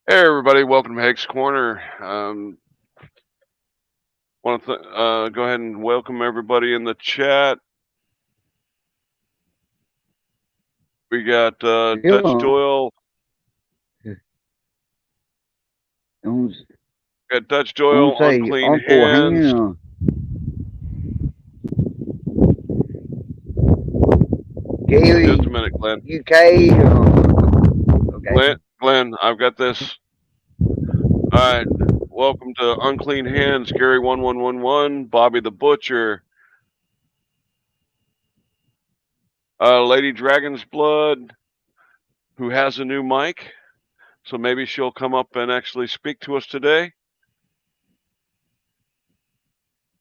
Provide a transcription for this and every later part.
Hey everybody, welcome to Hake's Corner. Want to go ahead and welcome everybody in the chat. We got Dutch Hello. Doyle. Don't, Got Dutch don't Doyle, say Unclean Uncle Hands. Ham. Just a Gary, minute, Glenn. UK. Okay. Glenn, I've got this. All right, welcome to Unclean Hands. Gary 1111, Bobby the Butcher, Lady Dragon's Blood, who has a new mic, so maybe she'll come up and actually speak to us today.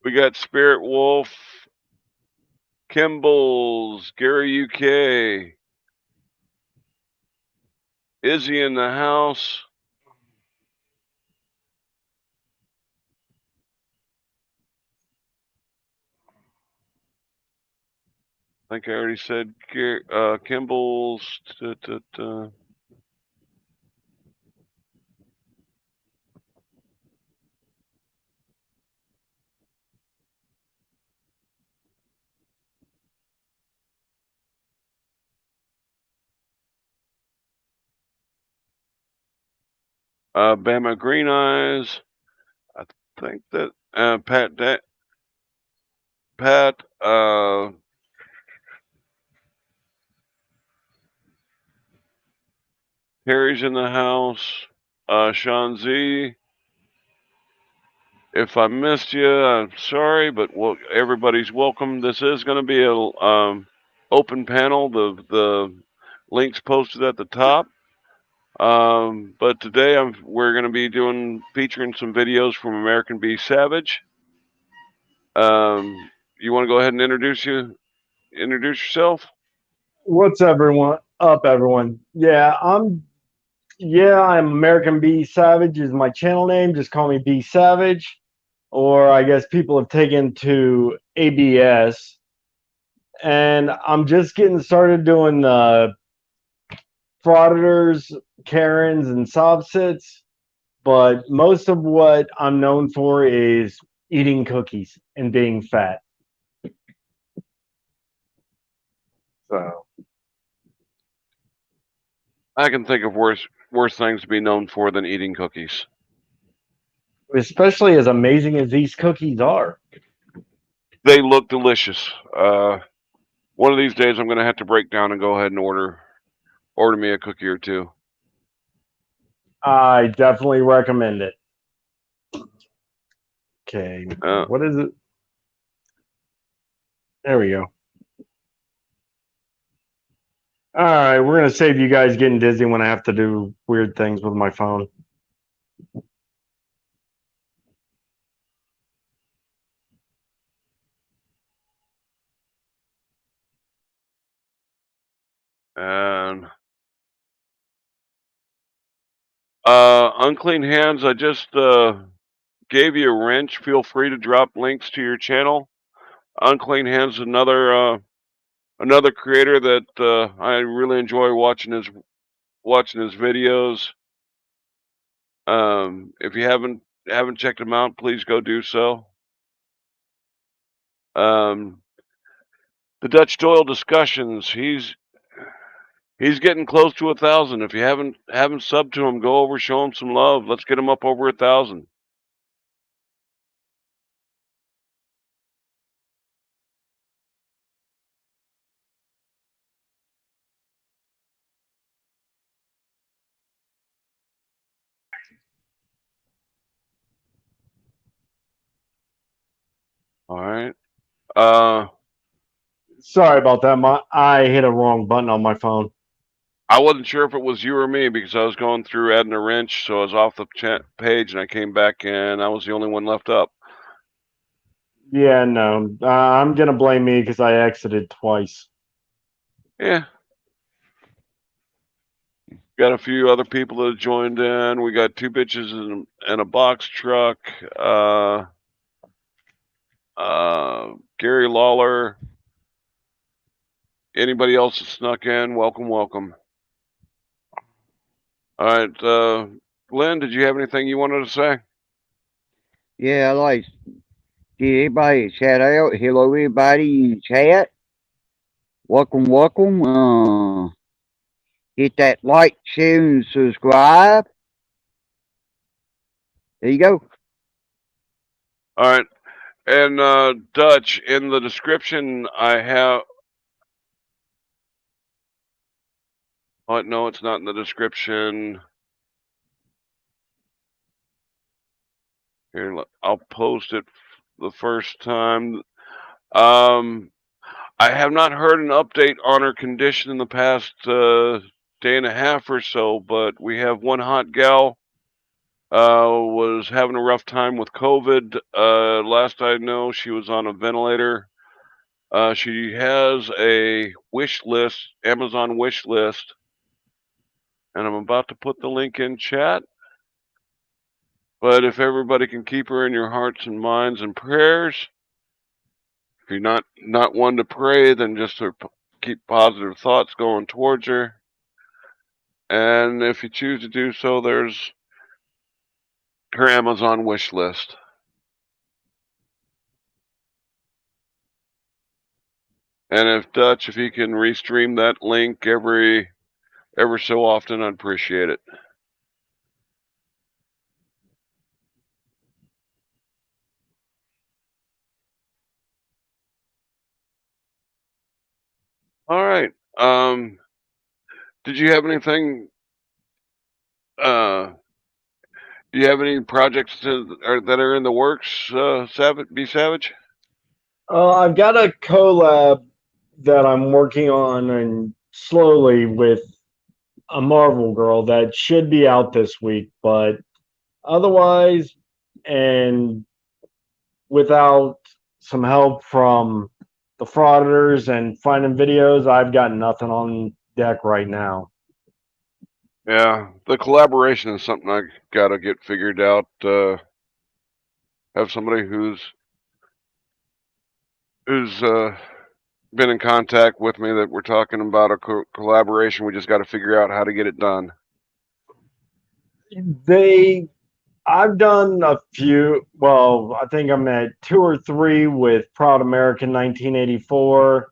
We got Spirit Wolf, Kimball's, Gary UK, Izzy in the house. I think I already said Kimball's. Bama Green Eyes. I think that Pat. Harry's in the house. Sean Z. If I missed you, I'm sorry, but everybody's welcome. This is going to be a open panel. The links posted at the top. But today we're going to be featuring some videos from American B Savage. You want to go ahead and introduce yourself? What's everyone up, everyone? I'm American B Savage is my channel name. Just call me B Savage, or I guess people have taken to ABS. And I'm just getting started doing frauditors, Karens, and sob sits. But most of what I'm known for is eating cookies and being fat. So I can think of worse things to be known for than eating cookies. especially as amazing as these cookies are. They look delicious. One of these days I'm going to have to break down and go ahead and order me a cookie or two. I definitely recommend it. Okay, what is it? There we go. All right, we're gonna save you guys getting dizzy when I have to do weird things with my phone. And Unclean Hands, I just gave you a wrench. Feel free to drop links to your channel. Unclean Hands, another creator that I really enjoy watching his videos. If you haven't checked him out, please go do so. The Dutch Doyle discussions. He's getting close to 1,000. If you haven't subbed to him, go over, show him some love. Let's get him up over 1,000. All right. Sorry about that. I hit a wrong button on my phone. I wasn't sure if it was you or me because I was going through adding a wrench, so I was off the page and I came back and I was the only one left up. Yeah, no, I'm gonna blame me because I exited twice. Yeah. Got a few other people that have joined in. We got two bitches and a box truck. Gary Lawler. Anybody else that snuck in, welcome. All right. Glenn, did you have anything you wanted to say? Yeah, I'd like to get everybody shout out. Hello, everybody in chat. Welcome, welcome. Hit that like, share, and subscribe. There you go. All right. And Dutch, in the description, I have. Oh, no, it's not in the description. Here, I'll post it the first time. I have not heard an update on her condition in the past day and a half or so, but we have one hot gal was having a rough time with COVID. Last I know, she was on a ventilator. She has a wish list, Amazon wish list, and I'm about to put the link in chat. But if everybody can keep her in your hearts and minds and prayers, if you're not one to pray, then just to keep positive thoughts going towards her. And if you choose to do so, there's her Amazon wish list. And if Dutch, if you can restream that link ever so often, I'd appreciate it. All right. Did you have anything? Do you have any projects that are in the works, Savage? I've got a collab that I'm working on and slowly with a Marvel girl that should be out this week, but otherwise, and without some help from the frauditors and finding videos, I've got nothing on deck right now. Yeah, the collaboration is something I gotta get figured out. Have somebody who's been in contact with me that we're talking about a collaboration. We just got to figure out how to get it done. I've done a few. Well, I think I'm at 2 or 3 with Proud American 1984.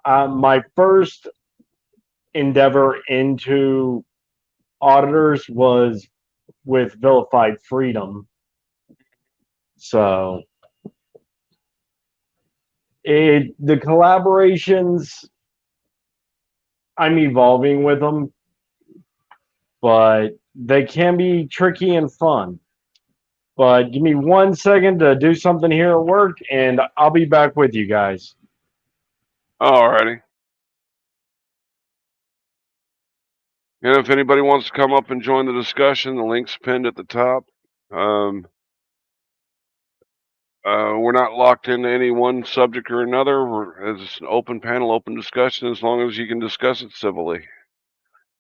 My first endeavor into auditors was with Vilified Freedom. So the collaborations, I'm evolving with them, but they can be tricky and fun. But give me 1 second to do something here at work, and I'll be back with you guys. Alrighty. And if anybody wants to come up and join the discussion, the link's pinned at the top. We're not locked into any one subject or another. It's an open panel, open discussion, as long as you can discuss it civilly.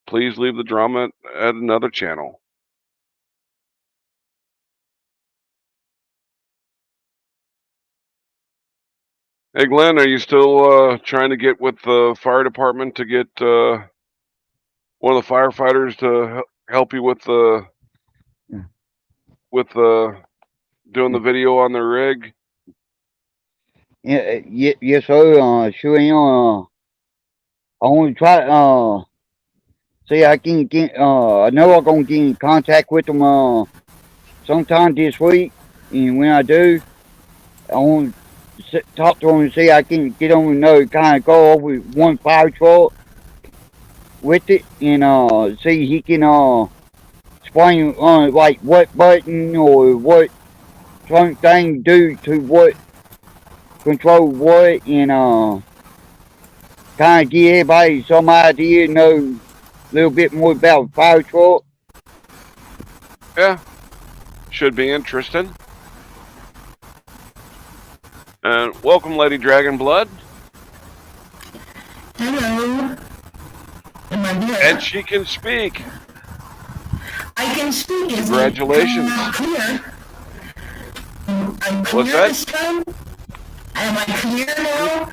Please leave the drama at another channel. Hey, Glenn, are you still trying to get with the fire department to get one of the firefighters to help you with doing the video on the rig? Yeah, yes, sir. Sure am. I want to try. See, I can get. I know I'm gonna get in contact with them. Sometime this week, and when I do, I want to talk to them and see I can get them and know kind of go over one fire truck with it, and see he can explain like what button or what something do to what control what, and kind of give everybody some idea, know a little bit more about fire truck. Yeah, should be interesting. And welcome, Lady Dragon Blood. Hello. Am I here? And she can speak. I can speak. Congratulations. I'm clear. I'm clear. What's that? This time? Am I clear now?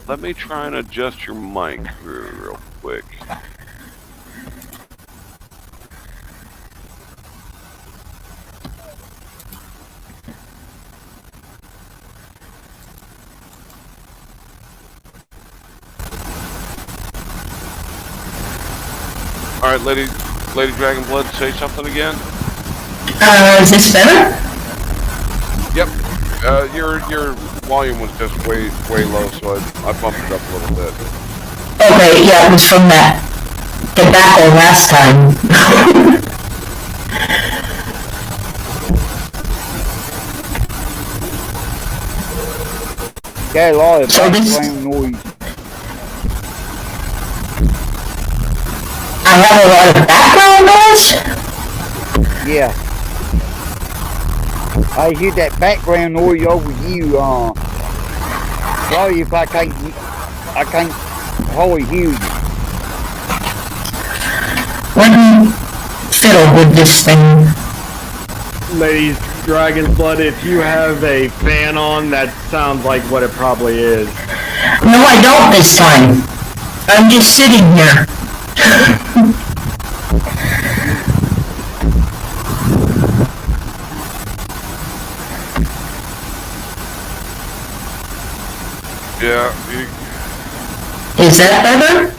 Let me try and adjust your mic real quick. All right, Lady Dragonblood, say something again. Is this better? Yep. Your volume was just way low, so I bumped it up a little bit. Okay, yeah, it was from that tobacco last time. Got a lot of So this- background noise. I have a lot of background noise? Yeah. I hear that background noise over you. Sorry if I can't hardly hear you. Let me fiddle with this thing. Ladies, Dragon's Blood, if you have a fan on, that sounds like what it probably is. No, I don't this time. I'm just sitting here. Yeah. Is that better?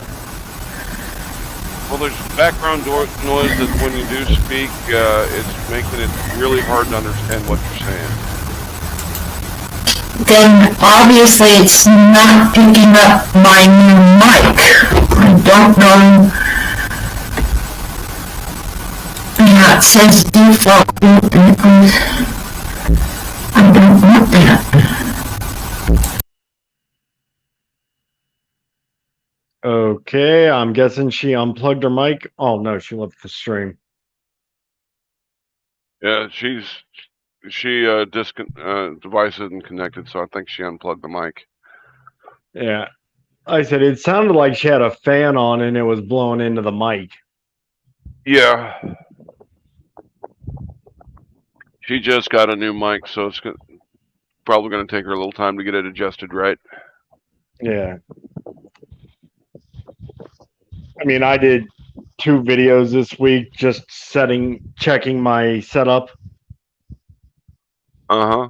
Well, there's background noise that when you do speak, it's making it really hard to understand what you're saying. Then obviously it's not picking up my new mic. I don't know. Yeah, it says default. I don't want that. Okay, I'm guessing she unplugged her mic. Oh no, she left the stream. Yeah, she device isn't connected, so I think she unplugged the mic. Yeah. I said it sounded like she had a fan on and it was blowing into the mic. Yeah. She just got a new mic, so it's probably going to take her a little time to get it adjusted right. Yeah. I mean, I did 2 videos this week just checking my setup. Uh-huh.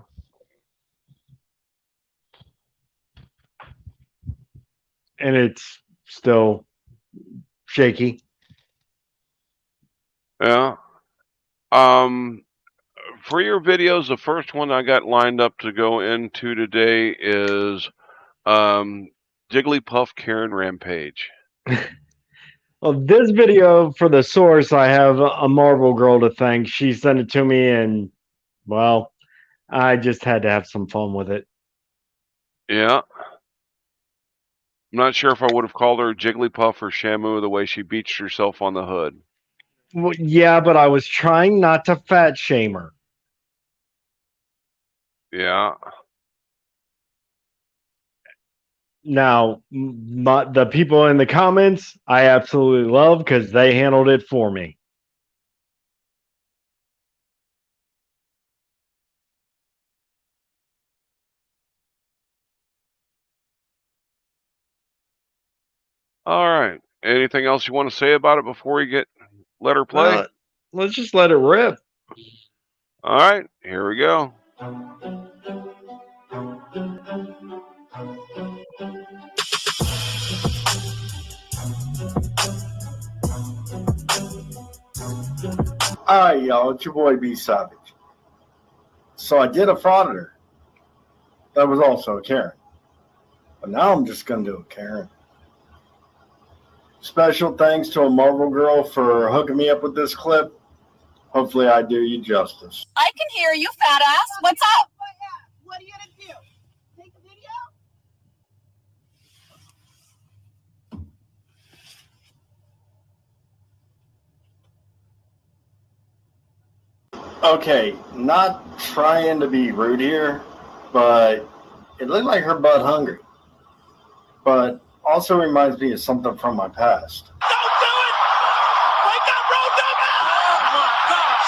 And it's still shaky. Yeah. For your videos, the first one I got lined up to go into today is Jigglypuff Karen Rampage. Well, this video for the source, I have a Marvel girl to thank. She sent it to me and, well, I just had to have some fun with it. Yeah. I'm not sure if I would have called her Jigglypuff or Shamu the way she beached herself on the hood. Well, yeah, but I was trying not to fat shame her. Yeah. Now, the people in the comments, I absolutely love because they handled it for me. All right. Anything else you want to say about it before we let her play? Let's just let it rip. All right. Here we go. Hi, y'all. It's your boy B Savage. So I did a fraud her. That was also a Karen. But now I'm just going to do a Karen. Special thanks to a Marvel girl for hooking me up with this clip. Hopefully I do you justice. I can hear you, fat ass. What's up? What are you going to do? Take a video? Okay, not trying to be rude here, but it looked like her butt hungry. But also reminds me of something from my past. Don't do it! Wake up, road number! Oh my gosh!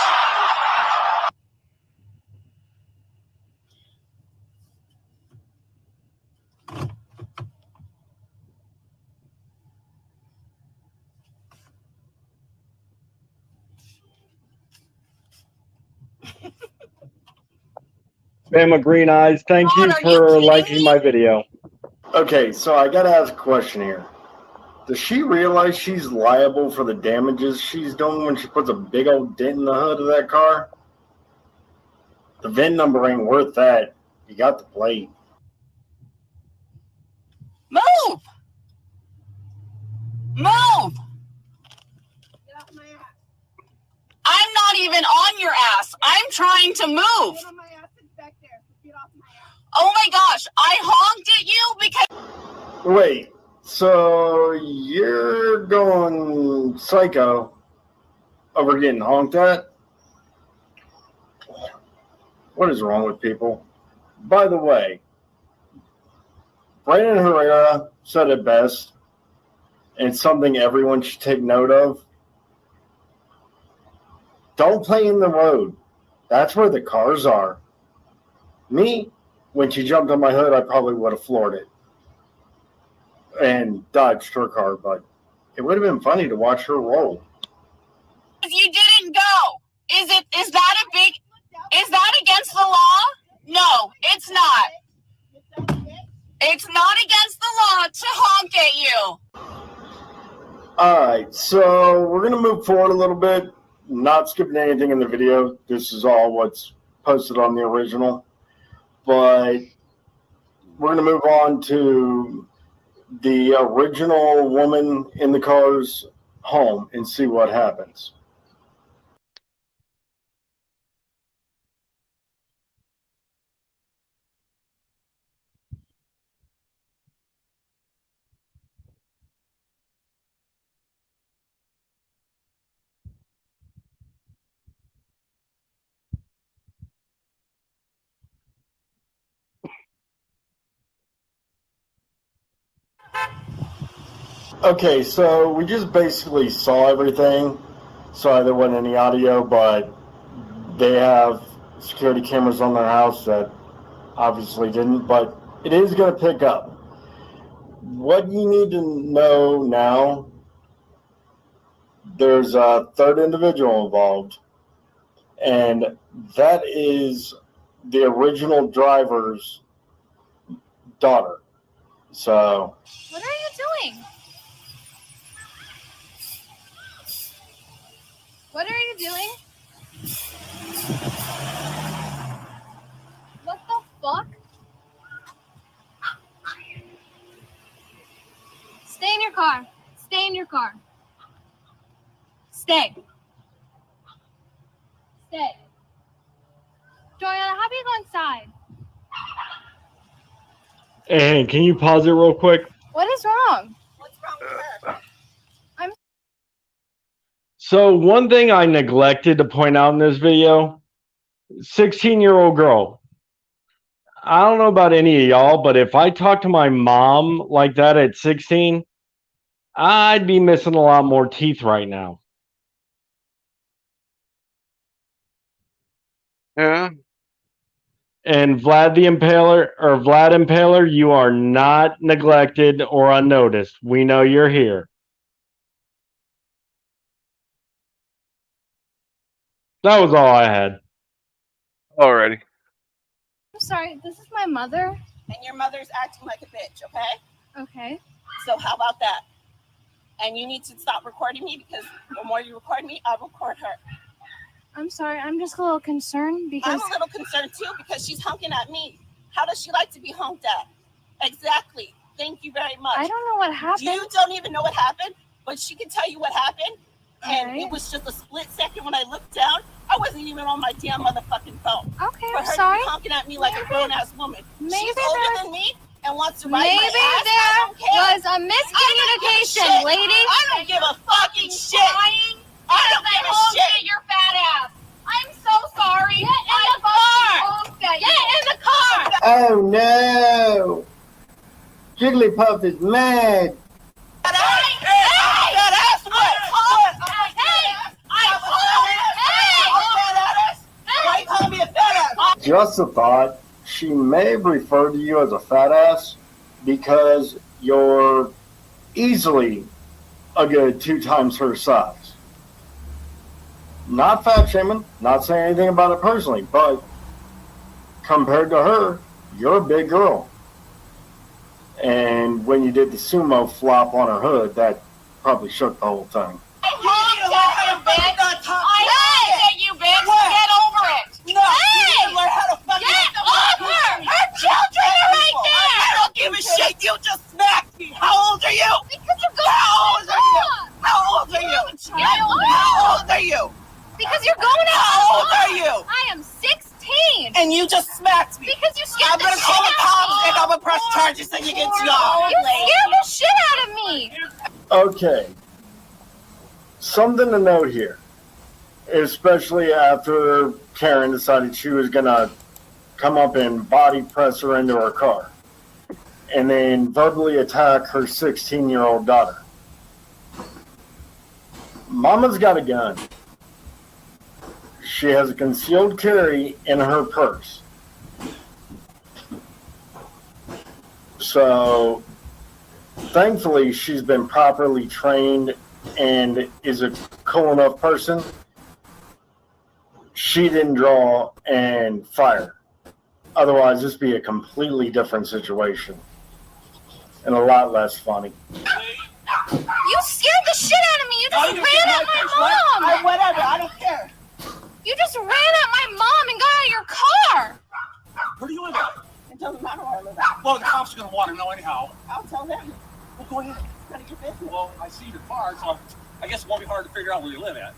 Bama Green Eyes, thank you God, are you for kidding liking me? my video. Okay, so I gotta ask a question here. Does she realize she's liable for the damages she's doing when she puts a big old dent in the hood of that car? The VIN number ain't worth that. You got the plate. Move! Move! Get off my ass. I'm not even on your ass. I'm trying to move. Get on my ass. It's back there. Get off my ass. Oh my gosh, I honked at you because... Wait, so you're going psycho over getting honked at? What is wrong with people? By the way, Brandon Herrera said it best, and it's something everyone should take note of. Don't play in the road. That's where the cars are. Me, when she jumped on my hood, I probably would have floored it and dodged her car, but it would have been funny to watch her roll. You didn't go. Is that against the law? No, it's not. It's not against the law to honk at you. All right, so we're going to move forward a little bit, not skipping anything in the video. This is all what's posted on the original. But we're going to move on to the original woman in the car's home and see what happens. Okay, so we just basically saw everything. Sorry there wasn't any audio, but they have security cameras on their house that obviously didn't, but it is going to pick up. What you need to know now, there's a third individual involved, and that is the original driver's daughter. So... What are you doing? What are you doing? What the fuck? Stay in your car. Stay in your car. Stay. Stay. Joanna, how about you go inside? Hey, can you pause it real quick? What is wrong? What's wrong with her? So one thing I neglected to point out in this video, 16-year-old girl. I don't know about any of y'all, but if I talk to my mom like that at 16, I'd be missing a lot more teeth right now. Yeah. And Vlad Impaler, you are not neglected or unnoticed. We know you're here. That was all I had. Alrighty. I'm sorry, this is my mother. And your mother's acting like a bitch, okay? Okay. So how about that? And you need to stop recording me because the more you record me, I'll record her. I'm sorry, I'm just a little concerned because... I'm a little concerned too because she's honking at me. How does she like to be honked at? Exactly. Thank you very much. I don't know what happened. You don't even know what happened, but she can tell you what happened. And Right. It was just a split second when I looked down. I wasn't even on my damn motherfucking phone. Okay, For I'm her sorry. to be honking at me like a grown-ass woman. Maybe She's there- older than me and wants to ride Maybe my ass. I there don't care. was a miscommunication, shit. lady. I don't give a fucking shit. I don't give a shit. Your fat ass. I'm so sorry. Get in the car. Get in the car. Oh no! Jigglypuff is mad. Just a thought, she may have referred to you as a fat ass because you're easily a good 2 times her size. Not fat shaming, not saying anything about it personally, but compared to her, you're a big girl. And when you did the sumo flop on her hood, that probably shook the whole thing. I honked at you, bitch. I honked at you, bitch. Get over it. No, Hey! you didn't learn how to fucking Get off her! Her children are right there! I don't give a shit. You just smacked me. How old are you? Because you're going How old are you? How old are you? Get off. How old are you? Because you're going at How old my are mom. you? I am 16. And you just smacked me. Because you scared I'm the gonna shit call the out cops of me. and I'm gonna press charges against y'all. You scared the shit out of me. Okay. Something to note here, especially after Karen decided she was going to come up and body press her into her car and then verbally attack her 16-year-old daughter. Mama's got a gun. She has a concealed carry in her purse. So, thankfully, she's been properly trained and is a cool enough person. She didn't draw and fire. Otherwise, this would be a completely different situation and a lot less funny. You scared the shit out of me. You just you ran at my mom. Whatever, I don't care. You just ran at my mom and got out of your car. Where do you live at? It doesn't matter where I live at. Well, the cops are gonna want to know anyhow. I'll tell them. Well, go ahead. It's none of your business. Well, I see your car, so I guess it won't be hard to figure out where you live at.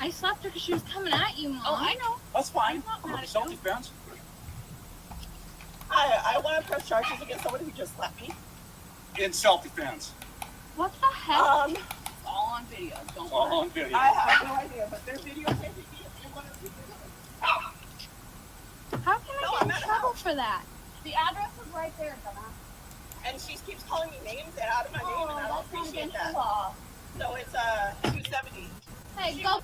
I slapped her because she was coming at you, Mom. Oh, I know. That's fine. I'm not mad at you. Self-defense. I want to press charges against somebody who just slapped me. In self-defense. What the heck? It's all on video. Don't It's all worry. on video. I have no idea, but they're videotaping me. If you want to see it. How can No, I I'm get at in a trouble house. for that? The address is right there, dumbass. And she keeps calling me names and out of my name, and I don't That's not appreciate against that. the law. So it's 270. Hey, go.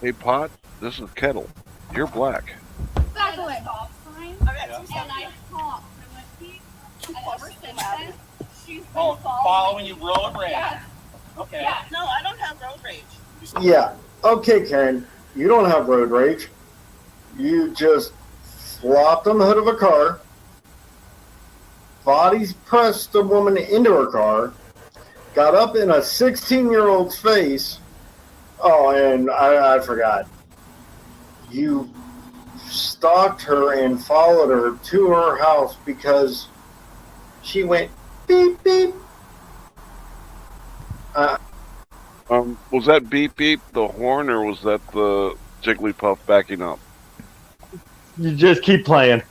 Hey, Pot, this is Kettle. You're black. Back away. Stop sign. I'm at Yeah. And 270. I talked. I went, "Pete, I Plumbers never came said out. that. She's been Oh, following you road rage. Yes. Okay. Yes. No, I don't have road rage. Yeah, okay, Karen, you don't have road rage. You just flopped on the hood of a car, bodies pressed the woman into her car, got up in a 16-year-old's face. Oh, and I forgot. You stalked her and followed her to her house because she went beep, beep. Was that beep beep the horn, or was that the Jigglypuff backing up? You just keep playing.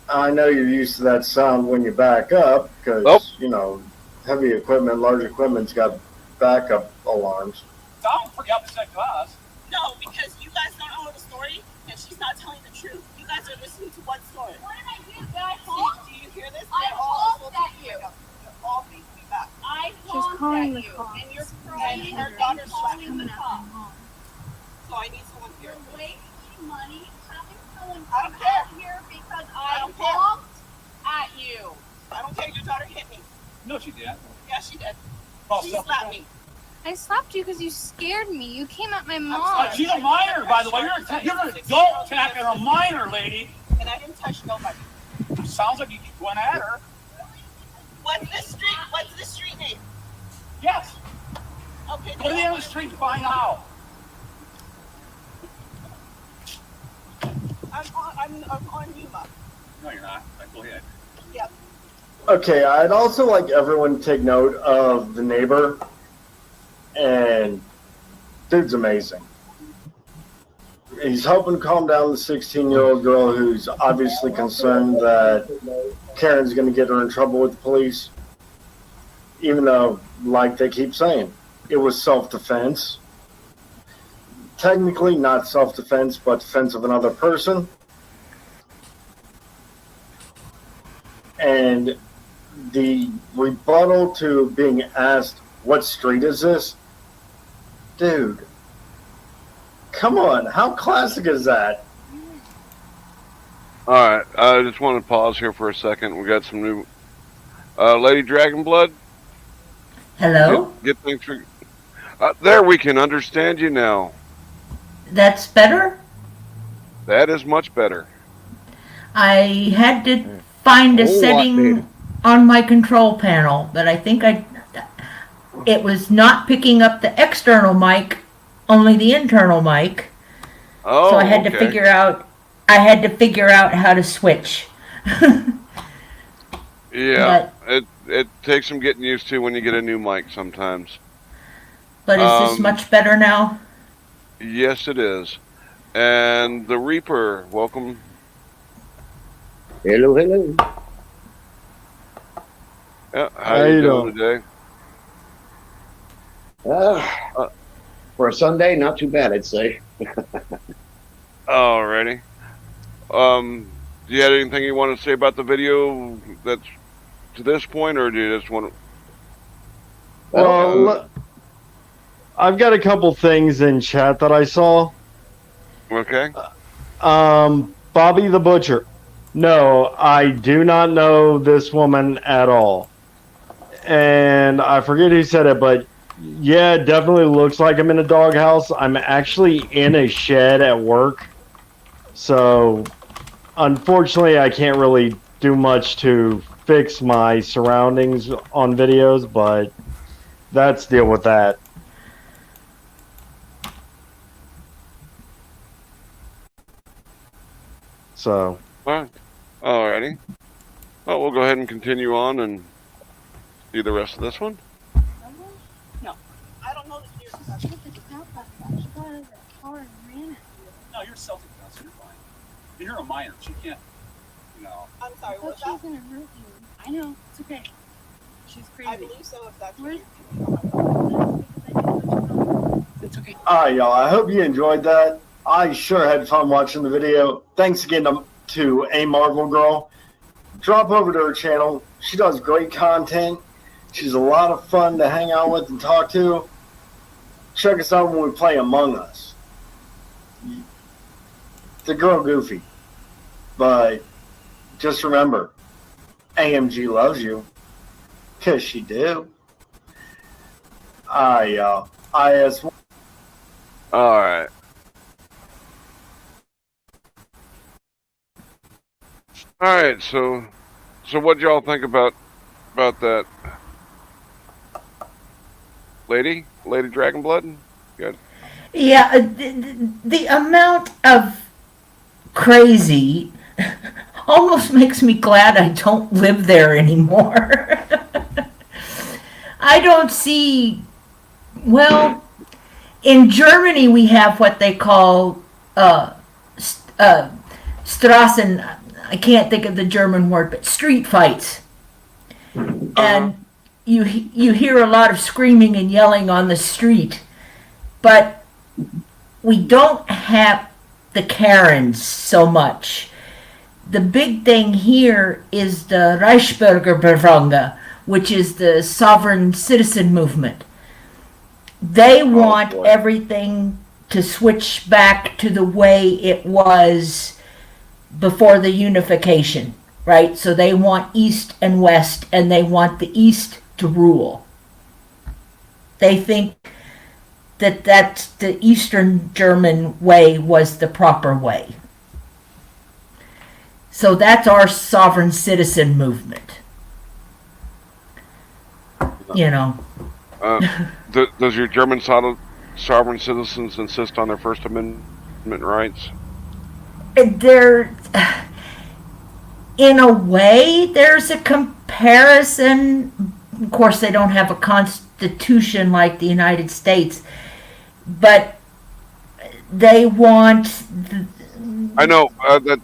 I know you're used to that sound when you back up because, Nope. you know, heavy equipment, large equipment's got backup alarms. Don't forget to say to us. No, because you guys don't know the story, and she's not telling the truth. You guys are listening to one story. What did I do? Did I See, honk? do you hear this? I They're all honked at you. They're all beating me back. I She's honked calling at the you. cops. And you're And crying. her daughter's calling coming the at cops. my mom. So I need someone here. You're wasting money having someone I come don't care. out here because I I don't care. honked at you. I don't care. Your daughter hit me. No, she did. Yeah, she did. Oh, She self-defense. slapped me. I slapped you because you scared me. You came at my mom. She's a minor, by the way. You're an adult attacking a minor, lady. And I didn't touch nobody. Sounds like you went at her. What's this street? What's this street name? Yes. Okay. Go to the end of the street and find out. I'm on Yuma. No, you're not. Go ahead. Yep. Okay, I'd also like everyone to take note of the neighbor, and dude's amazing. He's helping calm down the 16-year-old girl who's obviously concerned that Karen's going to get her in trouble with the police, even though, like they keep saying, it was self-defense. Technically not self-defense, but defense of another person. And the rebuttal to being asked, what street is this? Dude, come on, how classic is that? All right, I just want to pause here for a second. We got some new Lady Dragonblood. Hello? Get things for. There, we can understand you now. That's better? That is much better. I had to find a Oh, what setting better? on my control panel, but I think it was not picking up the external mic, only the internal mic. Oh, So I had to okay. figure out how to switch. Yeah, it takes some getting used to when you get a new mic sometimes. But is this much better now? Yes, it is. And the Reaper, welcome. Hello, hello. Yeah, how you doing today? For a Sunday, not too bad, I'd say. Alrighty. Do you have anything you want to say about the video that's to this point, or do you just want to? Well, I've got a couple things in chat that I saw. Okay. Bobby the Butcher. No, I do not know this woman at all. And I forget who said it, but yeah, it definitely looks like I'm in a doghouse. I'm actually in a shed at work. So, unfortunately, I can't really do much to fix my surroundings on videos, but let's deal with that. So. Alrighty. Well, we'll go ahead and continue on and do the rest of this one. No, I don't know the deer. No, you're Celtic now, so you're fine. You're a minor. She can't, you know. I'm sorry, what's that? She's gonna hurt you. I know. It's okay. She's crazy. I believe so if that's Where's- It's okay. Alright, y'all. I hope you enjoyed that. I sure had fun watching the video. Thanks again to A Marvel Girl. Drop over to her channel. She does great content. She's a lot of fun to hang out with and talk to. Check us out when we play Among Us. The girl goofy. But just remember, AMG loves you. 'Cause she do. IS1. Alright. Alright, so what y'all think about that? Lady Dragonblood? Good. Yeah, the amount of crazy almost makes me glad I don't live there anymore. I don't see, well, in Germany we have what they call Strassen, I can't think of the German word, but street fights. And you hear a lot of screaming and yelling on the street, but we don't have the Karens so much. The big thing here is the Reichsbürgerbewegung, which is the sovereign citizen movement. They want everything to switch back to the way it was before the unification, right? So they want East and West, and they want the East to rule. They think that that's the Eastern German way was the proper way. So that's our sovereign citizen movement. You know. Does your German sovereign citizens insist on their First Amendment rights? There, in a way, there's a comparison. Of course, they don't have a constitution like the United States, but they want. I know that.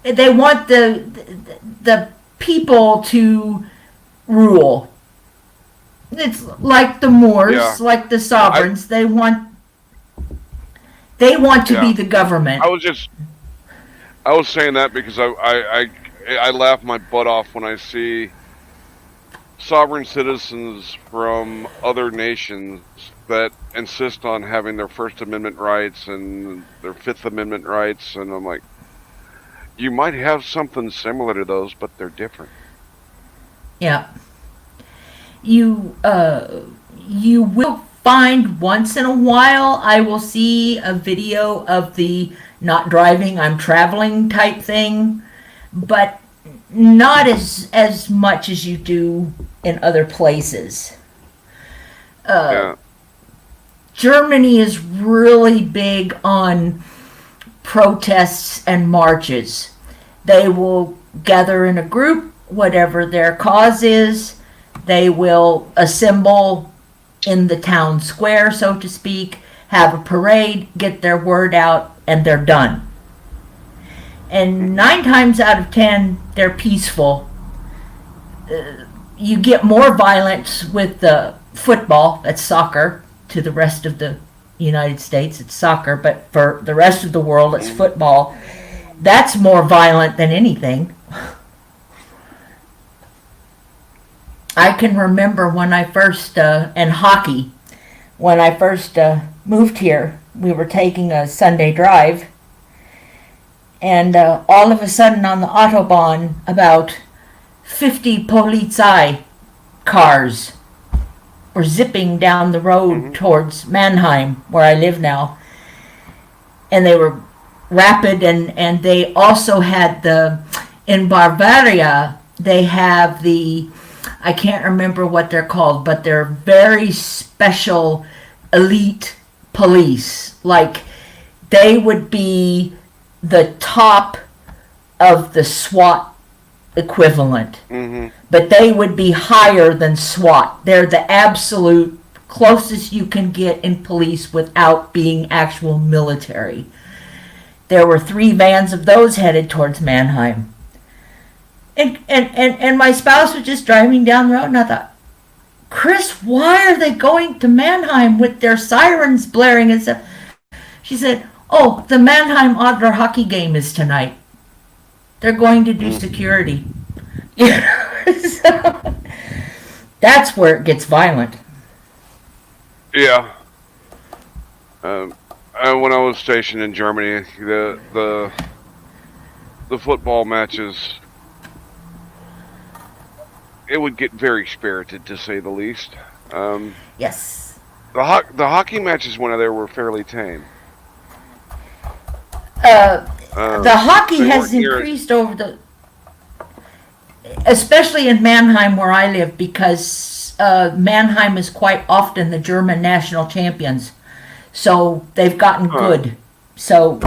They want the people to rule. It's like the Moors, like the sovereigns. They want to be the government. I was saying that because I laugh my butt off when I see sovereign citizens from other nations that insist on having their First Amendment rights and their Fifth Amendment rights, and I'm like, you might have something similar to those, but they're different. Yeah. You will find once in a while I will see a video of the not driving, I'm traveling type thing, but not as much as you do in other places. Yeah. Germany is really big on protests and marches. They will gather in a group, whatever their cause is. They will assemble in the town square, so to speak, have a parade, get their word out, and they're done. And 9 times out of 10, they're peaceful. You get more violence with the football, that's soccer, to the rest of the United States, it's soccer, but for the rest of the world, it's football. That's more violent than anything. I can remember when I first, and hockey, when I first moved here, we were taking a Sunday drive, and all of a sudden on the Autobahn, about 50 Polizei cars were zipping down the road towards Mannheim, where I live now. And they were rapid, and they also had in Bavaria, they have I can't remember what they're called, but they're very special elite police. Like, they would be the top of the SWAT equivalent. But they would be higher than SWAT. They're the absolute closest you can get in police without being actual military. There were 3 vans of those headed towards Mannheim. And my spouse was just driving down the road, and I thought, Chris, why are they going to Mannheim with their sirens blaring and stuff? She said, oh, the Mannheim Adler hockey game is tonight. They're going to do security. So, that's where it gets violent. Yeah. When I was stationed in Germany, the football matches, it would get very spirited, to say the least. Yes. The hockey matches when I there were fairly tame. The hockey has increased especially in Mannheim where I live, because Mannheim is quite often the German national champions. So they've gotten good. So,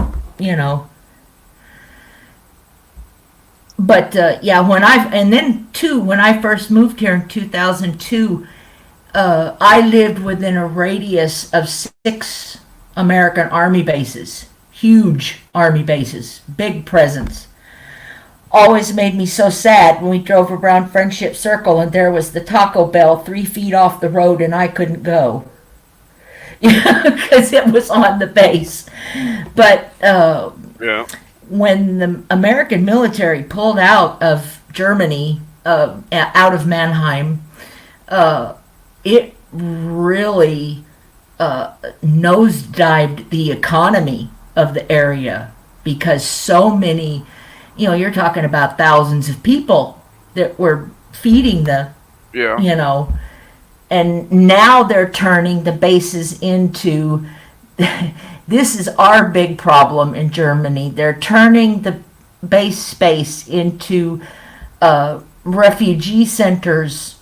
But yeah, when I first moved here in 2002, I lived within a radius of 6 American Army bases. Huge Army bases, big presence. Always made me so sad when we drove around Friendship Circle and there was the Taco Bell 3 feet off the road and I couldn't go. Because it was on the base. But yeah. When the American military pulled out of Germany, out of Mannheim, it really nosedived the economy of the area, because so many, you're talking about thousands of people that were feeding and now they're turning the bases into this is our big problem in Germany. They're turning the base space into refugee centers.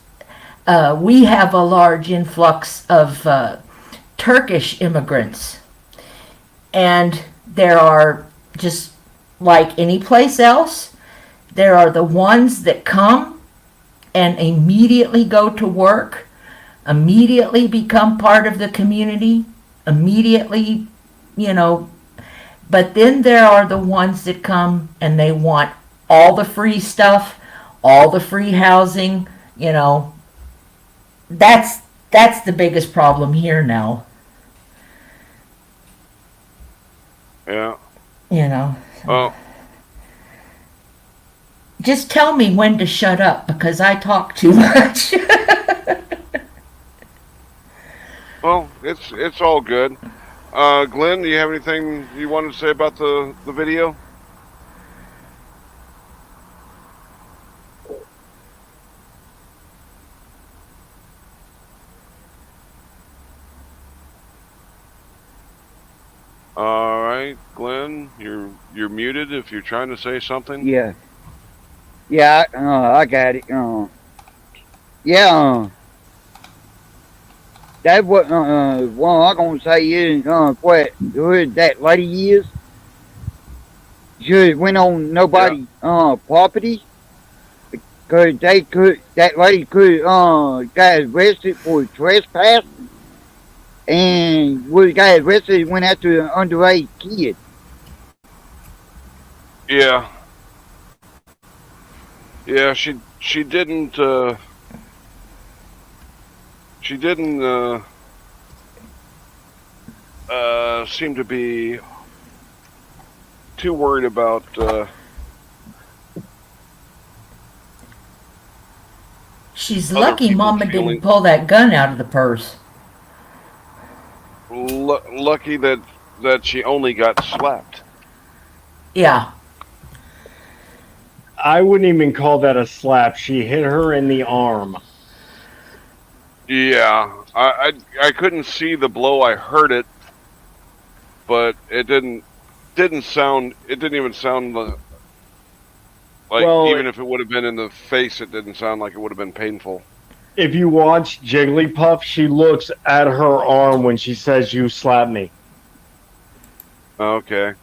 We have a large influx of Turkish immigrants. And there are, just like any place else, there are the ones that come and immediately go to work, immediately become part of the community, immediately, but then there are the ones that come and they want all the free stuff, all the free housing, that's the biggest problem here now. Yeah. Well, just tell me when to shut up, because I talk too much. Well, it's all good. Glenn, do you have anything you wanted to say about the video? All right, Glenn, you're muted if you're trying to say something. Yeah. Yeah, I got it. Yeah, that's what, what I'm gonna say is, what, who that lady is? She went on nobody, property. Cause that lady could, got arrested for trespass. And we got arrested and went after an underage kid. Yeah. Yeah, she didn't seem to be too worried about She's other lucky people's Mama feelings. didn't pull that gun out of the purse. Lucky that she only got slapped. Yeah. I wouldn't even call that a slap. She hit her in the arm. Yeah, I couldn't see the blow. I heard it, but it didn't sound. It didn't even sound like, Well, even if it would have been in the face, it didn't sound like it would have been painful. If you watch Jigglypuff, she looks at her arm when she says, "You slapped me." Okay.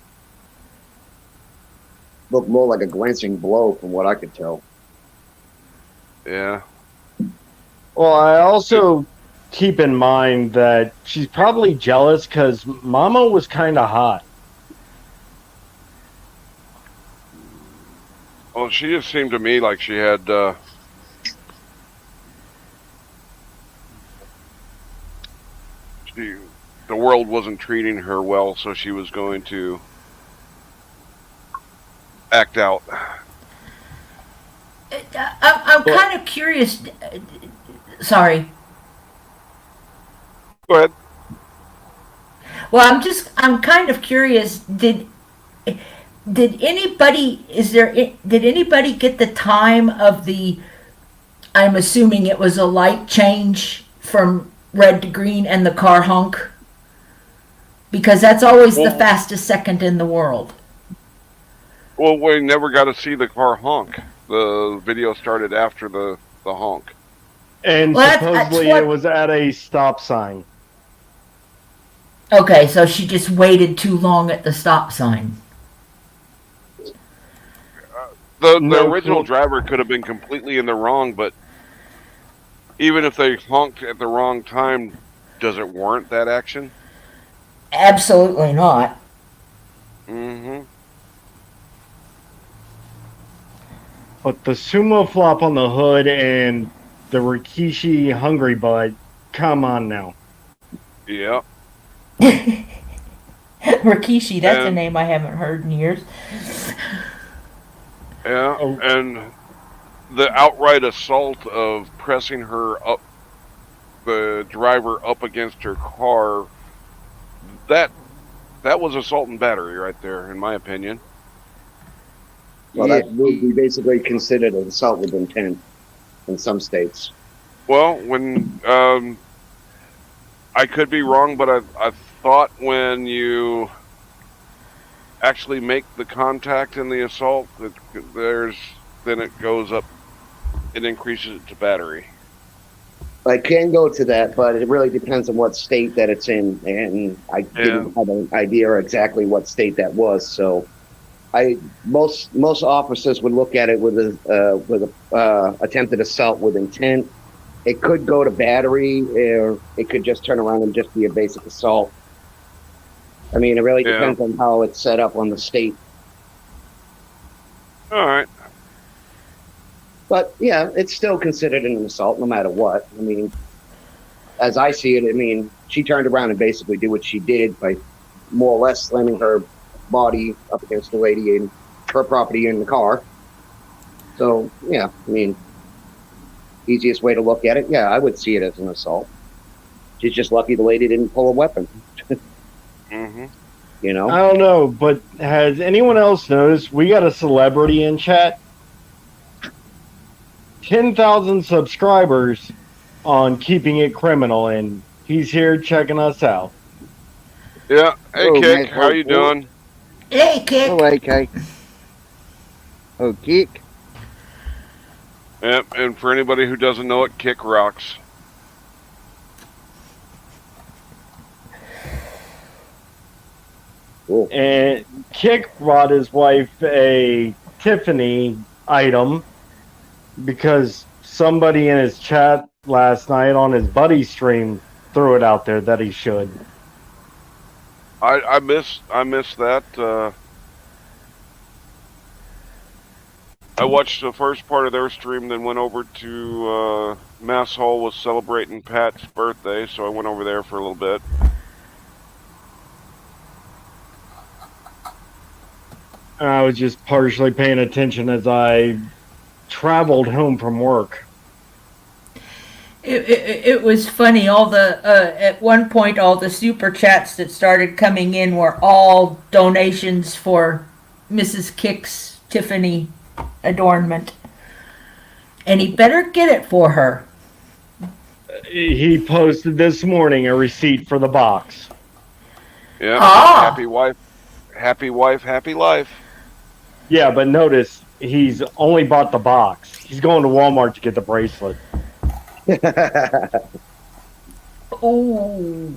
Looked more like a glancing blow from what I could tell. Yeah. Well, I also keep in mind that she's probably jealous because Mama was kind of hot. Well, she just seemed to me like she had the world wasn't treating her well, so she was going to act out. I'm kind of curious. Sorry. Go ahead. Well, I'm kind of curious. Did anybody get the time of the, I'm assuming it was a light change from red to green and the car honk? Because that's always the fastest second in the world. Well, we never got to see the car honk. The video started after the honk. And supposedly it was at a stop sign. Okay, so she just waited too long at the stop sign. The original driver could have been completely in the wrong, but even if they honked at the wrong time, does it warrant that action? Absolutely not. Mm-hmm. But the sumo flop on the hood and the Rikishi Hungry Butt, come on now. Yeah. Rikishi, that's a name I haven't heard in years. Yeah, and the outright assault of pressing her up, the driver up against her car, that was assault and battery right there, in my opinion. Well, that would be basically considered an assault with intent in some states. Well, when I could be wrong, but I thought when you actually make the contact in the assault, then it goes up, it increases it to battery. I can go to that, but it really depends on what state that it's in, and I didn't have an idea exactly what state that was. So, most officers would look at it with a attempted assault with intent. It could go to battery, or it could just turn around and just be a basic assault. I mean, it really depends on how it's set up on the state. All right. But yeah, it's still considered an assault no matter what. I mean, as I see it, I mean, she turned around and basically did what she did by more or less slamming her body up against the lady and her property in the car. So, yeah, I mean, easiest way to look at it, yeah, I would see it as an assault. She's just lucky the lady didn't pull a weapon. Mm-hmm. You know? I don't know, but has anyone else noticed we got a celebrity in chat? 10,000 subscribers on Keeping It Criminal, and he's here checking us out. Yeah. Hey, Hello, Kick. Miss How you Hartford. doing? Hey, Kick. Oh, AK. Oh, Kick. Yep. And for anybody who doesn't know it, Kick rocks. Cool. And Kick brought his wife a Tiffany item because somebody in his chat last night on his buddy stream threw it out there that he should. I miss that. I watched the first part of their stream, then went over to Mass Hall was celebrating Pat's birthday, so I went over there for a little bit. I was just partially paying attention as I traveled home from work. It was funny. All the at one point, all the super chats that started coming in were all donations for Mrs. Kick's Tiffany adornment, and he better get it for her. He posted this morning a receipt for the box. Yeah. Ah. Happy wife, happy life. Yeah, but notice he's only bought the box. He's going to Walmart to get the bracelet. Oh.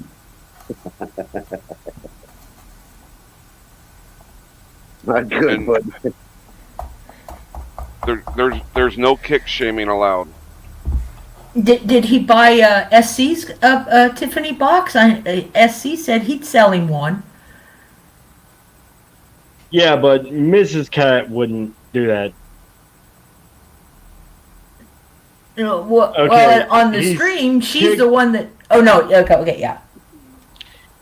Not good, but There's no Kick shaming allowed. Did he buy SC's Tiffany box? SC said he'd sell him one. Yeah, but Mrs. Cat wouldn't do that. You know, well, Okay, well, on the he's stream, she's Kick- the one that. Oh no! Okay, yeah.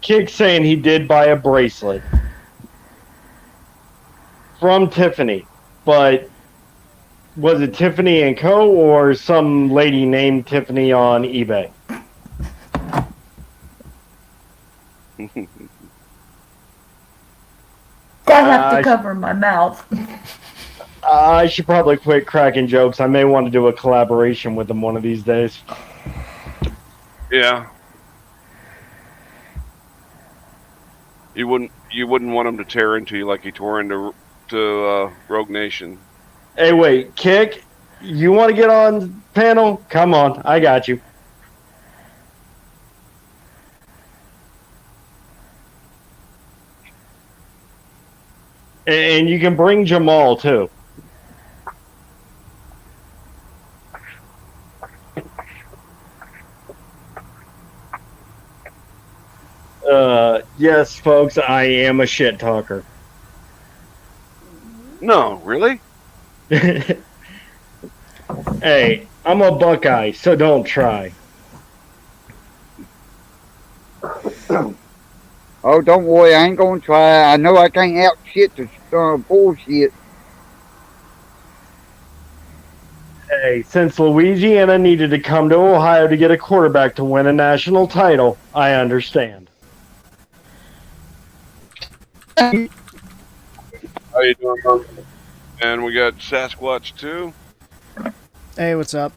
Kick saying he did buy a bracelet from Tiffany, but was it Tiffany and Co. or some lady named Tiffany on eBay? I have to I- cover my mouth. I should probably quit cracking jokes. I may want to do a collaboration with them one of these days. Yeah. You wouldn't want him to tear into you like he tore into Rogue Nation. Hey, wait, Kick, you want to get on panel? Come on, I got you. And you can bring Jamal too. Yes, folks, I am a shit talker. No, really? Hey, I'm a Buckeye, so don't try. Oh, don't worry, I ain't gonna try. I know I can't out shit the bullshit. Hey, since Louisiana needed to come to Ohio to get a quarterback to win a national title, I understand. How you doing, bro? And we got Sasquatch too. Hey, what's up?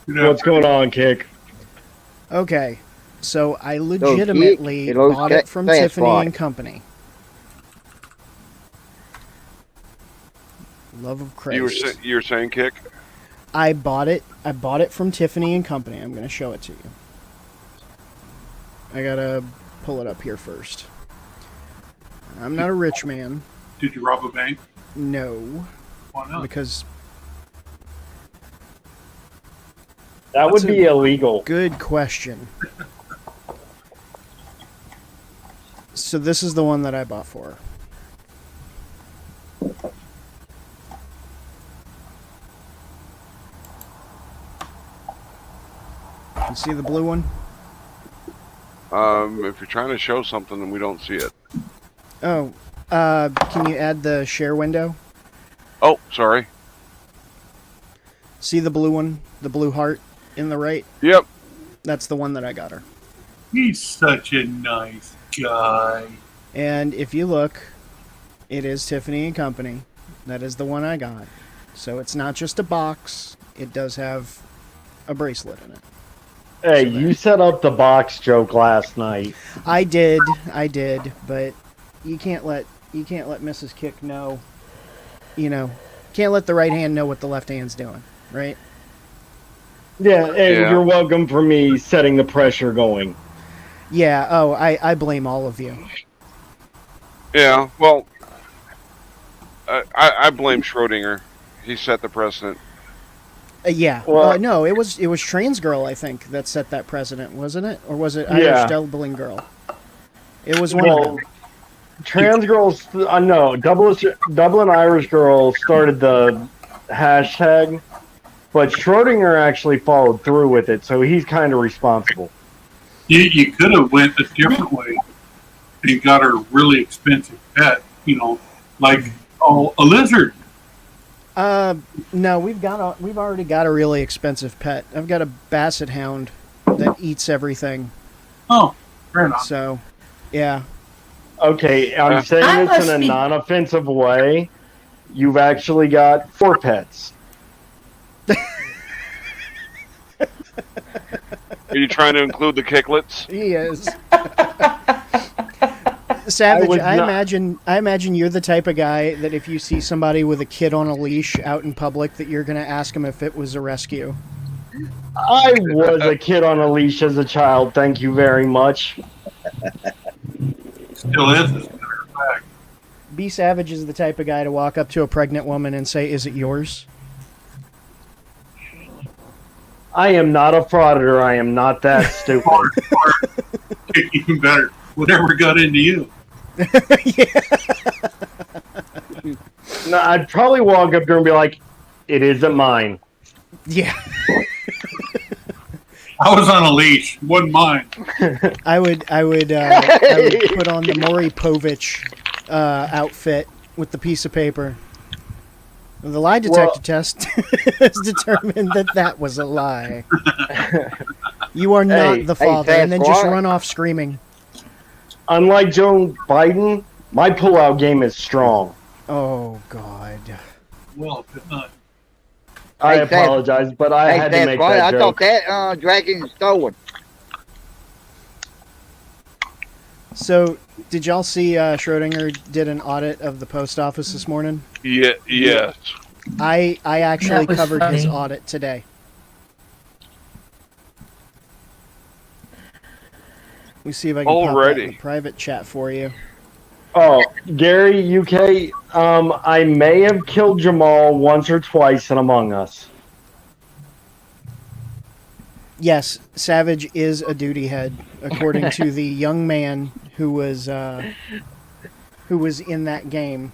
What's going on, Kick? Okay, so I legitimately Kick, hello, bought it from Sasquatch. Tiffany and Company. Love of Christ. You were saying Kick? I bought it from Tiffany and Company. I'm gonna show it to you. I gotta pull it up here first. I'm not a rich man. Did you rob a bank? No, Why not? because That would That's be illegal. good question. So this is the one that I bought for her. You see the blue one? If you're trying to show something and we don't see it. Oh, can you add the share window? Oh, sorry. See the blue one? The blue heart in the right? Yep. That's the one that I got her. He's such a nice guy. And if you look, it is Tiffany and Company. That is the one I got. So it's not just a box. It does have a bracelet in it. Hey, you set up the box joke last night. I did, but you can't let Mrs. Kick know. You know, can't let the right hand know what the left hand's doing, right? Yeah, and Yeah. you're welcome for me setting the pressure going. Yeah. Oh, I blame all of you. Yeah, well, I blame Schrodinger. He set the precedent. Yeah. Well- No, it was Trans Girl, I think, that set that precedent, wasn't it? Or was it Yeah. Irish Dublin Girl? It was one of Well, them. trans girls, no, Dublin Irish Girl started the hashtag, but Schrodinger actually followed through with it, so he's kind of responsible. You could have went a different way and got a really expensive pet, like a lizard. No, we've already got a really expensive pet. I've got a basset hound that eats everything. Oh, fair enough. So, yeah. Okay, I'm saying I this must in a be- non-offensive way. You've actually got 4 pets. Are you trying to include the kicklets? He is. Savage, I was I imagine you're the type of guy that if you see somebody with a kid on a leash out in public, that you're going to ask them if it was a rescue. I was a kid on a leash as a child, thank you very much. Still is, as a matter of fact. B Savage is the type of guy to walk up to a pregnant woman and say, "Is it yours?" I am not a frauder, I am not that stupid. Or even better, whatever got into you. No, I'd probably walk up there and be like, "It isn't mine." Yeah. I was on a leash, wasn't mine. I would put on the Maury Povich outfit with the piece of paper. The lie detector test has determined that was a lie. You are not Hey, the father, and then Sasquatch. just run off screaming. Unlike Joe Biden, my pullout game is strong. Oh God. Well, good night. I Hey, Sas- apologize, but I Hey, had to make Sasquatch, that I joke. thought that dragon is stolen. So, did y'all see Schrodinger did an audit of the post office this morning? Yeah, yes. I actually That was covered his funny. audit today. Let me see if I can pop that in Alrighty. the private chat for you. Oh, Gary, UK, I may have killed Jamal once or twice in Among Us. Yes, Savage is a duty head, according to the young man who was in that game.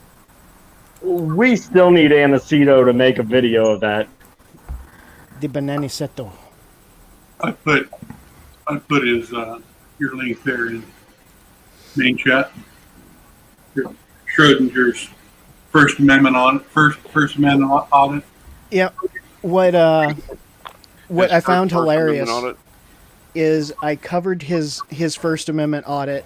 We still need Aniceto to make a video of that. The Bananiceto. I put his your link there in main chat. Schrodinger's First Amendment audit. First Amendment audit. Yep. What I His found First hilarious Amendment is I covered his First Amendment audit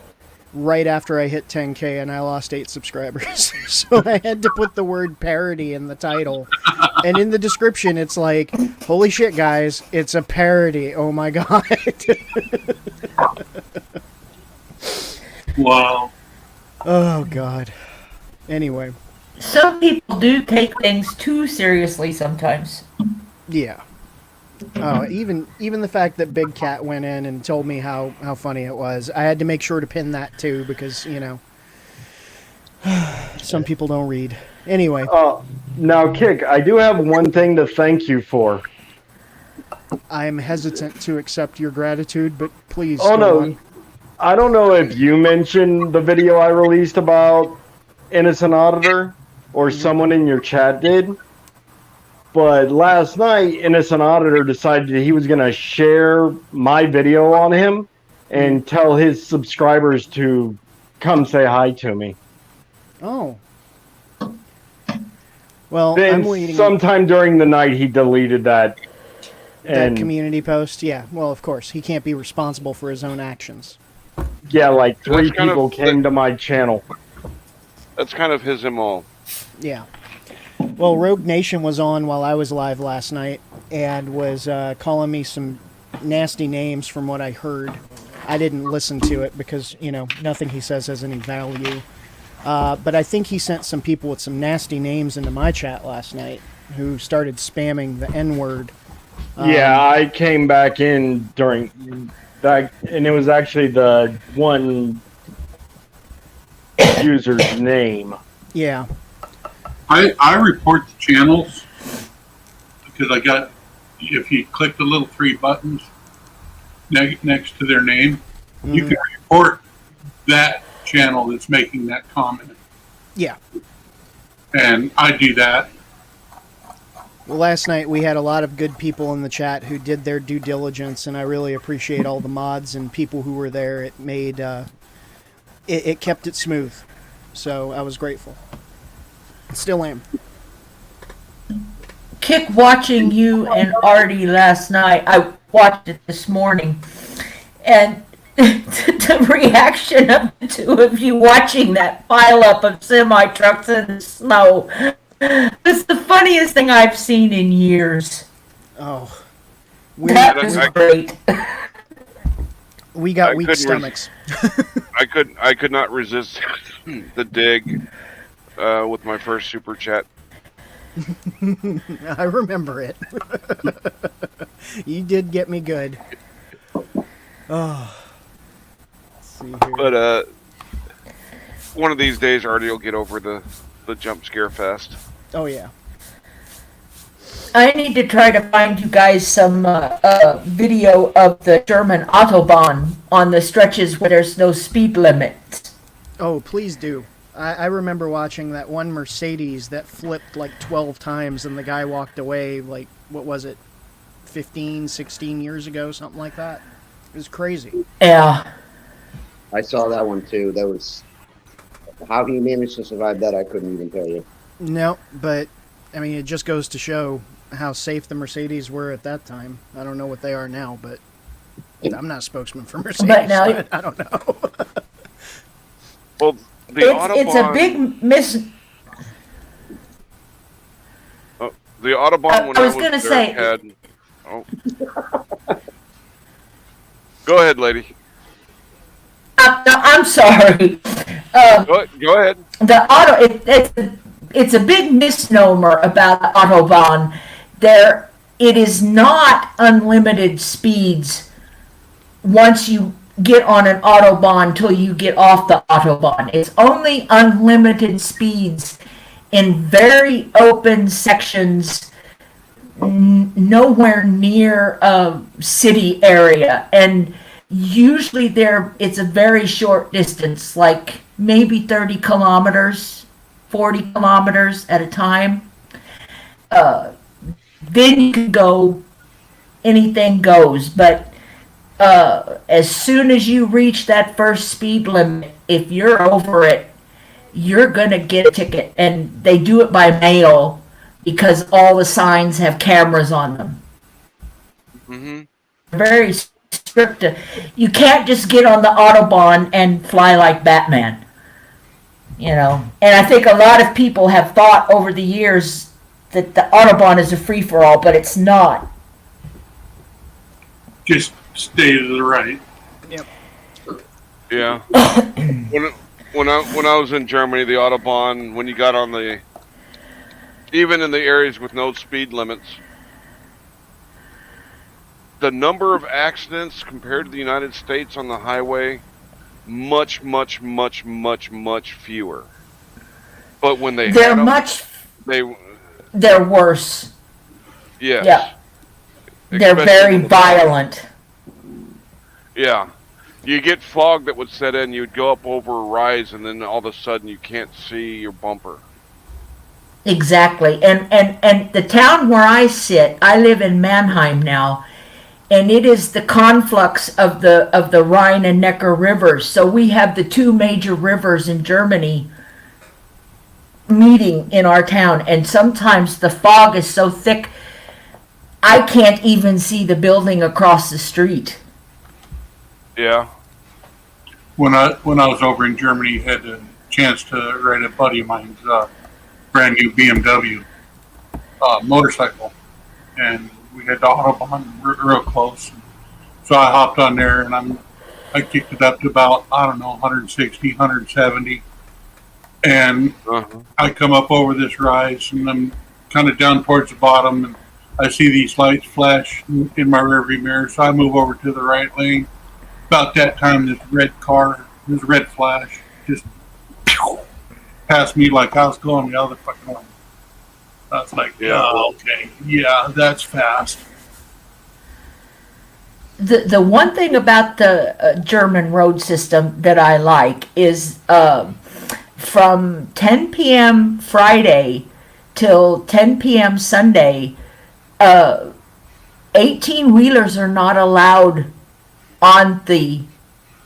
right after I hit 10K and I lost 8 subscribers. So I had to put the word parody in the title. And in the description it's like, holy shit guys, it's a parody. Oh my god. Wow. Oh god. Anyway, Some people do take things too seriously sometimes. yeah. Oh, even the fact that Big Cat went in and told me how funny it was, I had to make sure to pin that too because, some people don't read. Anyway, Now, Kick, I do have one thing to thank you for. I'm hesitant to accept your gratitude, but please. Oh, go no. on. I don't know if you mentioned the video I released about Innocent Auditor or someone in your chat did. But last night, Innocent Auditor decided that he was going to share my video on him and tell his subscribers to come say hi to me. Oh. Well, Then I'm waiting. sometime during the night, he deleted that. That And community post, yeah. Well, of course, he can't be responsible for his own actions. yeah, like 3 That's kind of people came to my channel. That's kind of his MO. Yeah. Well, Rogue Nation was on while I was live last night and was calling me some nasty names from what I heard. I didn't listen to it because, nothing he says has any value. But I think he sent some people with some nasty names into my chat last night who started spamming the N-word. Yeah, I came back in during that, and it was actually the one user's name. Yeah. I report the channels because if you click the little 3 buttons next to their name, you can report that channel that's making that comment. Yeah. And I do that. Well, last night we had a lot of good people in the chat who did their due diligence, and I really appreciate all the mods and people who were there. It made it kept it smooth, so I was grateful. Still am. Kick watching you and Artie last night. I watched it this morning, and the reaction of the two of you watching that pile up of semi trucks in the snow. It's the funniest thing I've seen in years. Oh, that was great. We got weak stomachs. I could not resist the dig with my first super chat. I remember it. You did get me good. Oh. Let's see here. But one of these days, Artie will get over the jump scare fest. Oh yeah. I need to try to find you guys some video of the German Autobahn on the stretches where there's no speed limit. Oh, please do. I remember watching that one Mercedes that flipped like 12 times and the guy walked away, like, what was it, 15, 16 years ago, something like that. It was crazy. Yeah. I saw that one too. That was... How he managed to survive that, I couldn't even tell you. No, but, I mean, it just goes to show how safe the Mercedes were at that time. I don't know what they are now, but I'm not a spokesman for Mercedes, but now, so I don't know. Well, it's a big the Autobahn when I was going to say... had... Oh. Go ahead, lady. I'm sorry. Go ahead. It's a big misnomer about the Autobahn. It is not unlimited speeds once you get on an Autobahn till you get off the Autobahn. It's only unlimited speeds in very open sections, nowhere near a city area, and usually it's a very short distance, like maybe 30 kilometers, 40 kilometers at a time. Then you can go, anything goes, but as soon as you reach that first speed limit, if you're over it, you're going to get a ticket. And they do it by mail because all the signs have cameras on them. Mm-hmm. Very strict. You can't just get on the Autobahn and fly like Batman. And I think a lot of people have thought over the years that the Autobahn is a free-for-all, but it's not. Just stay to the right. Yep. Yeah. when I was in Germany, the Autobahn, when you got on even in the areas with no speed limits, the number of accidents compared to the United States on the highway, much, much, much, much, much fewer. But when they're worse. Yes. Yeah. They're very violent. Yeah. You get fog that would set in, you'd go up over a rise, and then all of a sudden you can't see your bumper. Exactly. And the town where I sit, I live in Mannheim now, and it is the conflux of the Rhine and Neckar rivers. So we have the two major rivers in Germany meeting in our town, and sometimes the fog is so thick I can't even see the building across the street. Yeah. When I was over in Germany, had a chance to ride a buddy of mine's brand new BMW motorcycle, and we had the Autobahn real close. So I hopped on there and I kicked it up to about, I don't know, 160, 170. And I come up over this rise and I'm kind of down towards the bottom and I see these lights flash in my rearview mirror. So I move over to the right lane. About that time, this red flash just passed me like I was going the other fucking way. I was like, oh, okay, yeah, that's fast. The one thing about the German road system that I like is from 10 p.m. Friday till 10 p.m. Sunday, 18-wheelers are not allowed on the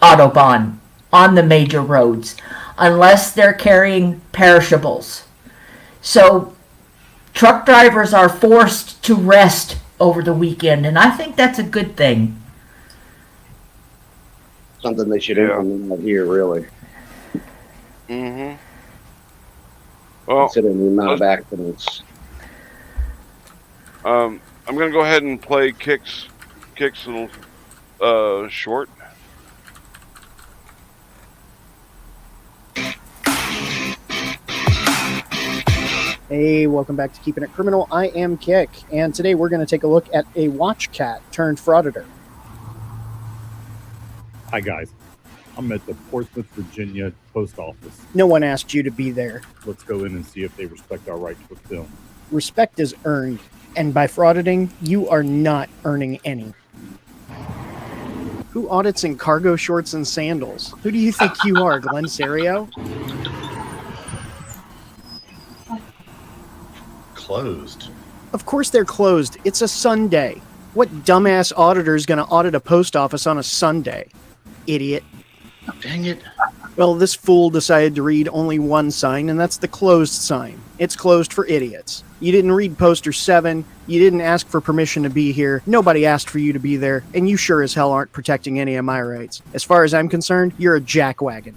Autobahn, on the major roads, unless they're carrying perishables. So truck drivers are forced to rest over the weekend, and I think that's a good thing. Something they should implement out here, really. Mm-hmm. Well, considering the amount of accidents. I'm gonna go ahead and play Kicks little short. Hey, welcome back to Keeping It Criminal. I am Kick, and today we're going to take a look at a watch cat turned frauditor. Hi guys, I'm at the Portsmouth, Virginia post office. No one asked you to be there. Let's go in and see if they respect our right to a film. Respect is earned, and by frauditing, you are not earning any. Who audits in cargo shorts and sandals? Who do you think you are, Glenn Serio? Closed. Of course they're closed. It's a Sunday. What dumbass auditor is going to audit a post office on a Sunday? Idiot. Oh, dang it. Well, this fool decided to read only one sign, and that's the closed sign. It's closed for idiots. You didn't read poster 7. You didn't ask for permission to be here. Nobody asked for you to be there, and you sure as hell aren't protecting any of my rights. As far as I'm concerned, you're a jackwagon.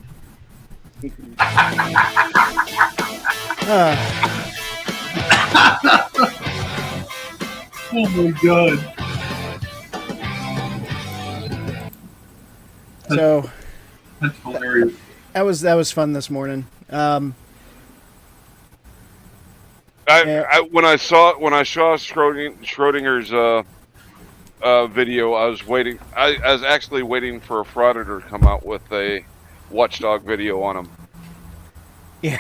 Oh my god. So that's hilarious. That was fun this morning. When I saw Schrodinger's video, I was waiting. I was actually waiting for a frauditor to come out with a watchdog video on him. Yeah.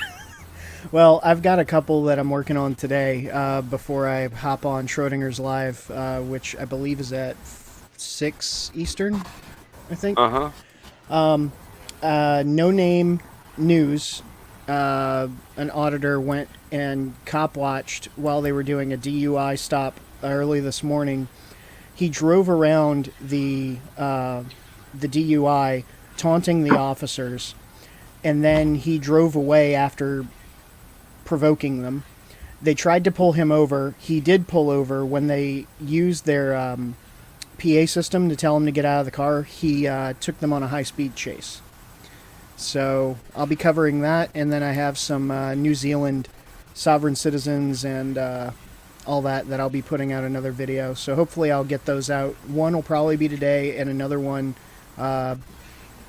Well, I've got a couple that I'm working on today before I hop on Schrodinger's Live, which I believe is at 6 Eastern, I think. No Name News, an auditor went and cop-watched while they were doing a DUI stop early this morning. He drove around the DUI, taunting the officers, and then he drove away after provoking them. They tried to pull him over. He did pull over. When they used their PA system to tell him to get out of the car, he took them on a high-speed chase. So I'll be covering that, and then I have some New Zealand sovereign citizens and all that I'll be putting out another video. So hopefully I'll get those out. One will probably be today, and another one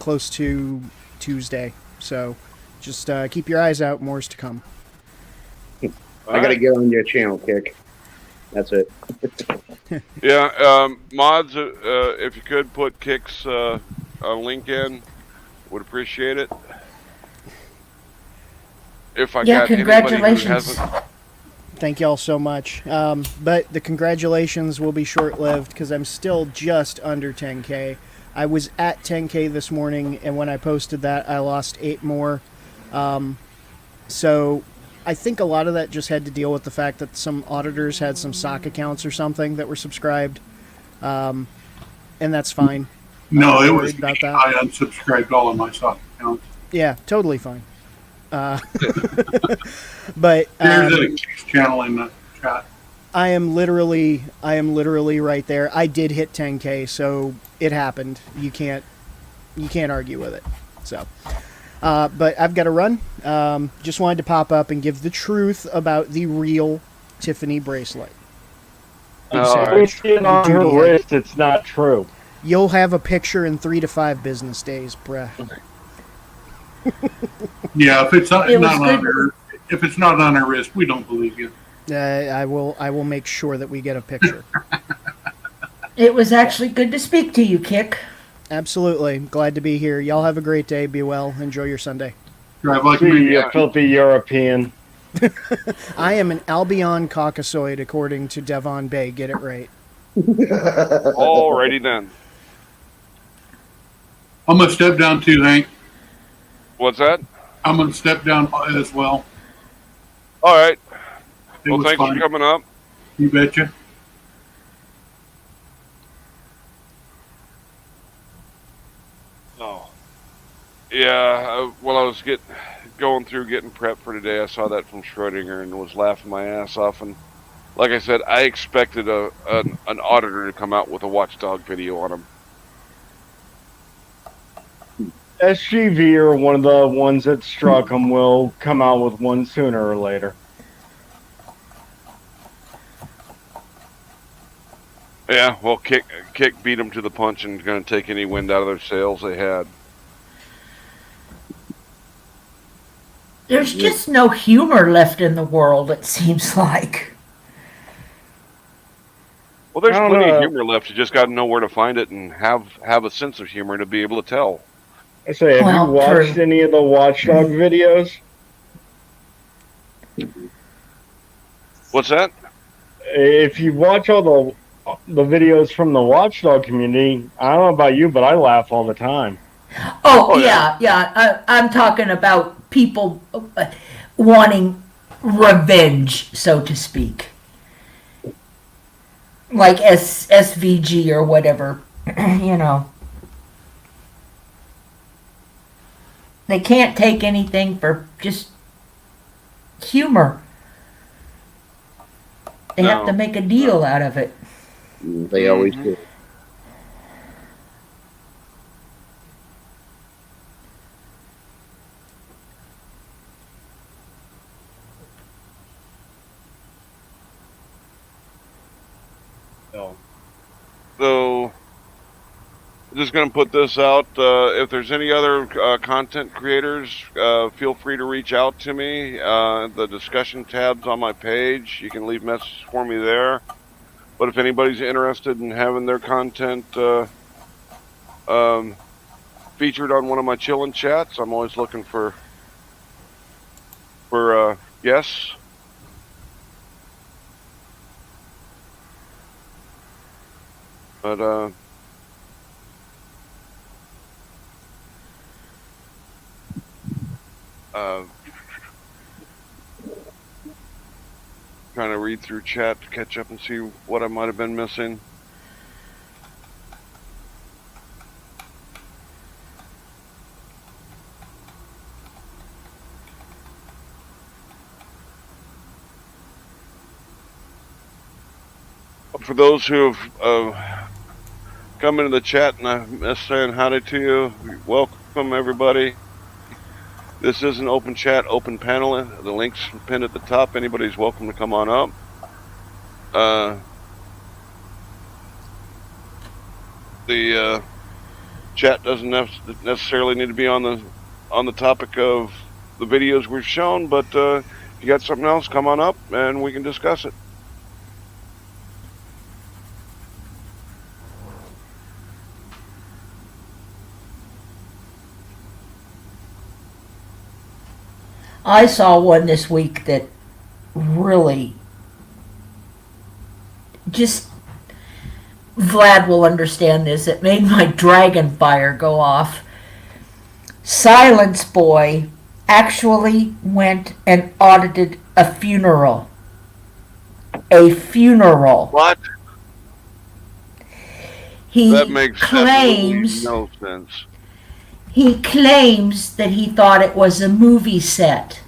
close to Tuesday. So just keep your eyes out. More's to come. I gotta get on your channel, Kick. That's it. Yeah, mods, if you could put Kick's link in, would appreciate it. If I got congratulations. Anybody who hasn't. Thank y'all so much. But the congratulations will be short-lived because I'm still just under 10K. I was at 10K this morning, and when I posted that, I lost 8 more. So I think a lot of that just had to deal with the fact that some auditors had some sock accounts or something that were subscribed, and that's fine. No, it was about that. I unsubscribed all of my sock accounts. Yeah, totally fine. But there's a Kick's channel in the chat. I am literally right there. I did hit 10K, so it happened. You can't argue with it. So. But I've got to run. Just wanted to pop up and give the truth about the real Tiffany bracelet. We see it on her wrist. It's not true. You'll have a picture in 3 to 5 business days, bruh. Yeah, if it's not, It was not on good. her, if it's not on her wrist, we don't believe you. I will make sure that we get a picture. It was actually good to speak to you, Kick. Absolutely. Glad to be here. Y'all have a great day. Be well. Enjoy your Sunday. Drive like See me. you, filthy European. I am an Albion Caucasoid, according to Devon Bay. Get it right. Alrighty then. I'm gonna step down too, Hank. What's that? I'm gonna step down as well. All right. It Well, was thanks fun. for coming up. You betcha. Oh. Yeah, well, I was going through getting prepped for today. I saw that from Schrodinger and was laughing my ass off. And like I said, I expected an auditor to come out with a Watchdog video on him. SGV or one of the ones that struck him will come out with one sooner or later. Yeah, well, Kick beat them to the punch and going to take any wind out of their sails they had. There's just no humor left in the world, it seems like. Well, there's I don't plenty know. of humor left. You just got to know where to find it and have a sense of humor to be able to tell. I say, have Well, you watched true. any of the Watchdog videos? What's that? If you watch all the videos from the Watchdog community, I don't know about you, but I laugh all the time. Oh, yeah. I'm talking about people wanting revenge, so to speak. Like SVG or whatever, you know. They can't take anything for just humor. They have to No. make a deal out of it. They always do. So, just going to put this out. If there's any other content creators, feel free to reach out to me. The discussion tab's on my page. You can leave messages for me there. But if anybody's interested in having their content featured on one of my chillin' chats, I'm always looking for guests. But trying to read through chat to catch up and see what I might have been missing. For those who have come into the chat and I missed saying howdy to you, welcome everybody. This is an open chat, open panel. The link's pinned at the top. Anybody's welcome to come on up. The chat doesn't necessarily need to be on the topic of the videos we've shown, but if you got something else, come on up and we can discuss it. I saw one this week that really just Vlad will understand this. It made my dragon fire go off. Silence Boy actually went and audited a funeral. A funeral. What? He That makes claims absolutely no sense. he claims that he thought it was a movie set.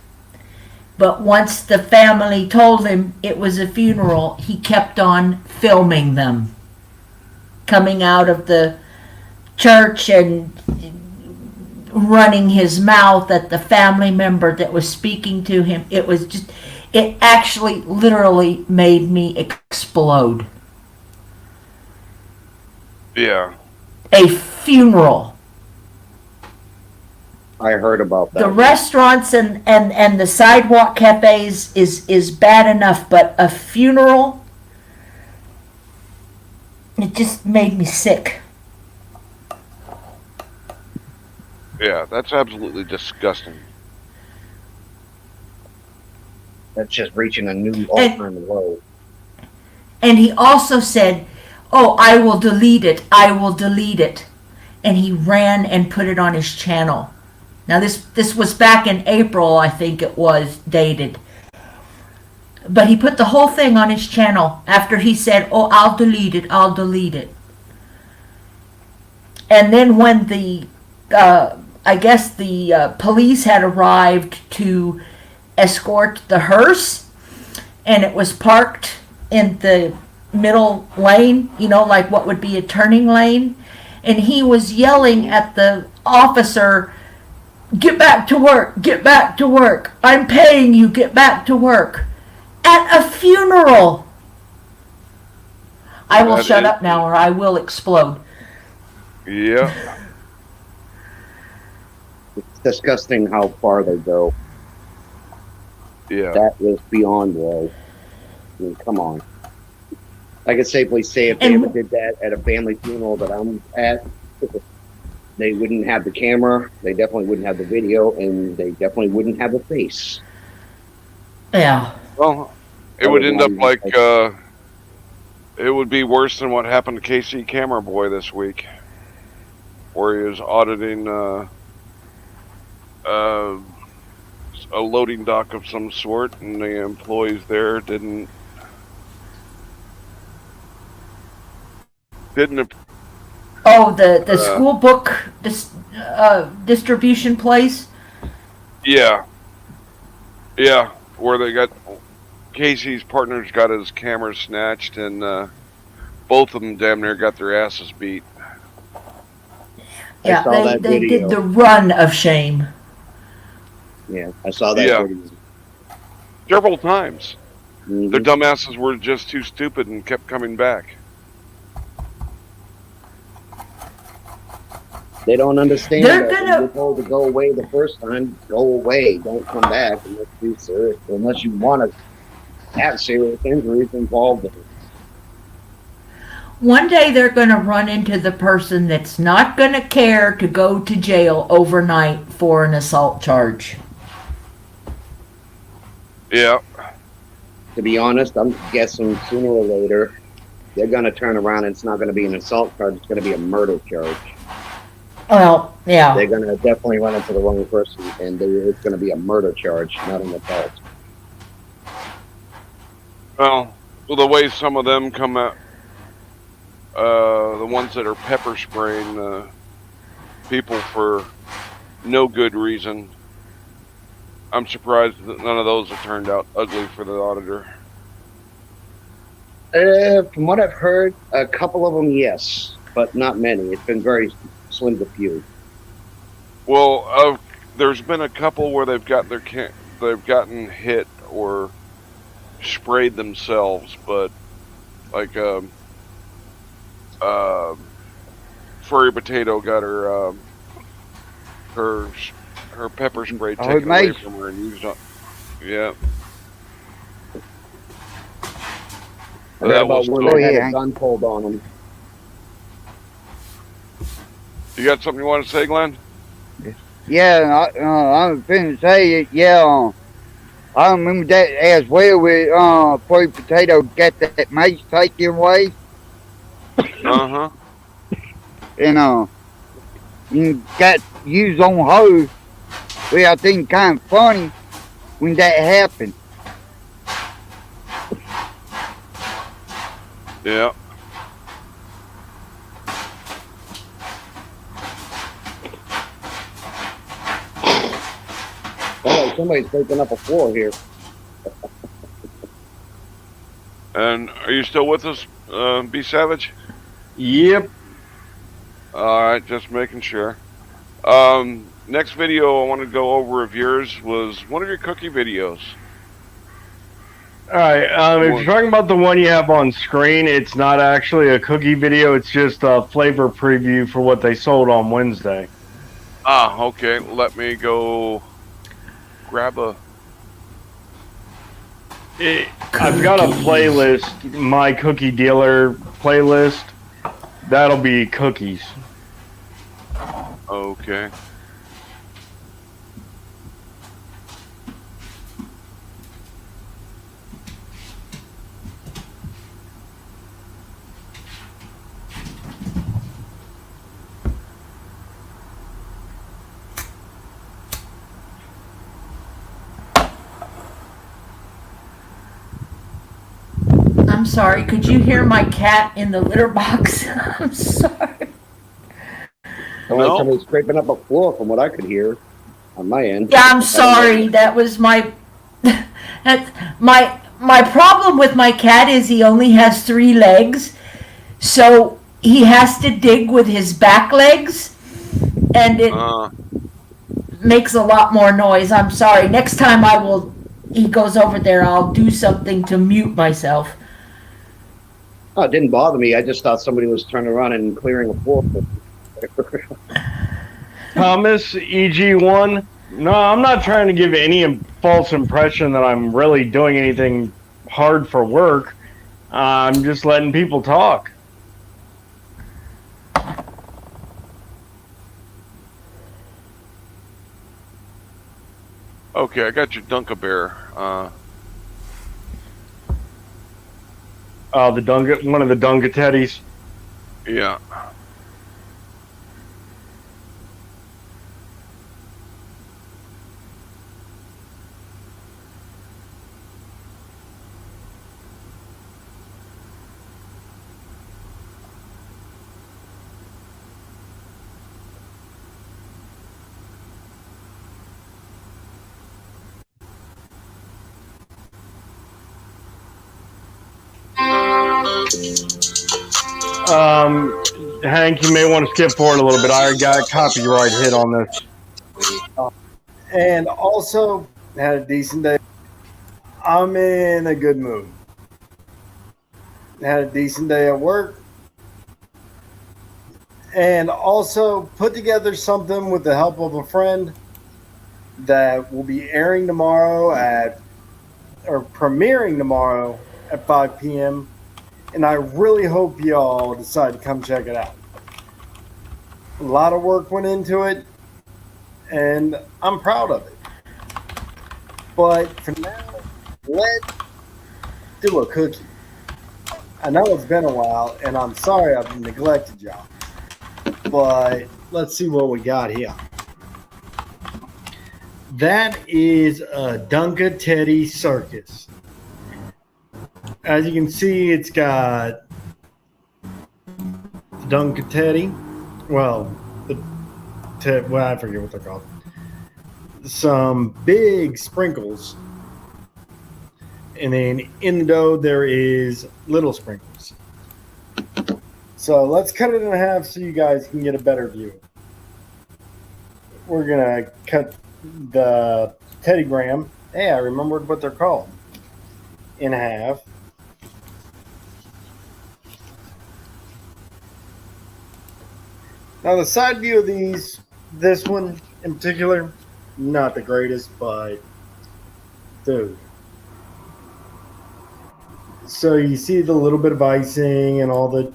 But once the family told him it was a funeral, he kept on filming them. Coming out of the church and running his mouth at the family member that was speaking to him. It was just, it actually literally made me explode. Yeah. a funeral. I heard about that. The restaurants and the sidewalk cafes is bad enough, but a funeral, it just made me sick. Yeah, that's absolutely disgusting. That's just reaching a new all-time low. And he also said, "Oh, I will delete it. I will delete it." And he ran and put it on his channel. Now this was back in April, I think it was dated. But he put the whole thing on his channel after he said, "Oh, I'll delete it. I'll delete it." And then when the I guess the police had arrived to escort the hearse, and it was parked in the middle lane, you know, like what would be a turning lane, and he was yelling at the officer, "Get back to work, get back to work. I'm paying you, get back to work." At a funeral. I will shut up now or I will explode. Yeah. It's disgusting how far they go. Yeah. That is beyond low. I mean, come on. I could safely say if they ever did that at a family funeral that I'm at, they wouldn't have the camera, they definitely wouldn't have the video, and they definitely wouldn't have the face. Yeah. Well, it would end up like, it would be worse than what happened to KC Camera Boy this week, where he was auditing a loading dock of some sort, and the employees there didn't Oh, the school book distribution place? Yeah. Yeah, where they got Casey's partners got his camera snatched, and both of them damn near got their asses beat. Yeah, they did the run of shame. Yeah, I saw that video. Several times. Their dumbasses were just too stupid and kept coming back. They don't understand They're that when you're told to go away the first time, go away. Don't come back unless you want to have serious injuries involved in it. One day they're going to run into the person that's not going to care to go to jail overnight for an assault charge. Yeah. To be honest, I'm guessing sooner or later they're going to turn around and it's not going to be an assault charge. It's going to be a murder charge. Well, yeah. They're going to definitely run into the wrong person, and it's going to be a murder charge, not an assault. Well, the way some of them come out, the ones that are pepper spraying people for no good reason, I'm surprised that none of those have turned out ugly for the auditor. From what I've heard, a couple of them, yes, but not many. It's been very slim to few. Well, there's been a couple where they've got they've gotten hit or sprayed themselves, but like Furry Potato got her pepper spray taken away from her and used on. Yeah. I heard about one that had a gun pulled on them. You got something you want to say, Glenn? Yeah, I was finna say it. Yeah, I remember that as well. With Furry Potato got that mace taken away. Uh-huh. And you got used on her. Well, I think kind of funny when that happened. Yeah. Oh, somebody's taking up a floor here. And are you still with us, B Savage? Yep. Alright, just making sure. Next video I want to go over of yours was one of your cookie videos. All right. If you're talking about the one you have on screen, it's not actually a cookie video. It's just a flavor preview for what they sold on Wednesday. Ah, okay. Let me go grab a. I've got a playlist, my cookie dealer playlist. That'll be cookies. Okay. I'm sorry, could you hear my cat in the litter box? I'm sorry. Only somebody scraping up a floor from what I could hear on my end. Yeah, I'm sorry. That was my my problem with my cat is he only has 3 legs, so he has to dig with his back legs, and it makes a lot more noise. I'm sorry. Next time he goes over there, I'll do something to mute myself. Oh, it didn't bother me. I just thought somebody was turning around and clearing a floor. Thomas, EG1. No, I'm not trying to give any false impression that I'm really doing anything hard for work. I'm just letting people talk. Okay, I got your Dunk-A-Bear. One of the Dunga-Teddies. Yeah. Hank, you may want to skip forward a little bit. I got copyright hit on this. And also had a decent day. I'm in a good mood. Had a decent day at work. And also put together something with the help of a friend that will be airing tomorrow premiering tomorrow at 5 p.m. And I really hope y'all decide to come check it out. A lot of work went into it, and I'm proud of it. But for now, let's do a cookie. I know it's been a while, and I'm sorry I've neglected y'all. But let's see what we got here. That is a Dunga-Teddy Circus. As you can see, it's got Dunga-Teddy. Well, I forget what they're called. Some big sprinkles. And then in the dough, there is little sprinkles. So let's cut it in half so you guys can get a better view. We're going to cut the Teddy Graham. Hey, I remembered what they're called. In half. Now the side view of this one in particular, not the greatest, but dude. So you see the little bit of icing and all the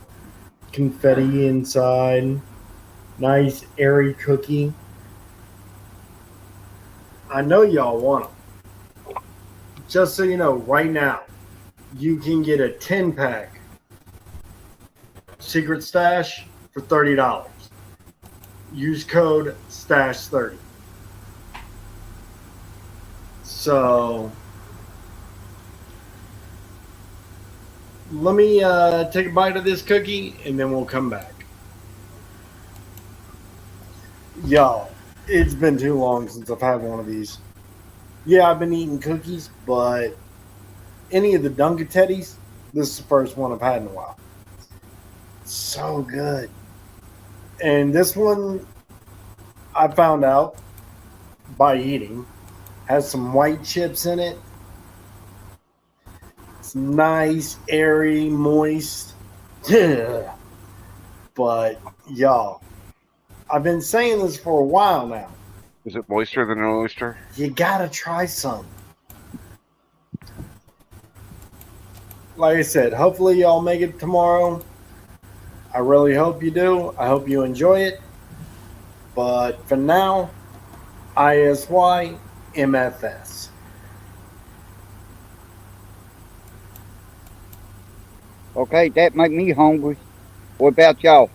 confetti inside. Nice airy cookie. I know y'all want them. Just so you know, right now, you can get a 10-pack Secret Stash for $30. Use code STASH30. So let me take a bite of this cookie and then we'll come back. Y'all, it's been too long since I've had one of these. Yeah, I've been eating cookies, but any of the Dunga-Teddys, this is the first one I've had in a while. So good. And this one, I found out by eating, has some white chips in it. It's nice, airy, moist. But y'all, I've been saying this for a while now. Is it moister than an oyster? You gotta try some. Like I said, hopefully y'all make it tomorrow. I really hope you do. I hope you enjoy it. But for now, ISY MFS. Okay, that make me hungry. What about y'all?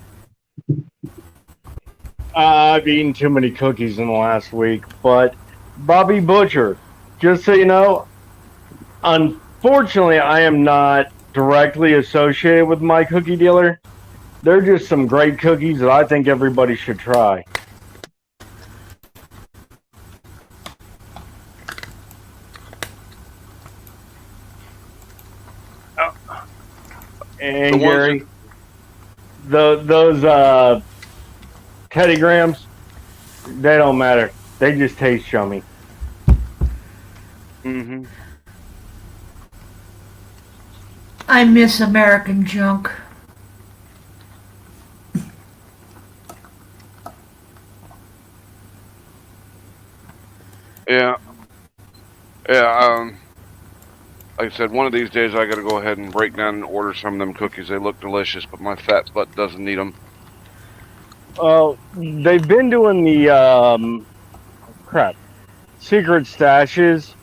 I've eaten too many cookies in the last week, but Bobby Butcher, just so you know, unfortunately, I am not directly associated with my cookie dealer. They're just some great cookies that I think everybody should try. And Gary, those Teddy Grahams, they don't matter. They just taste yummy. Mm-hmm. I miss American junk. Yeah. Yeah, like I said, one of these days I gotta go ahead and break down and order some of them cookies. They look delicious, but my fat butt doesn't need them. They've been doing the, secret stashes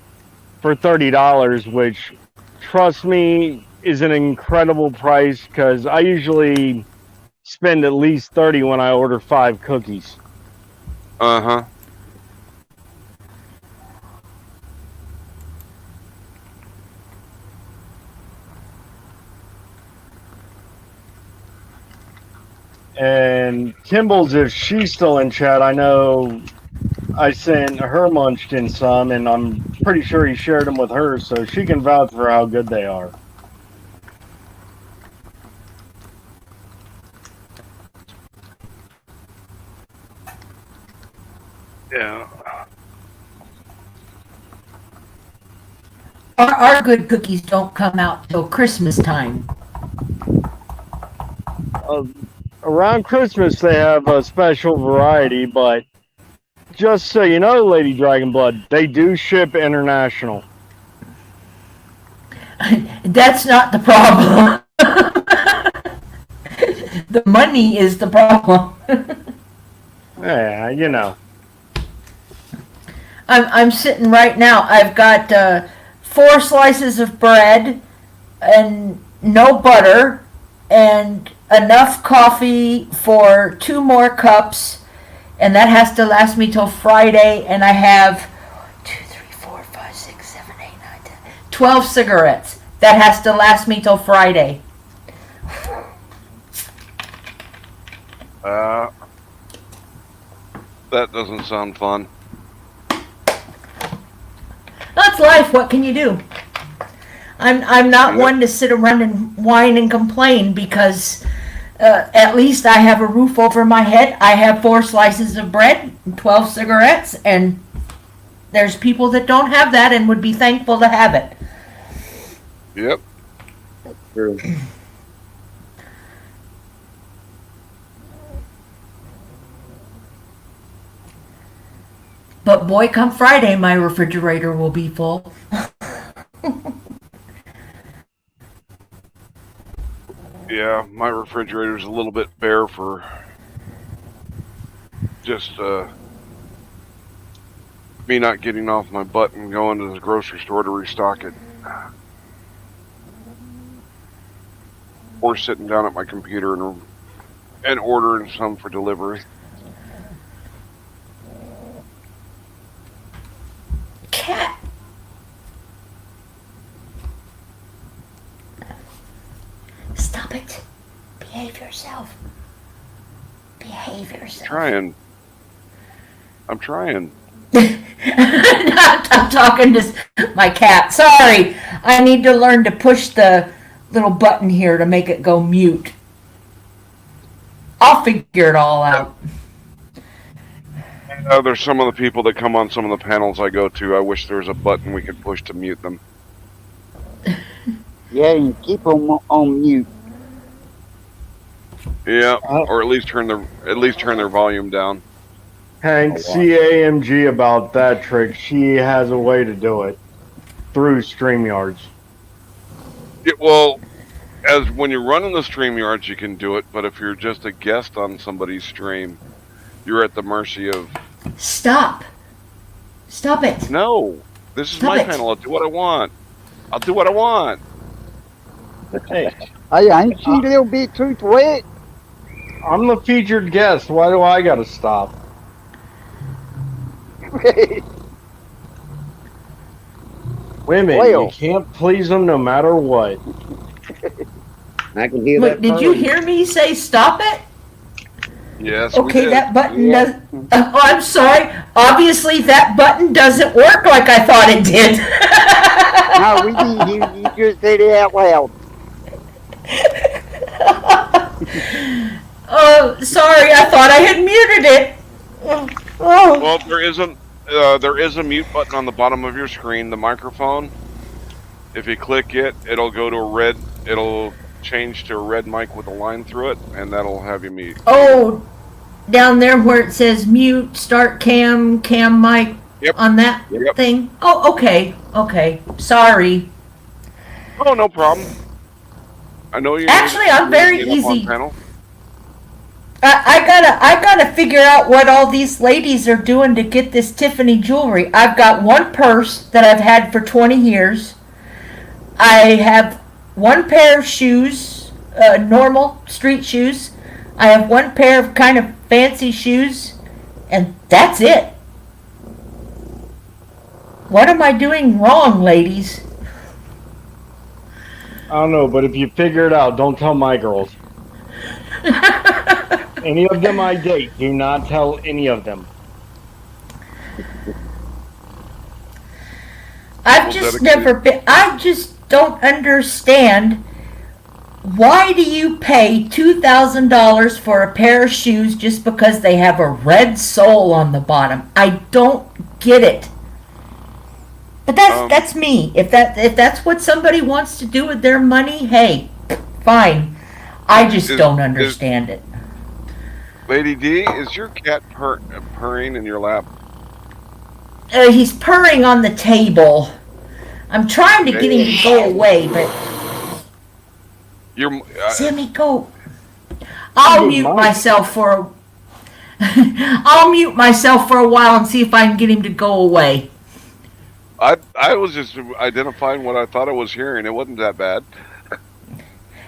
for $30, which, trust me, is an incredible price because I usually spend at least $30 when I order 5 cookies. Uh-huh. And Kimball's, if she's still in chat, I know I sent her Munchkin some, and I'm pretty sure he shared them with her, so she can vouch for how good they are. Yeah. Our good cookies don't come out till Christmas time. Around Christmas, they have a special variety, but just so you know, Lady Dragonblood, they do ship international. That's not the problem. The money is the problem. Yeah, you know. I'm sitting right now. I've got 4 slices of bread and no butter and enough coffee for 2 more cups, and that has to last me till Friday, and I have 2, 3, 4, 5, 6, 7, 8, 9, 10, 12 cigarettes. That has to last me till Friday. That doesn't sound fun. That's life. What can you do? I'm not one to sit around and whine and complain because at least I have a roof over my head. I have 4 slices of bread and 12 cigarettes, and there's people that don't have that and would be thankful to have it. Yep. True. But boy, come Friday, my refrigerator will be full. Yeah, my refrigerator's a little bit bare for just me not getting off my butt and going to the grocery store to restock it. Or sitting down at my computer and ordering some for delivery. Cat. Stop it. Behave yourself. Behave yourself. I'm trying. I'm talking to my cat. Sorry. I need to learn to push the little button here to make it go mute. I'll figure it all out. There's some of the people that come on some of the panels I go to. I wish there was a button we could push to mute them. Yeah, and keep them on mute. Yeah, or at least turn their volume down. Hank, CAMG about that trick. She has a way to do it through StreamYards. Yeah, well, as when you're running the StreamYards, you can do it, but if you're just a guest on somebody's stream, you're at the mercy of. Stop it. No, this is Stop my it. panel. I'll do what I want. I'll do what I want. Hey, Ain't she a little bit too wet? I'm the featured guest. Why do I gotta stop? Women, Well. you can't please them no matter what. I can hear Wait, that. did you purring. hear me say stop it? Yes. we Okay, did. that button Yeah. does. Oh, I'm sorry. Obviously, that button doesn't work like I thought it did. No, we didn't hear you. You just said it out loud. Oh, sorry. I thought I had muted it. Oh. Well, there is a mute button on the bottom of your screen, the microphone. If you click it, it'll go to a red. It'll change to a red mic with a line through it, and that'll have you mute. Oh, down there where it says mute, start cam mic Yep. on that Yep. thing. Oh, okay. Sorry. Oh, no problem. I know you. Actually, I'm very get up on easy. panel. I gotta figure out what all these ladies are doing to get this Tiffany jewelry. I've got one purse that I've had for 20 years. I have one pair of shoes, normal street shoes. I have one pair of kind of fancy shoes, and that's it. What am I doing wrong, ladies? I don't know, but if you figure it out, don't tell my girls. Any of them I date, do not tell any of them. I've just never been. I just don't understand. Why do you pay $2,000 for a pair of shoes just because they have a red sole on the bottom? I don't get it. But that's me. If that's what somebody wants to do with their money, hey, fine. I just don't understand it. Lady D, is your cat purring in your lap? He's purring on the table. I'm trying to get him to go away, but Sammy, go. I'll mute myself for I'll mute myself for a while and see if I can get him to go away. I was just identifying what I thought I was hearing. It wasn't that bad.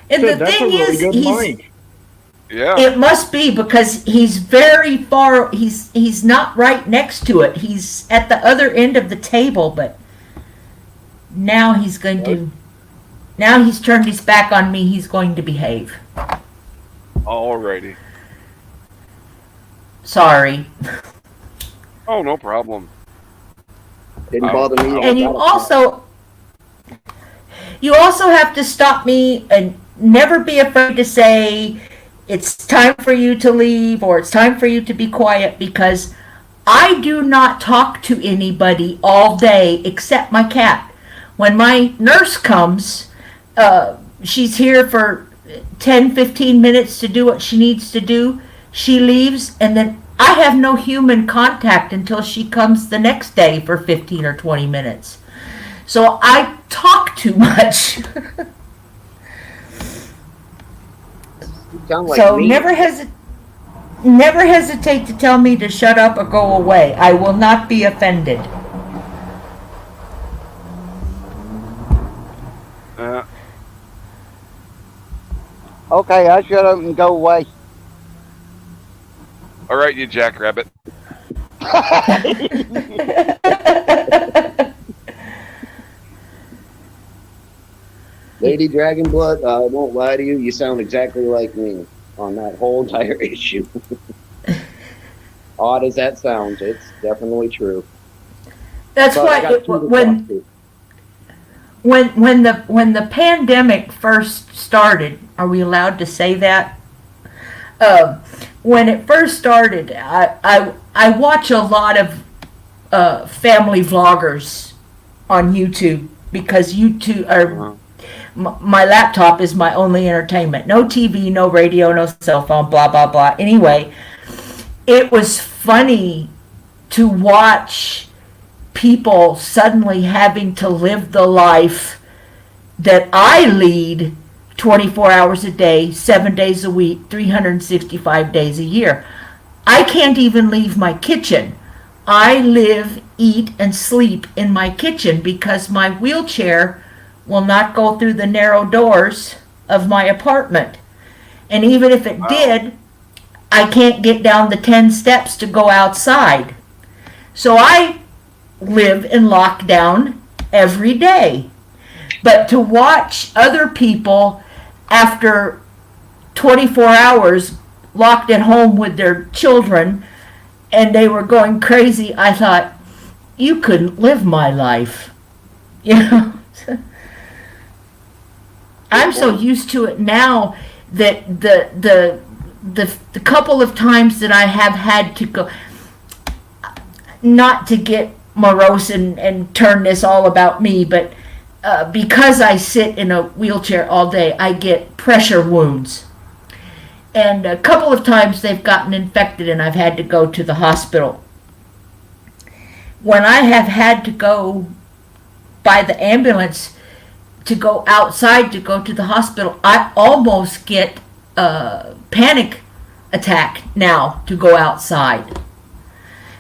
And the thing is, yeah. It must be because he's very far. He's not right next to it. He's at the other end of the table, but now he's going to. Now he's turned his back on me. He's going to behave. Alrighty. Sorry. Oh, no problem. Didn't bother me. And you also have to stop me and never be afraid to say it's time for you to leave or it's time for you to be quiet, because I do not talk to anybody all day except my cat. When my nurse comes, she's here for 10-15 minutes to do what she needs to do. She leaves, and then I have no human contact until she comes the next day for 15 or 20 minutes. So I talk too much. Sound like So me. never hesitate to tell me to shut up or go away. I will not be offended. Okay, I shut up and go away. All right, you jackrabbit. Lady Dragonblood, I won't lie to you, you sound exactly like me on that whole entire issue. Odd as that sounds, it's definitely true. That's But I got why two to when talk to. when the pandemic first started, are we allowed to say that? When it first started, I watch a lot of family vloggers on YouTube, because YouTube or my laptop is my only entertainment. No TV, no radio, no cell phone, blah, blah, blah. Anyway, it was funny to watch people suddenly having to live the life that I lead 24 hours a day, 7 days a week, 365 days a year. I can't even leave my kitchen. I live, eat, and sleep in my kitchen because my wheelchair will not go through the narrow doors of my apartment. And even if it did, I can't get down the 10 steps to go outside. So I live in lockdown every day. But to watch other people after 24 hours locked at home with their children and they were going crazy, I thought, you couldn't live my life. You know? I'm so used to it now that the couple of times that I have had to go, not to get morose and turn this all about me, but because I sit in a wheelchair all day, I get pressure wounds. And a couple of times they've gotten infected and I've had to go to the hospital. When I have had to go by the ambulance to go outside to go to the hospital, I almost get a panic attack now to go outside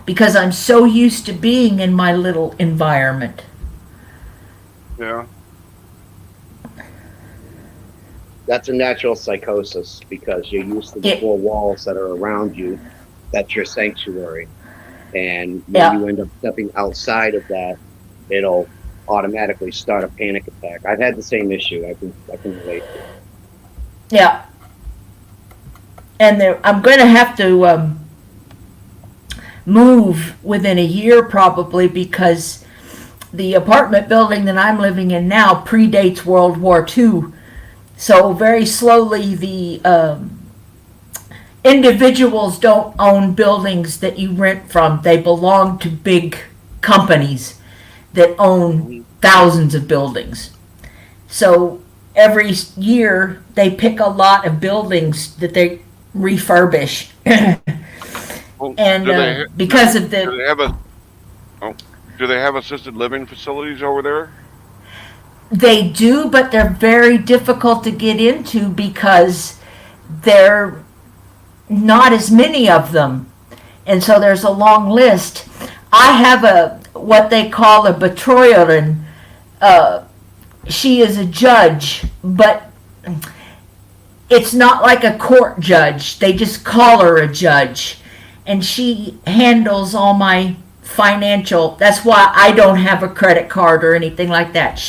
because I'm so used to being in my little environment. Yeah. That's a natural psychosis because you're used to the four walls that are around you. That's your sanctuary. And when you end up stepping outside of that, it'll automatically start a panic attack. I've had the same issue. I can relate to it. Yeah. And I'm going to have to move within a year probably because the apartment building that I'm living in now predates World War II. So very slowly the individuals don't own buildings that you rent from. They belong to big companies that own thousands of buildings. So every year they pick a lot of buildings that they refurbish. And because of the... Do they have assisted living facilities over there? They do, but they're very difficult to get into because there are not as many of them. And so there's a long list. I have what they call a betreuerin. She is a judge, but it's not like a court judge. They just call her a judge. And she handles all my financial. That's why I don't have a credit card or anything like that.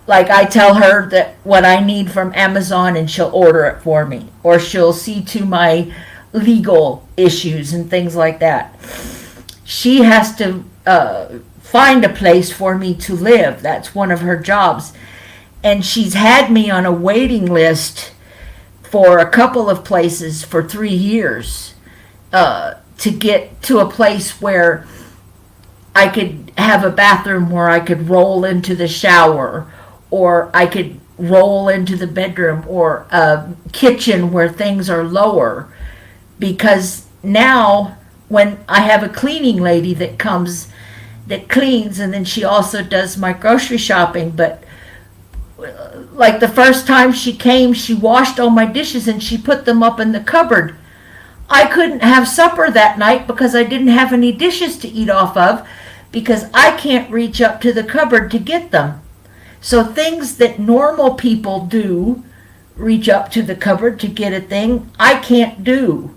I tell her that what I need from Amazon and she'll order it for me, or she'll see to my legal issues and things like that. She has to find a place for me to live. That's one of her jobs. And she's had me on a waiting list for a couple of places for 3 years to get to a place where I could have a bathroom where I could roll into the shower, or I could roll into the bedroom, or a kitchen where things are lower. Because now when I have a cleaning lady that comes that cleans, and then she also does my grocery shopping, but like the first time she came, she washed all my dishes and she put them up in the cupboard. I couldn't have supper that night because I didn't have any dishes to eat off of because I can't reach up to the cupboard to get them. So things that normal people do, reach up to the cupboard to get a thing, I can't do.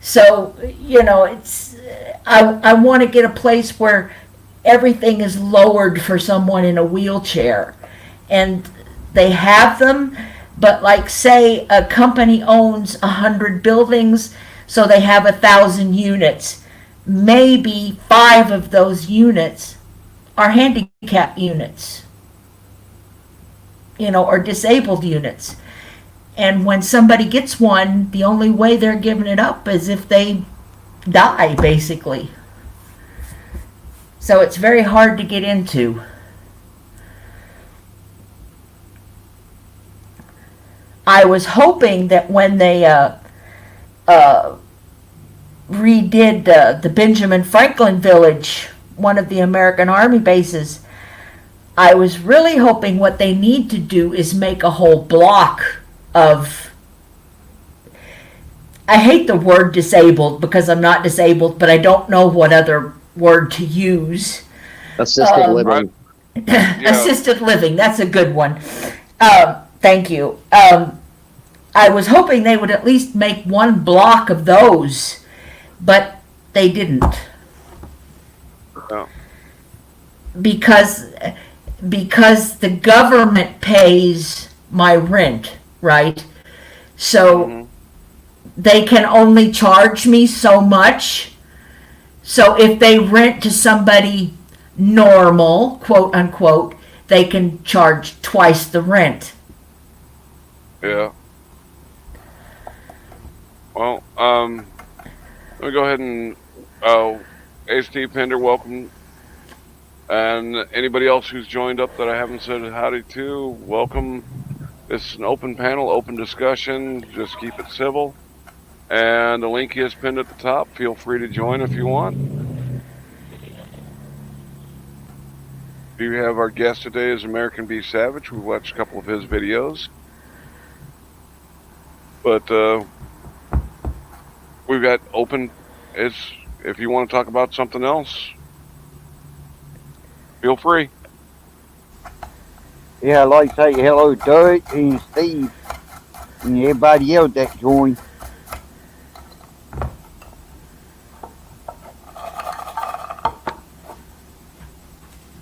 So, I want to get a place where everything is lowered for someone in a wheelchair. And they have them, but like say a company owns 100 buildings, so they have 1,000 units. Maybe 5 of those units are handicap units, or disabled units. And when somebody gets one, the only way they're giving it up is if they die, basically. So it's very hard to get into. I was hoping that when they redid the Benjamin Franklin Village, one of the American Army bases, I was really hoping what they need to do is make a whole block of, I hate the word disabled because I'm not disabled, but I don't know what other word to use. Assisted living. Assisted living, that's a good one. Thank you. I was hoping they would at least make one block of those, but they didn't. Oh. Because the government pays my rent, right? So they can only charge me so much. So if they rent to somebody normal, quote unquote, they can charge twice the rent. Yeah. Well, let me go ahead and AST Pender, welcome. And anybody else who's joined up that I haven't said howdy to, welcome. It's an open panel, open discussion. Just keep it civil. And the link is pinned at the top. Feel free to join if you want. We have our guest today is American B. Savage. We watched a couple of his videos. But we've got open. If you want to talk about something else, feel free. Yeah, I'd like to say hello to Doug and Steve and everybody else that joined.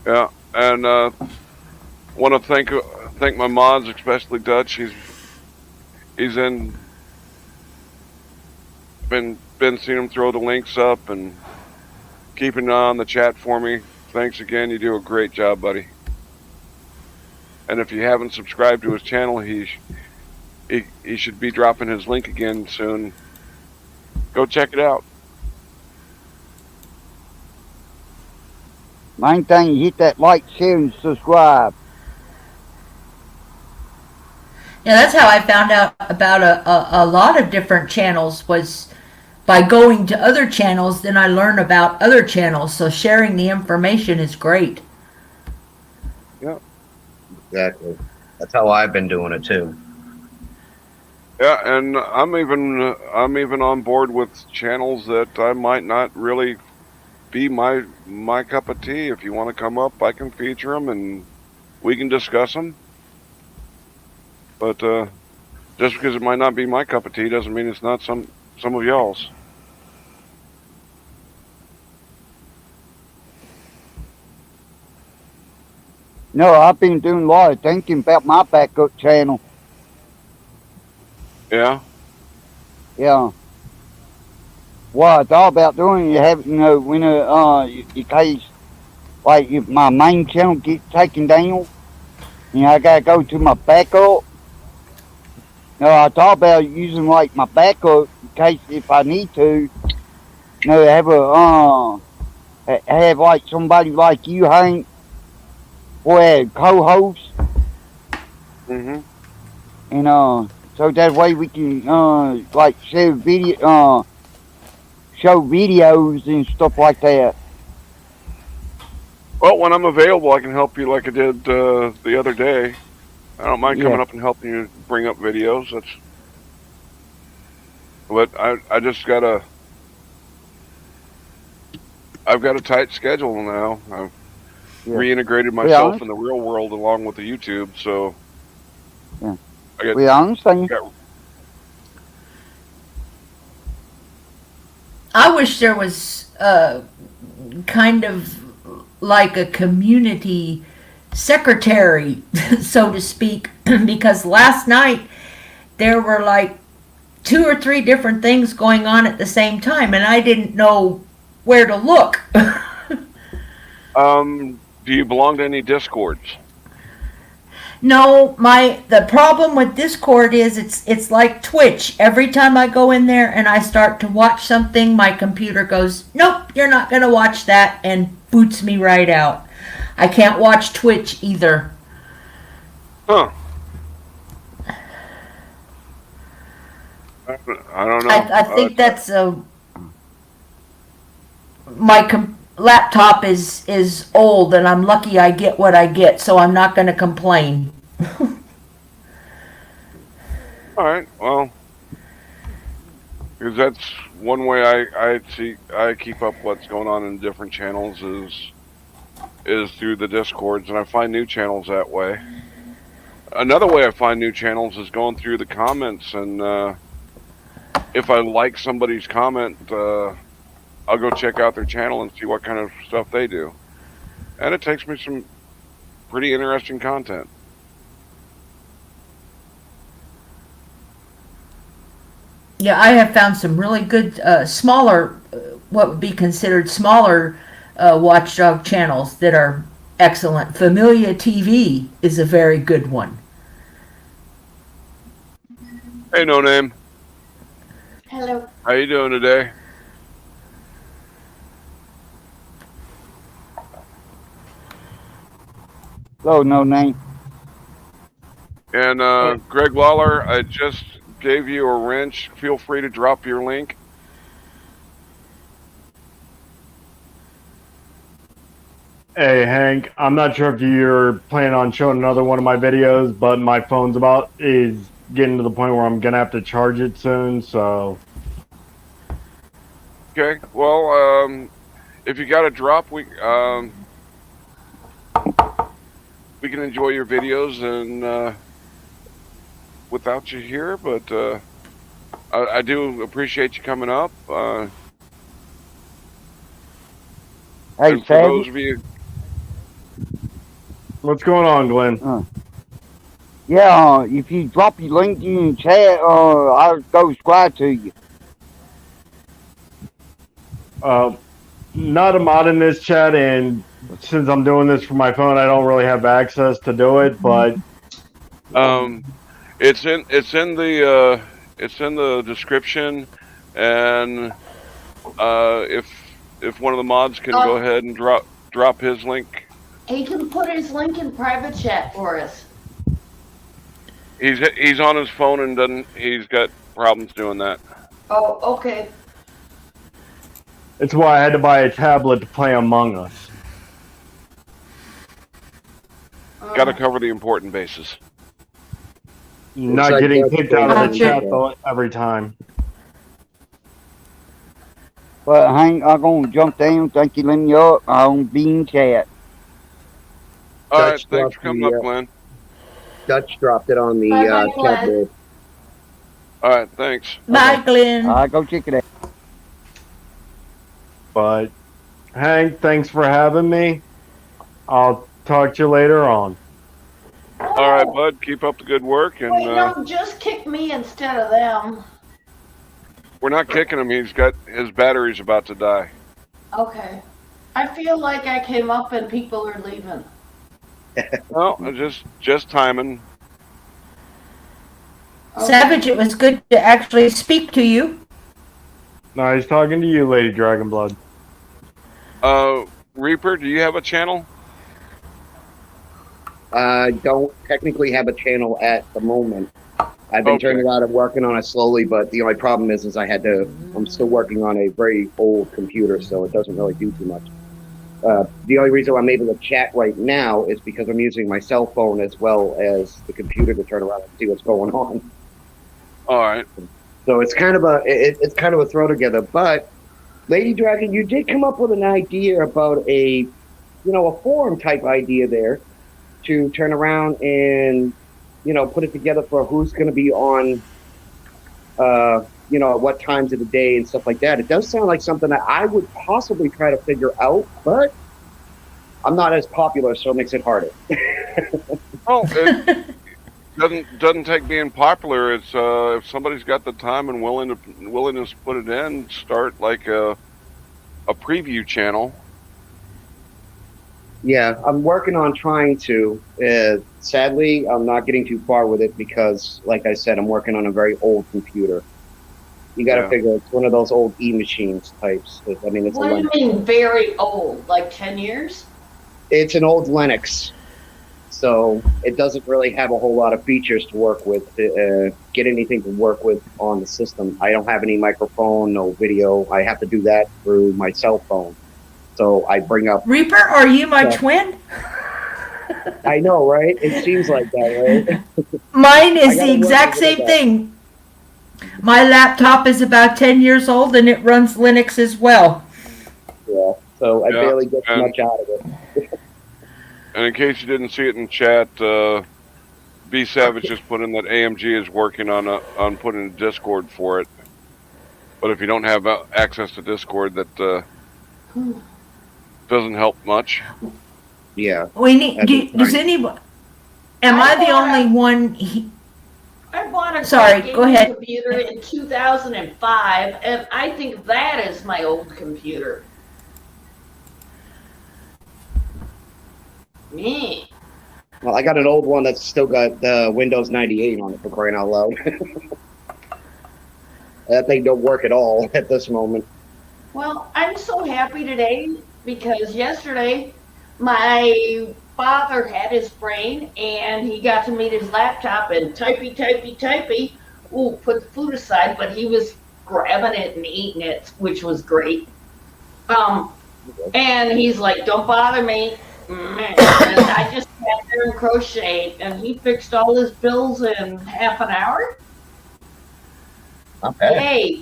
Yeah, and want to thank my mods, especially Dutch. He's been seeing him throw the links up and keeping an eye on the chat for me. Thanks again. You do a great job, buddy. And if you haven't subscribed to his channel, he should be dropping his link again soon. Go check it out. Main thing, you hit that like, share, and subscribe. Yeah, that's how I found out about a lot of different channels, was by going to other channels. Then I learn about other channels, so sharing the information is great. Yeah, Exactly. That's how I've been doing it too. yeah, and I'm even on board with channels that I might not really be my cup of tea. If you want to come up, I can feature them and we can discuss them. But just because it might not be my cup of tea doesn't mean it's not some of y'all's. No, I've been doing a lot of thinking about my backup channel. Yeah. Yeah. What I thought about doing, you have, when in case, like, if my main channel gets taken down, I gotta go to my backup. I thought about using, like, my backup in case if I need to, have like somebody like you, Hank, or a co-host. Mm-hmm. And so that way we can like share video, show videos and stuff like that. Well, when I'm available, I can help you like I did the other day. I don't mind coming up and helping you bring up videos. But I just I've got a tight schedule now. I've reintegrated myself in the real world along with the YouTube, so I understand. I wish there was kind of like a community secretary, so to speak, because last night there were like 2 or 3 different things going on at the same time, and I didn't know where to look. Do you belong to any Discords? No, the problem with Discord is it's like Twitch. Every time I go in there and I start to watch something, my computer goes, "Nope, you're not going to watch that," and boots me right out. I can't watch Twitch either. Huh. I don't know. I think that's my laptop is old, and I'm lucky I get what I get, so I'm not going to complain. All right. Well, because that's one way I keep up what's going on in different channels is through the Discords, and I find new channels that way. Another way I find new channels is going through the comments, and if I like somebody's comment, I'll go check out their channel and see what kind of stuff they do. And it takes me some pretty interesting content. Yeah, I have found some really good smaller, what would be considered smaller watchdog channels that are excellent. Familia TV is a very good one. Hey, No Name. Hello. How you doing today? Hello, No Name. And Greg Lawler, I just gave you a wrench. Feel free to drop your link. Hey, Hank, I'm not sure if you're planning on showing another one of my videos, but my phone's is getting to the point where I'm going to have to charge it soon, so... Okay, well, if you got a drop, we can enjoy your videos and without you here, but I do appreciate you coming up. Hey, for those of you, what's going on, Glenn? Yeah, if you drop your link in the chat, I'll go subscribe to you. Not a mod in this chat, and since I'm doing this from my phone, I don't really have access to do it, but... it's in the description, and if one of the mods can go ahead and drop his link. He can put his link in private chat for us. He's on his phone and he's got problems doing that. Oh, okay. It's why I had to buy a tablet to play Among Us. Got to cover the important bases. Not getting kicked out of the chat though every time. But Hank, I'm gonna jump down. Thank you, letting you up. I'll be in chat. All right, thanks for coming up, Glenn. Dutch dropped it on the chat board. All right, thanks. Bye, Glenn. Go check it out. But Hank, thanks for having me. I'll talk to you later on. All right, bud. Keep up the good work, and Wait, no, just kick me instead of them. we're not kicking him. He's got his battery's about to die. Okay. I feel like I came up and people are leaving. Well, just timing. Savage, it was good to actually speak to you. Nice talking to you, Lady Dragonblood. Reaper, do you have a channel? I don't technically have a channel at the moment. I've been turning around and working on it slowly, but the only problem is I'm still working on a very old computer, so it doesn't really do too much. The only reason I'm able to chat right now is because I'm using my cell phone as well as the computer to turn around and see what's going on. All right. So it's kind of a throw together. But Lady Dragon, you did come up with an idea about a forum type idea there to turn around and put it together for who's going to be on, at what times of the day and stuff like that. It does sound like something that I would possibly try to figure out, but I'm not as popular, so it makes it harder. Oh, it doesn't take being popular. It's if somebody's got the time and willingness to put it in, start like a preview channel. Yeah, I'm working on trying to. Sadly, I'm not getting too far with it because, like I said, I'm working on a very old computer. You got to figure it's one of those old E-machines types. I mean, it's What do you mean very old? Like 10 years? It's an old Linux. So it doesn't really have a whole lot of features to work with, get anything to work with on the system. I don't have any microphone, no video. I have to do that through my cell phone. So I bring up... Reaper, are you my twin? I know, right? It seems like that, right? Mine is the exact same thing. My laptop is about 10 years old and it runs Linux as well. Yeah, so I barely get much out of it. And in case you didn't see it in chat, B Savage just put in that AMG is working on putting a Discord for it. But if you don't have access to Discord, that doesn't help much. Yeah. We need. Does anyone? Am I the only one? I bought a Sorry, go ahead. computer in 2005, and I think that is my old computer. Me. Well, I got an old one that's still got Windows 98 on it, for crying out loud. That thing don't work at all at this moment. Well, I'm so happy today because yesterday my father had his brain and he got to meet his laptop and typey. Ooh, put the food aside, but he was grabbing it and eating it, which was great. And he's like, "Don't bother me." And I just sat there and crocheted, and he fixed all his bills in half an hour. Okay. Hey,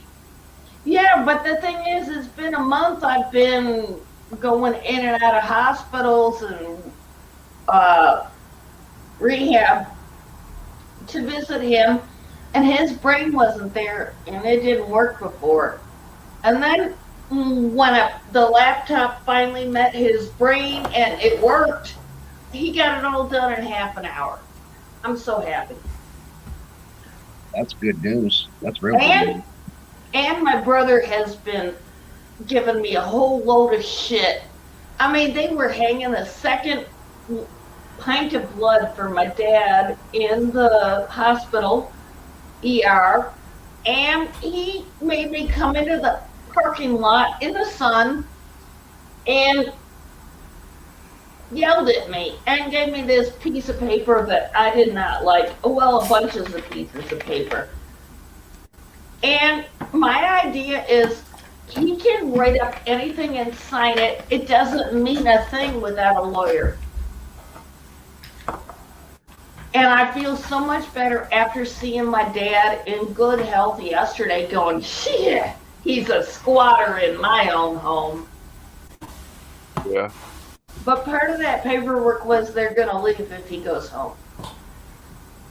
yeah, but the thing is, it's been a month. I've been going in and out of hospitals and rehab to visit him, and his brain wasn't there, and it didn't work before. And then when the laptop finally met his brain and it worked, he got it all done in half an hour. I'm so happy. That's good news. That's real good news. And my brother has been giving me a whole load of shit. I mean, they were hanging a second pint of blood for my dad in the hospital, ER, and he made me come into the parking lot in the sun and yelled at me and gave me this piece of paper that I did not like. Well, a bunch of pieces of paper. And my idea is he can write up anything and sign it. It doesn't mean a thing without a lawyer. And I feel so much better after seeing my dad in good health yesterday going, shit, he's a squatter in my own home. Yeah. But part of that paperwork was they're going to leave if he goes home.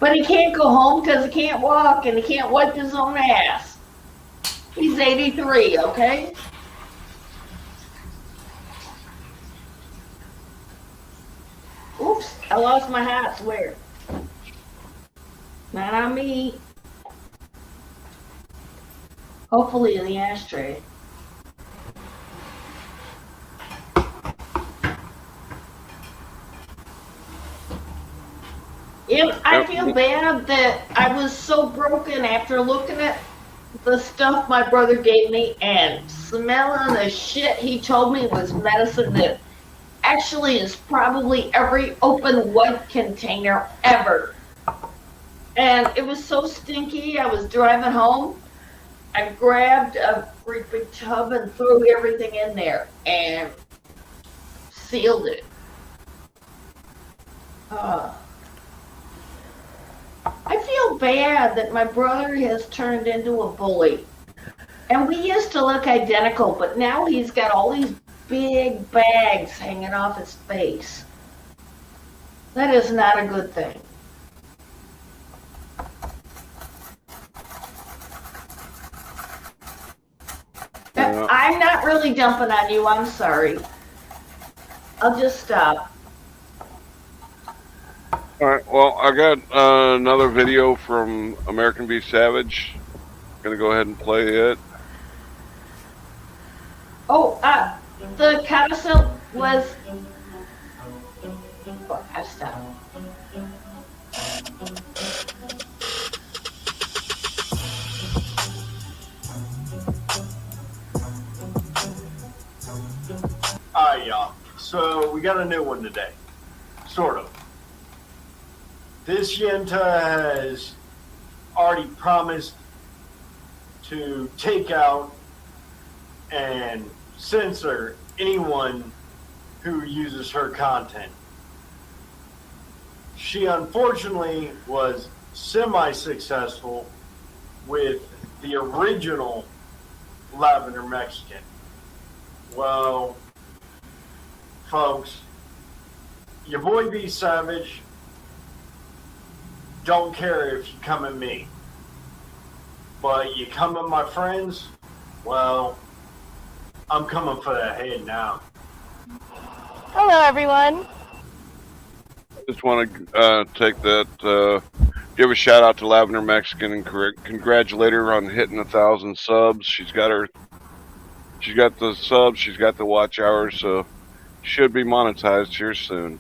But he can't go home because he can't walk and he can't wipe his own ass. He's 83, okay? Oops, I lost my hat, swear. Not on me. Hopefully in the ashtray. I feel bad that I was so broken after looking at the stuff my brother gave me and smelling the shit he told me was medicine that actually is probably every open wood container ever. And it was so stinky, I was driving home. I grabbed a great big tub and threw everything in there and sealed it. I feel bad that my brother has turned into a bully. And we used to look identical, but now he's got all these big bags hanging off his face. That is not a good thing. I'm not really dumping on you, I'm sorry. I'll just stop. Alright, well, I got another video from American V Savage. Gonna go ahead and play it. Oh, the codicil was... Oh, I stopped. So we got a new one today. Sort of. This Yenta has already promised to take out and censor anyone who uses her content. She unfortunately was semi-successful with the original Lavender Mexican. Well, folks, your boy B Savage don't care if you come at me. But you come at my friends, well, I'm coming for that head now. Hello, everyone. Just want to take that, give a shout out to Lavender Mexican and congratulate her on hitting 1,000 subs. She's got the subs, she's got the watch hours, so should be monetized here soon.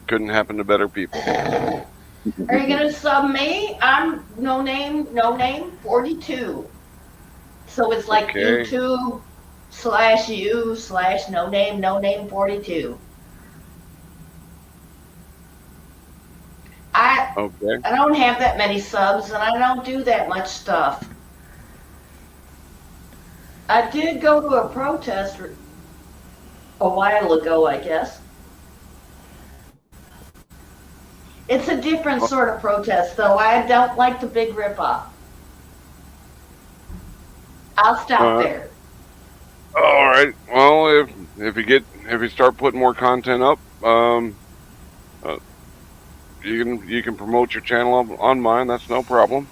Couldn't happen to better people. Are you gonna sub me? I'm no name 42. So it's like Okay. YouTube/you/no name 42. Okay. I don't have that many subs and I don't do that much stuff. I did go to a protest a while ago, I guess. It's a different sort of protest, though. I don't like the big ripoff. I'll stop there. All right. Well, if you start putting more content up, you can promote your channel on mine. That's no problem.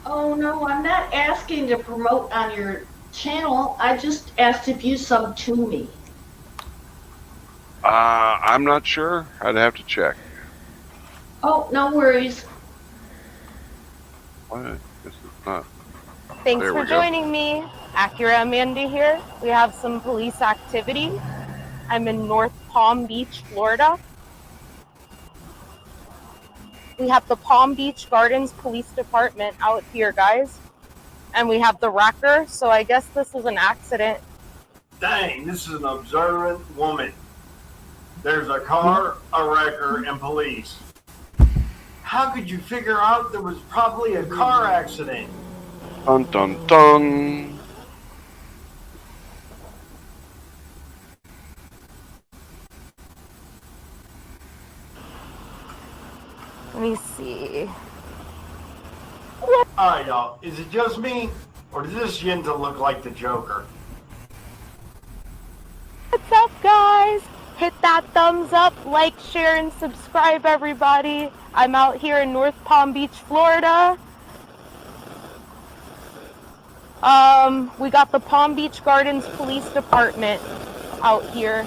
Oh no, I'm not asking to promote on your channel. I just asked if you sub to me. I'm not sure. I'd have to check. Oh, no worries. What? This is not. Thanks There for we go. joining me. Acura Amanda here. We have some police activity. I'm in North Palm Beach, Florida. We have the Palm Beach Gardens Police Department out here, guys. And we have the wrecker, so I guess this was an accident. Dang, this is an observant woman. There's a car, a wrecker, and police. How could you figure out there was probably a car accident? Dun dun dun. Let me see. Alright, y'all. Is it just me? Or does this Yenta look like the Joker? What's up, guys? Hit that thumbs up, like, share, and subscribe, everybody. I'm out here in North Palm Beach, Florida. We got the Palm Beach Gardens Police Department out here.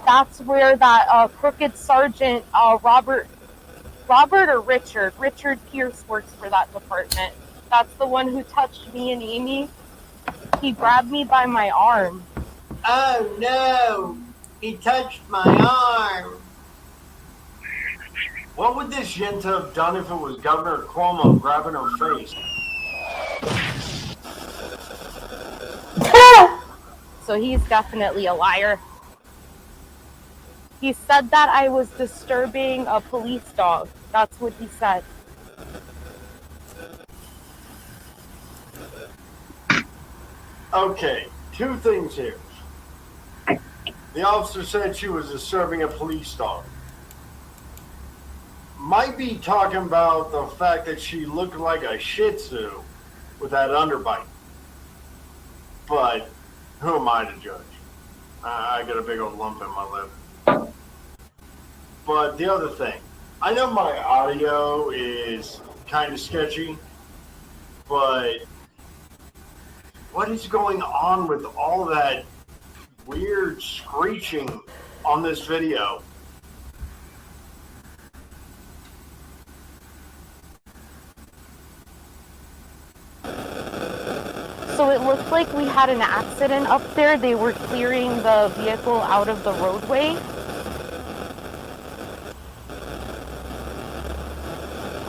That's where that crooked sergeant, Robert or Richard Pierce works for that department. That's the one who touched me and Amy. He grabbed me by my arm. Oh no! He touched my arm! What would this Yenta have done if it was Governor Cuomo grabbing her face? So he's definitely a liar. He said that I was disturbing a police dog. That's what he said. Okay, two things here. The officer said she was disturbing a police dog. Might be talking about the fact that she looked like a Shih Tzu with that underbite. But who am I to judge? I got a big old lump in my lip. But the other thing, I know my audio is kind of sketchy, but what is going on with all that weird screeching on this video? So it looked like we had an accident up there. They were clearing the vehicle out of the roadway.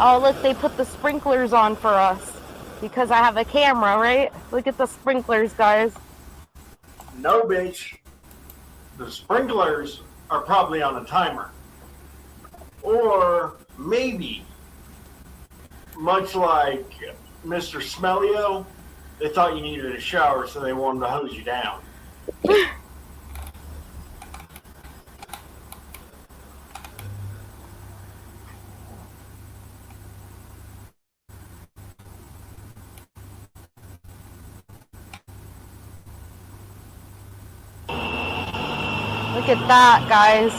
Oh, look, they put the sprinklers on for us because I have a camera, right? Look at the sprinklers, guys. No, bitch. The sprinklers are probably on a timer. Or maybe, much like Mr. Smellio, they thought you needed a shower, so they wanted to hose you down. Look at that, guys.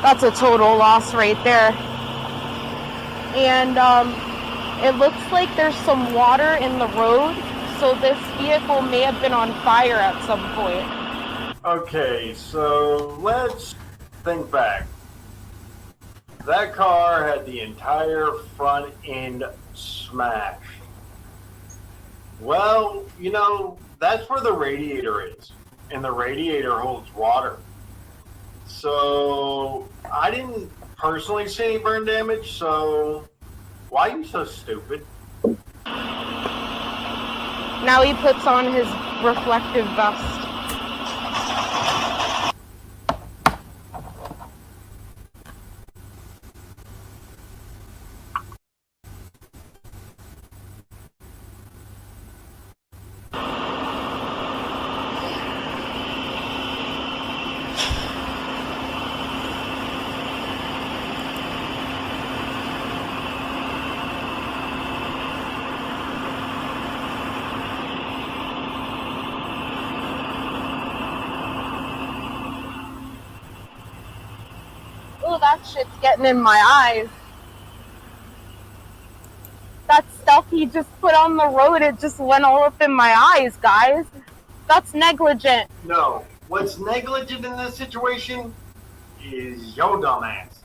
That's a total loss right there. And it looks like there's some water in the road, so this vehicle may have been on fire at some point. Okay, so let's think back. That car had the entire front end smashed. Well, you know, that's where the radiator is, and the radiator holds water. So I didn't personally see any burn damage, so why are you so stupid? Now he puts on his reflective vest. Oh, that shit's getting in my eyes. That stuff he just put on the road, it just went all up in my eyes, guys. That's negligent. No, what's negligent in this situation is your dumbass.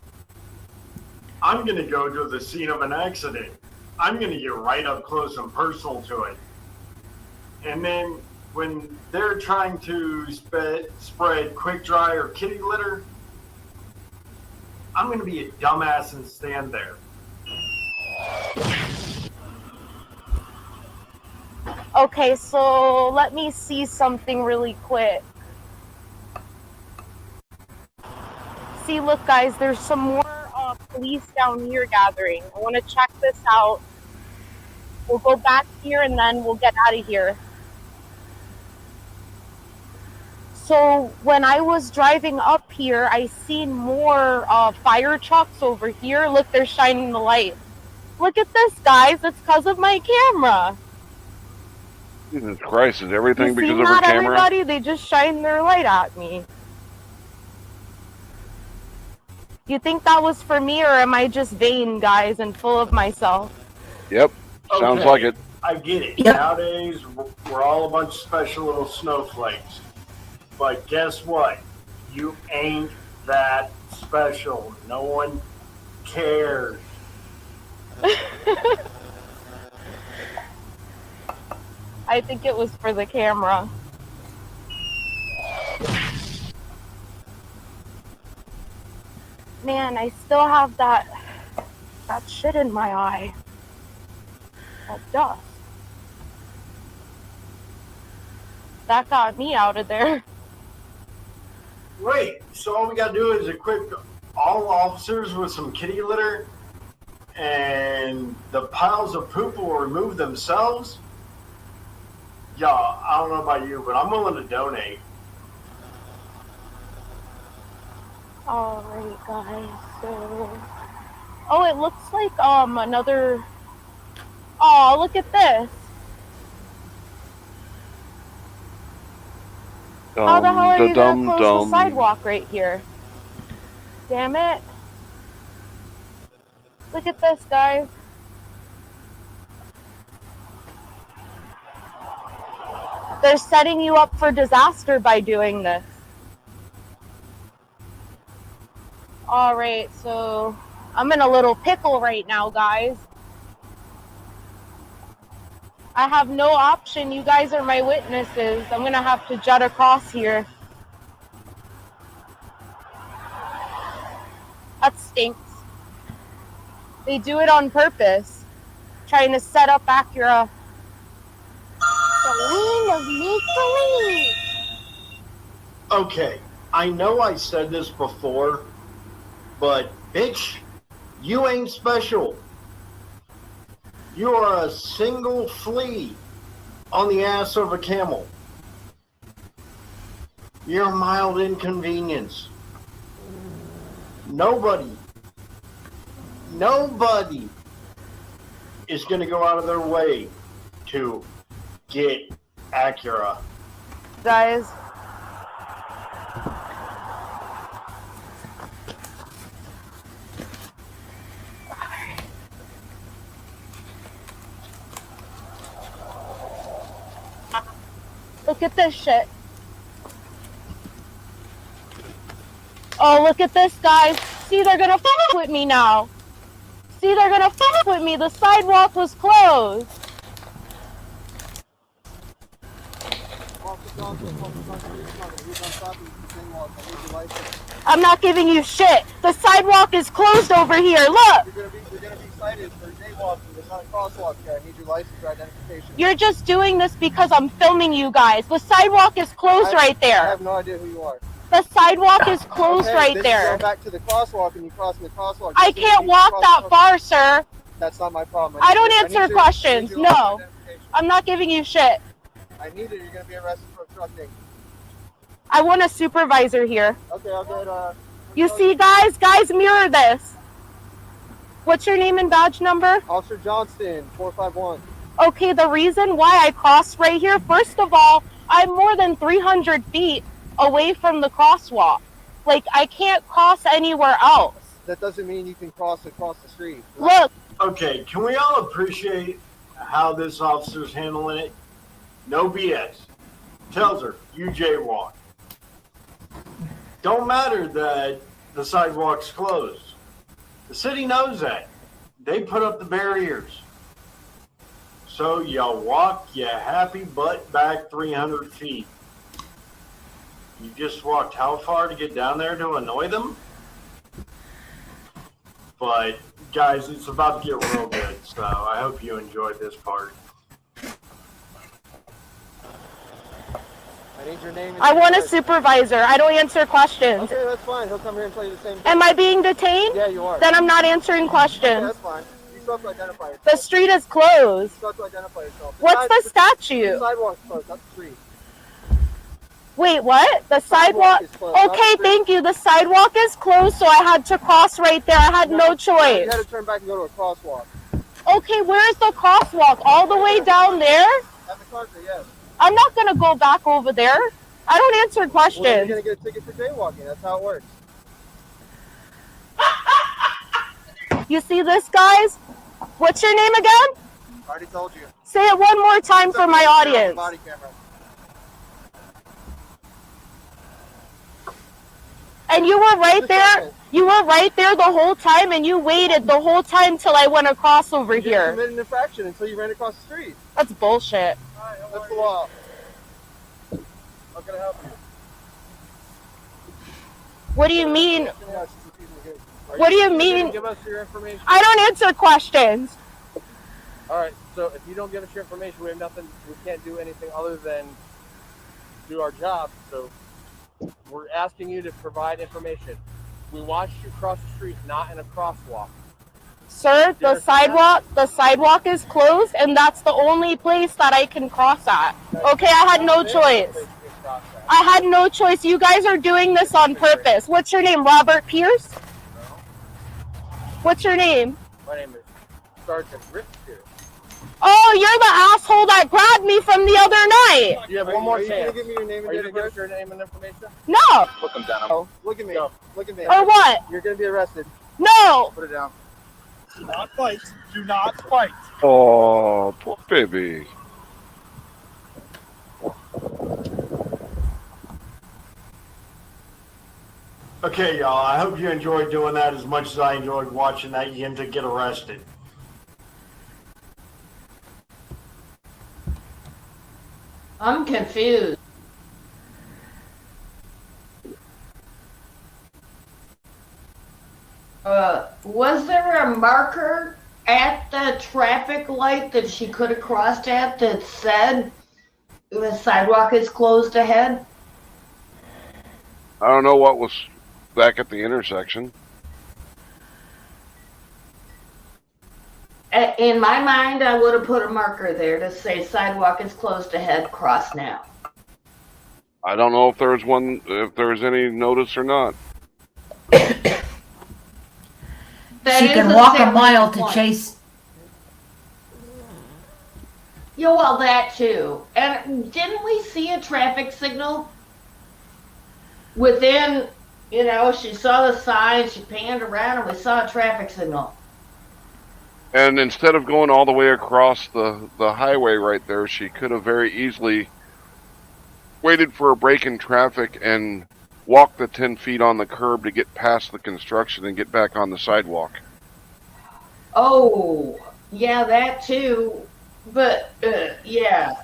I'm going to go to the scene of an accident. I'm going to get right up close and personal to it. And then when they're trying to spread quick dry or kitty litter, I'm going to be a dumbass and stand there. Okay, so let me see something really quick. See, look, guys, there's some more police down here gathering. I want to check this out. We'll go back here and then we'll get out of here. So when I was driving up here, I seen more fire trucks over here. Look, they're shining the light. Look at this, guys. It's because of my camera. Jesus Christ, is everything because of her Not camera? everybody, they just shine their light at me. You think that was for me, or am I just vain, guys, and full of myself? Yep, sounds Okay, like it. I get it. Yep. Nowadays, we're all a bunch of special little snowflakes. But guess what? You ain't that special. No one cares. I think it was for the camera. Man, I still have that shit in my eye. That dust. That got me out of there. Wait, so all we gotta do is equip all officers with some kitty litter and the piles of poop will remove themselves? Yeah, I don't know about you, but I'm willing to donate. Alright, guys, so... Oh, it looks like, another... Oh, look at this! How the hell are you gonna close the sidewalk right here? Damn it. Look at this, guys. They're setting you up for disaster by doing this. Alright, so I'm in a little pickle right now, guys. I have no option. You guys are my witnesses. I'm gonna have to jet across here. That stinks. They do it on purpose. Trying to set up Acura. The wind of make-believe. Okay, I know I said this before, but bitch, you ain't special. You are a single flea on the ass of a camel. You're a mild inconvenience. Nobody is going to go out of their way to get Acura. Guys. Look at this shit. Oh, look at this, guys. See, they're gonna fuck with me now. See, they're gonna fuck with me. The sidewalk was closed. I'm not giving you shit. The sidewalk is closed over here. Look. You're gonna be cited for jaywalking. There's not a crosswalk here. I need your license or identification. You're just doing this because I'm filming you guys. The sidewalk is closed right there. I have no idea who you are. The sidewalk is closed right then there. You go back to the crosswalk and you cross the crosswalk. I can't walk that far, sir. That's not my problem. I don't answer questions. No. I'm not giving you shit. I need it. You're going to be arrested for obstructing. I want a supervisor here. Okay, I'll get You see, guys? Guys, mirror this. What's your name and badge number? Officer Johnston, 451. Okay, the reason why I crossed right here, first of all, I'm more than 300 feet away from the crosswalk. Like, I can't cross anywhere else. That doesn't mean you can cross across the street. Look. Okay, can we all appreciate how this officer's handling it? No BS. Tells her, you jaywalk. Don't matter that the sidewalk's closed. The city knows that. They put up the barriers. So you walk your happy butt back 300 feet. You just walked how far to get down there to annoy them? But guys, it's about to get real good, so I hope you enjoyed this part. I need your name. I want a supervisor. I don't answer questions. Okay, that's fine. He'll come here and tell you the same thing. Am I being detained? Yeah, you are. Then I'm not answering questions. Okay, that's fine. You still have to identify yourself. The street is closed. You still have to identify yourself. What's the statute? The sidewalk's closed, not the street. Wait, what? The sidewalk? is closed, not the Okay, street. thank you. The sidewalk is closed, so I had to cross right there. I had no You choice. had to turn back and go to a crosswalk. Okay, where's the crosswalk? All the way down there? At the country, yes. I'm not gonna go back over there. I don't answer Well, questions. then you're gonna get a ticket for jaywalking. That's how it works. You see this, guys? What's your name again? I already told you. Say it one more time for my audience. Body camera. And you were right there. You were right there the whole time, and you waited the whole time till I went across over You didn't here. commit an infraction until you ran across the street. That's bullshit. That's the law. How can I help you? What do you mean? Yes, What do you gonna mean? Give us your information. I don't answer questions. All right. So if you don't give us your information, we have nothing. We can't do anything other than do our job. So we're asking you to provide information. We watched you cross the street, not in a crosswalk. Sir, the sidewalk is closed, and that's the only place that I can cross at. Okay, I had no choice. I had no choice. You guys are doing this on purpose. What's your name, Robert Pierce? What's your name? My name is Sergeant Rick Pierce. Oh, you're the asshole that grabbed me from the other night. You have one more Are you chance. gonna give me your name and Are you date of gonna give us birth? your name and information? No. Look him down. Look at me. Look at me. Or what? You're gonna be arrested. No. Put it down. Do not fight. Do not fight. Oh, poor baby. Okay, y'all, I hope you enjoyed doing that as much as I enjoyed watching that Yinta get arrested. I'm confused. Was there a marker at the traffic light that she could have crossed at that said the sidewalk is closed ahead? I don't know what was back at the intersection. In my mind, I would have put a marker there to say sidewalk is closed ahead, cross now. I don't know if there's one, if there's any notice or not. That She is can a walk a separate mile to point. chase. Yeah, well, that too. And didn't we see a traffic signal? Within, you know, she saw the sign, she panned around, and we saw a traffic signal. And instead of going all the way across the highway right there, she could have very easily waited for a break in traffic and walked the 10 feet on the curb to get past the construction and get back on the sidewalk. Oh, yeah, that too. But, yeah.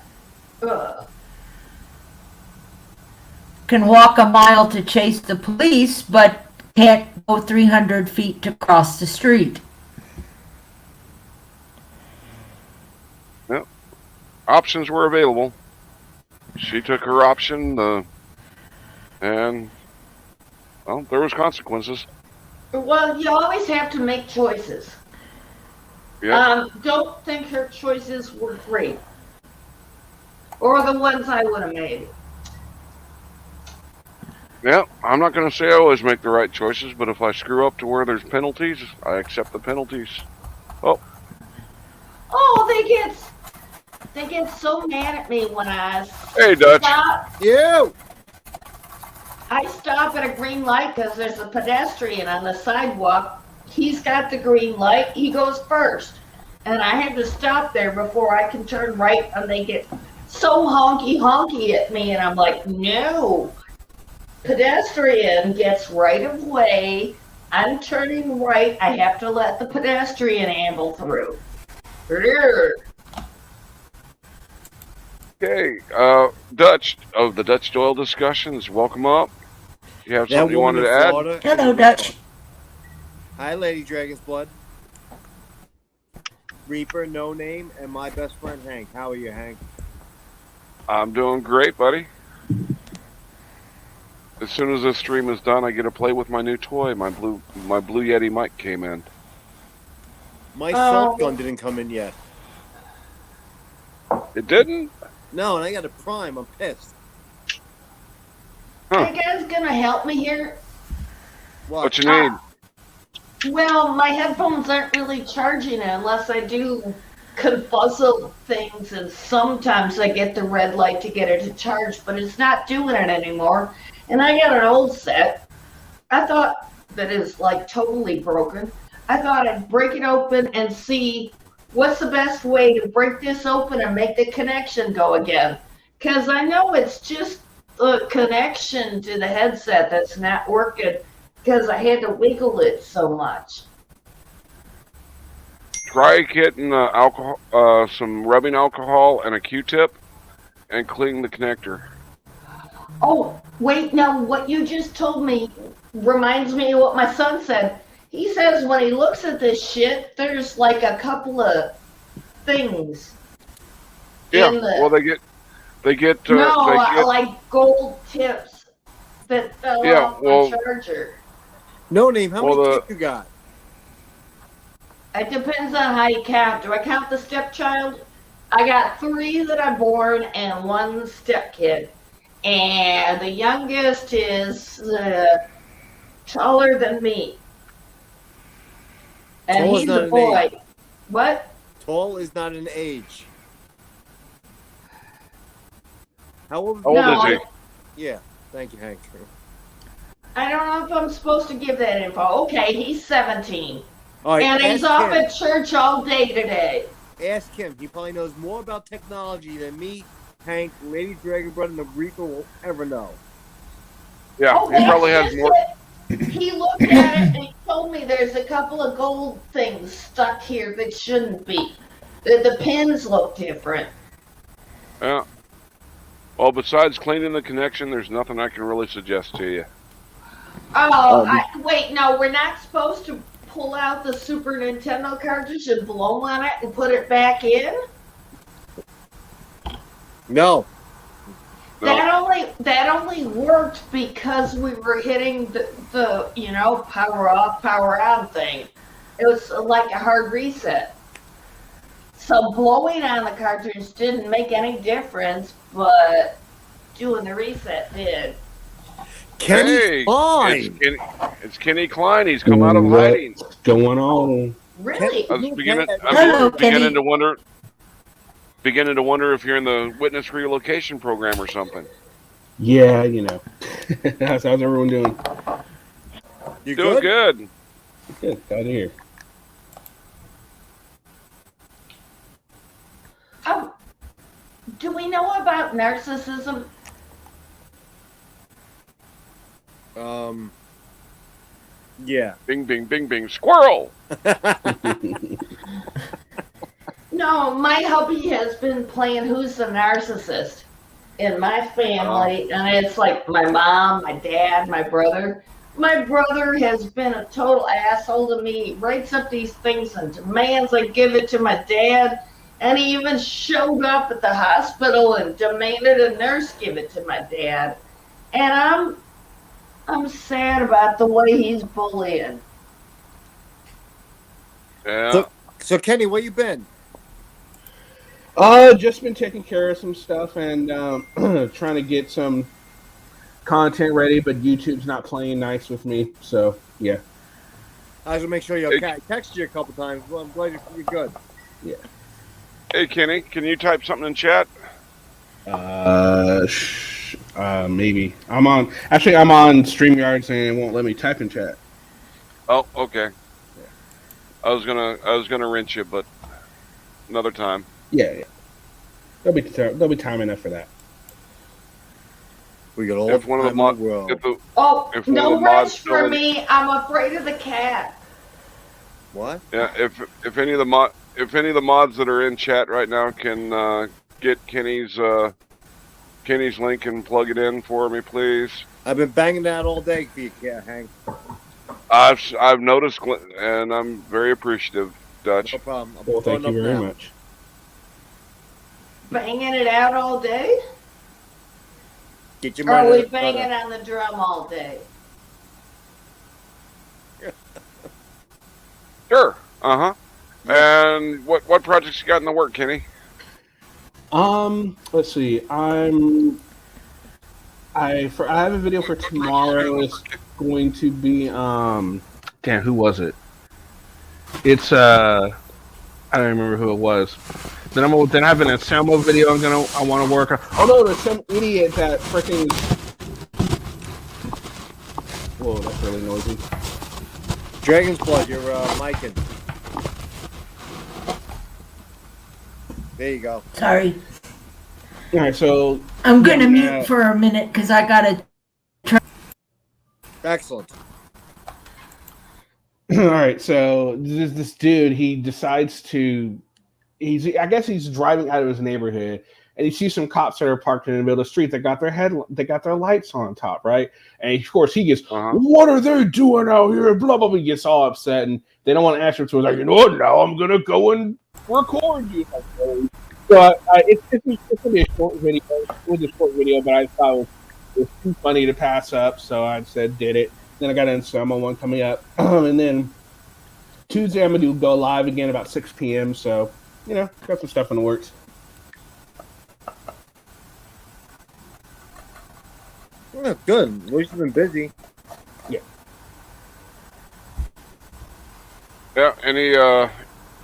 Can walk a mile to chase the police, but can't go 300 feet to cross the street. Yep. Options were available. She took her option, and well, there was consequences. Well, you always have to make choices. Yep. Don't think her choices were great. Or the ones I would have made. Yeah, I'm not going to say I always make the right choices, but if I screw up to where there's penalties, I accept the penalties. Oh, Oh, they get so mad at me when I hey, Dutch. stop. You! I stop at a green light because there's a pedestrian on the sidewalk. He's got the green light. He goes first. And I have to stop there before I can turn right, and they get so honky at me, and I'm like, no. Pedestrian gets right of way. I'm turning right. I have to let the pedestrian amble through. Okay, Dutch, of the Dutch Doyle discussions, welcome up. You have something you wanted to add? Hello, Dutch. Hi, Lady Dragon's Blood. Reaper, No Name, and my best friend Hank. How are you, Hank? I'm doing great, buddy. As soon as this stream is done, I get to play with my new toy. My blue Yeti mic came in. My salt gun didn't come in yet. It didn't? No, and I got a Prime. I'm pissed. Are you guys gonna help me here? What you need? Well, my headphones aren't really charging unless I do confuzzle things, and sometimes I get the red light to get it to charge, but it's not doing it anymore. And I got an old set. I thought that is like totally broken. I thought I'd break it open and see what's the best way to break this open and make the connection go again. Because I know it's just the connection to the headset that's not working because I had to wiggle it so much. Try getting alcohol, some rubbing alcohol and a Q-tip, and clean the connector. Oh, wait, no, what you just told me reminds me of what my son said. He says when he looks at this shit, there's like a couple of things. Yeah, in the, well, they get, no, they get, like gold tips that fell off the charger. No Name, how many kids you got? It depends on how you count. Do I count the stepchild? I got 3 that I born and 1 stepkid. And the youngest is taller than me. And Tall is he's not a an boy. age. What? Tall is not an age. How old is he? Yeah, thank you, Hank. I don't know if I'm supposed to give that info. Okay, he's 17. All right, and he's ask off him. at church all day today. Ask him. He probably knows more about technology than me, Hank, Lady Dragonblood, and the Reaper will ever know. Yeah, Oh, he probably that's has more. He looked at it and he told me there's a couple of gold things stuck here that shouldn't be. The pins look different. Yeah. Well, besides cleaning the connection, there's nothing I can really suggest to you. Wait, no, we're not supposed to pull out the Super Nintendo cartridge and blow on it and put it back in? No. That only worked because we were hitting the power off, power on thing. It was like a hard reset. So blowing on the cartridge didn't make any difference, but doing the reset did. Kenny Klein. It's Kenny Klein. He's come out of hiding. What's going on? Really? I was beginning to wonder if you're in the witness relocation program or something. Yeah, how's everyone doing? You doing good? Good. Glad to hear. Do we know about narcissism? Yeah. Bing, bing, bing, bing. Squirrel! No, my hubby has been playing Who's the Narcissist in my family, and it's like my mom, my dad, my brother. My brother has been a total asshole to me, writes up these things and demands I give it to my dad, and he even showed up at the hospital and demanded a nurse give it to my dad. And I'm sad about the way he's bullying. Yeah. So Kenny, where you been? Just been taking care of some stuff and trying to get some content ready, but YouTube's not playing nice with me, so yeah. I just make sure you're okay. I texted you a couple times. Well, I'm glad you're good. Yeah. Hey, Kenny, can you type something in chat? Maybe. I'm on StreamYards and it won't let me type in chat. Oh, okay. Yeah. I was gonna wrench you, but another time. Yeah. There'll be time enough for that. We got all if one of the mods. No wrench for me. I'm afraid of the cat. What? Yeah. If any of the mods that are in chat right now can get Kenny's link and plug it in for me, please. I've been banging that all day for you, Hank. I've noticed, and I'm very appreciative, Dutch. No problem. Well, thank you very much. Banging it out all day? Get your or are money. we banging on the drum all day? Sure. And what projects you got in the work, Kenny? Let's see. I have a video for tomorrow. It's going to be damn, who was it? It's I don't remember who it was. Then I have an Anselmo video I want to work on. Oh no, there's some idiot that freaking. Whoa, that's really noisy. Dragon's Blood, you're micing. There you go. Sorry. All right, so I'm gonna mute for a minute because I gotta. Excellent. All right, so this dude, he decides to. I guess he's driving out of his neighborhood, and he sees some cops that are parked in the middle of the street. They got their lights on top, right? And of course, he gets, "What are they doing out here?" Blah blah blah. He gets all upset, and they don't want to answer to him. Like, you know what? Now I'm gonna go and record you. So it's gonna be a short video. It was a short video, but I thought it was too funny to pass up, so I said did it. Then I got in some one coming up, and then Tuesday I'm gonna go live again about 6 p.m. So got some stuff in the works. Oh, good. At least you've been busy. Yeah. Yeah.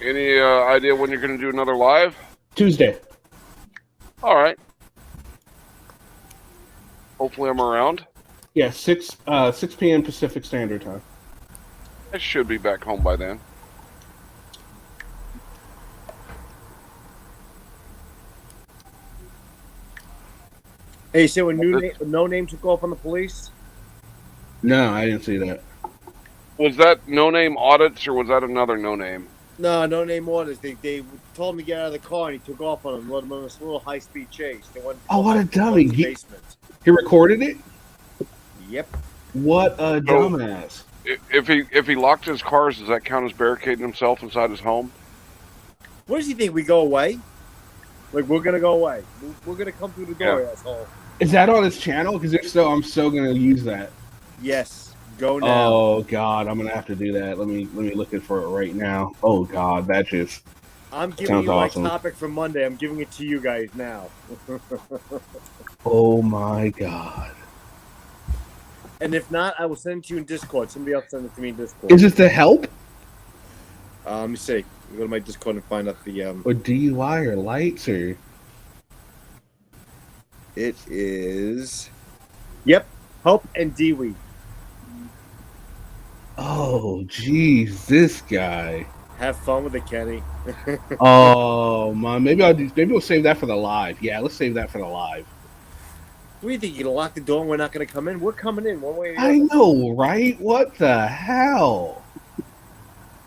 Any idea when you're gonna do another live? Tuesday. All right. Hopefully I'm around. Yeah, 6 p.m. Pacific Standard Time. I should be back home by then. Hey, so when no name took off on the police? No, I didn't see that. Was that No Name Audits or was that another No Name? No name orders. They told him to get out of the car and he took off on him, let him on this little high speed chase. They went what a dummy! He recorded it. Yep. What a dumbass! If he locked his cars, does that count as barricading himself inside his home? What does he think? We go away? Like we're gonna go away? We're gonna come through the door, asshole. Is that on his channel? Because if so, I'm so gonna use that. Yes. Go now. Oh God, I'm gonna have to do that. Let me look it for it right now. Oh God, that just I'm giving sounds you awesome. my topic for Monday. I'm giving it to you guys now. Oh my God. And if not, I will send it to you in Discord. Somebody else send it to me in Discord. Is this the help Let me see. Go to my Discord and find out the or DUI or lights or? It is. Yep. Help and Dewey. Oh geez, this guy. Have fun with it, Kenny. Oh man, maybe we'll save that for the live. Yeah, let's save that for the live. What do you think? You're gonna lock the door and we're not gonna come in? We're coming in one way or the other. I know, right? What the hell?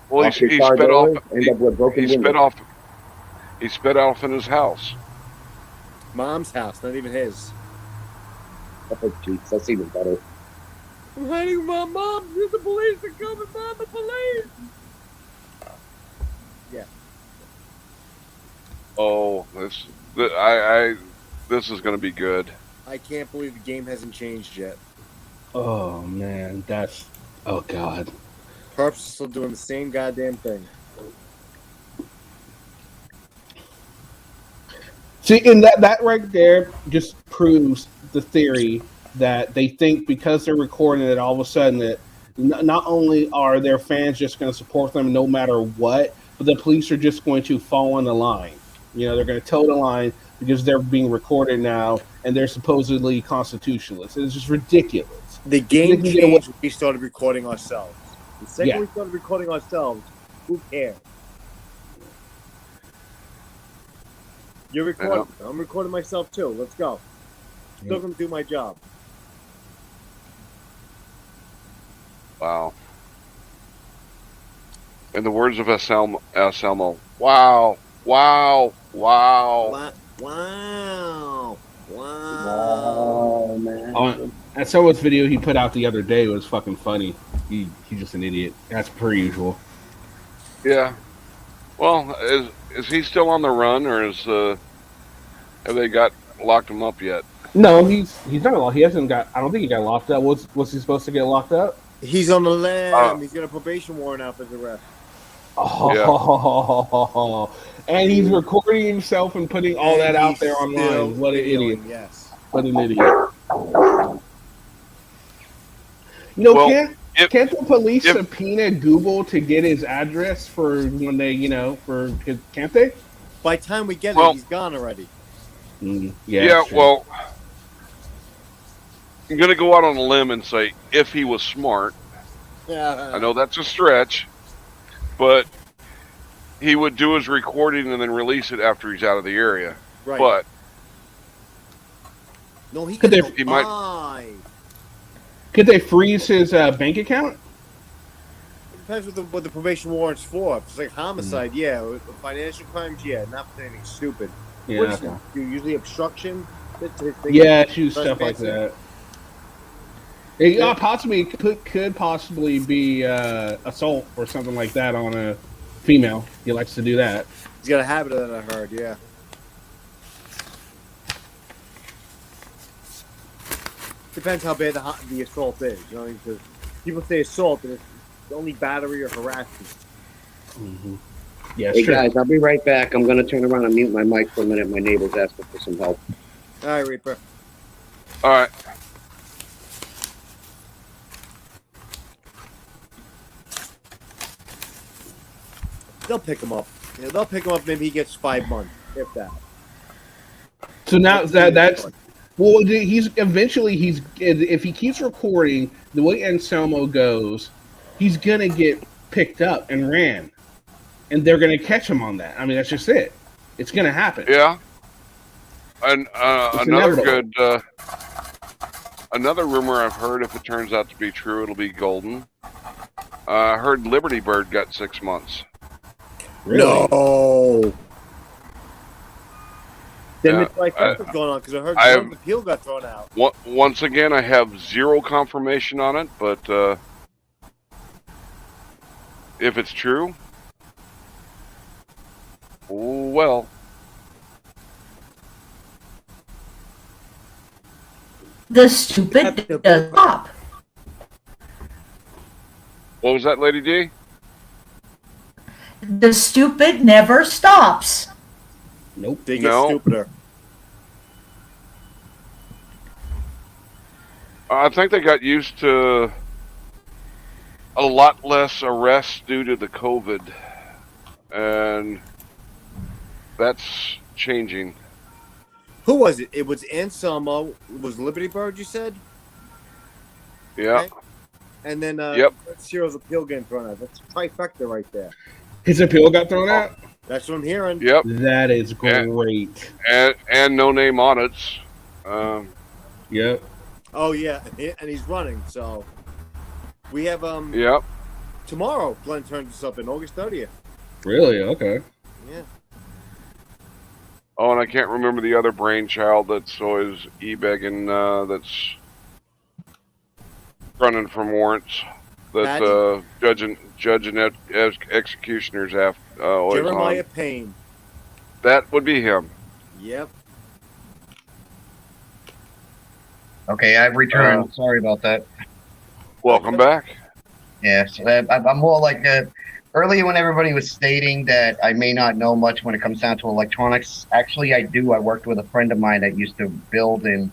Well, Lock your he car sped door, off. end up with broken He sped windows. off. He sped off in his house. Mom's house, not even his. Oh, jeez, that's even better. I'm hiding with my mom. The police are coming, Mom. The police. Yeah. Oh, this is going to be good. I can't believe the game hasn't changed yet. Oh man, that's oh God. Perps are still doing the same goddamn thing. See, and that right there just proves the theory that they think because they're recording it, all of a sudden that not only are their fans just going to support them no matter what, but the police are just going to fall in the line. You know, they're going to toe the line because they're being recorded now and they're supposedly constitutionalists. It's just ridiculous. The game changed when we started recording ourselves. The second Yeah. we started recording ourselves, who cares? You're recording. I'm recording myself too. Let's go. Still gonna do my job. Wow. In the words of Anselmo, wow, wow, wow. Wow. Oh, man. Oh, and someone's video he put out the other day was fucking funny. He's just an idiot. That's per usual. Yeah. Well, is he still on the run, or have they locked him up yet? No, he's not. He hasn't got. I don't think he got locked up. Was he supposed to get locked up? He's on the lam. He's got a probation warrant out for the arrest. Oh, and he's recording himself and putting all that out there online. What an idiot! Yes. What an idiot! You know, can't the police subpoena Google to get his address for when they, can't they? By the time we get it, he's gone already. Yeah, well, I'm going to go out on a limb and say if he was smart, I know that's a stretch, but he would do his recording and then release it after he's out of the area. Right. But no, he might. Could they freeze his bank account? It depends what the probation warrant's for. If it's like homicide, yeah. With financial crimes, yeah. Not for anything stupid. Yeah, What does okay. he do? Usually obstruction. Yeah, choose stuff like that. It possibly could possibly be assault or something like that on a female. He likes to do that. He's got a habit of that, I heard. Yeah. Depends how bad the assault is. You know, because people say assault, and it's only battery or harassment. Mm-hmm. Yeah, hey guys, I'll be right back. I'm going to turn around and mute my mic for a minute. My neighbor's asking for some help. All right, Reaper. All right. They'll pick him up. Yeah, they'll pick him up. Maybe he gets 5 months, if that. So now that's well, if he keeps recording the way Anselmo goes, he's gonna get picked up and ran, and they're gonna catch him on that. I mean, that's just it. It's gonna happen. Yeah. And another inevitable. another rumor I've heard, if it turns out to be true, it'll be golden. I heard Liberty Bird got 6 months. Really? No. Then Yeah, it's like that's what's going on because I heard I Jones' appeal got thrown out. Once again, I have zero confirmation on it, but if it's true, well. The stupid does stop. What was that, Lady D? The stupid never stops. Nope. They get No. stupider. I think they got used to a lot less arrests due to the COVID, and that's changing. Who was it? It was Anselmo. It was Liberty Bird, you said? Yeah. Okay. And then Yep. Ciro's appeal getting thrown out. That's trifecta right there. His appeal got thrown out? That's what I'm hearing. Yep. That is great. And no name audits. Yep. Oh yeah, and he's running. So we have Yep. tomorrow. Glenn turns us up in August 30th. Really? Okay. Yeah. Oh, and I can't remember the other brainchild that's always e-begging, that's running from warrants. That judge and executioners have always Jeremiah on. Payne. That would be him. Yep. Okay, I've returned. Sorry about that. Welcome back. Yes, I'm more like earlier when everybody was stating that I may not know much when it comes down to electronics. Actually, I do. I worked with a friend of mine that used to build and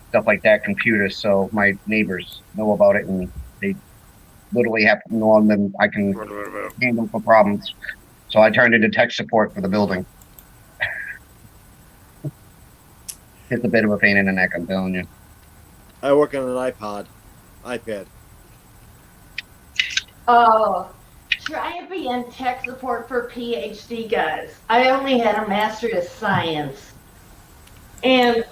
stuff like that, computers. So my neighbors know about it, and they literally have to know them, and I can handle for problems. So I turned into tech support for the building. It's a bit of a pain in the neck, I'm telling you. I work on an iPad. Oh, try to be in tech support for PhD guys. I only had a Master of Science. And,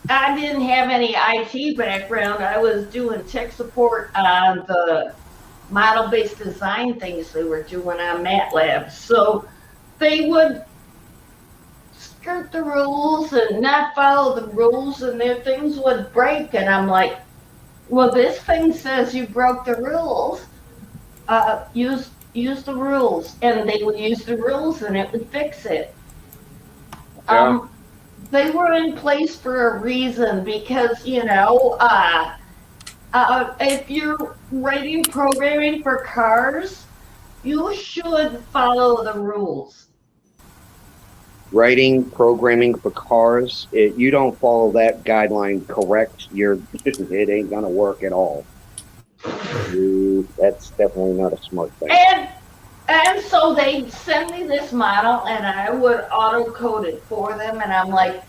I didn't have any IT background. I was doing tech support on the model-based design things they were doing on MATLAB. So they would skirt the rules and not follow the rules, and their things would break. And I'm like, well, this thing says you broke the rules. Use the rules. And they would use the rules, and it would fix it. Yeah. They were in place for a reason because, if you're writing programming for cars, you should follow the rules. Writing programming for cars, you don't follow that guideline correct, it ain't gonna work at all. That's definitely not a smart thing. And so they'd send me this model, and I would auto-code it for them, and I'm like,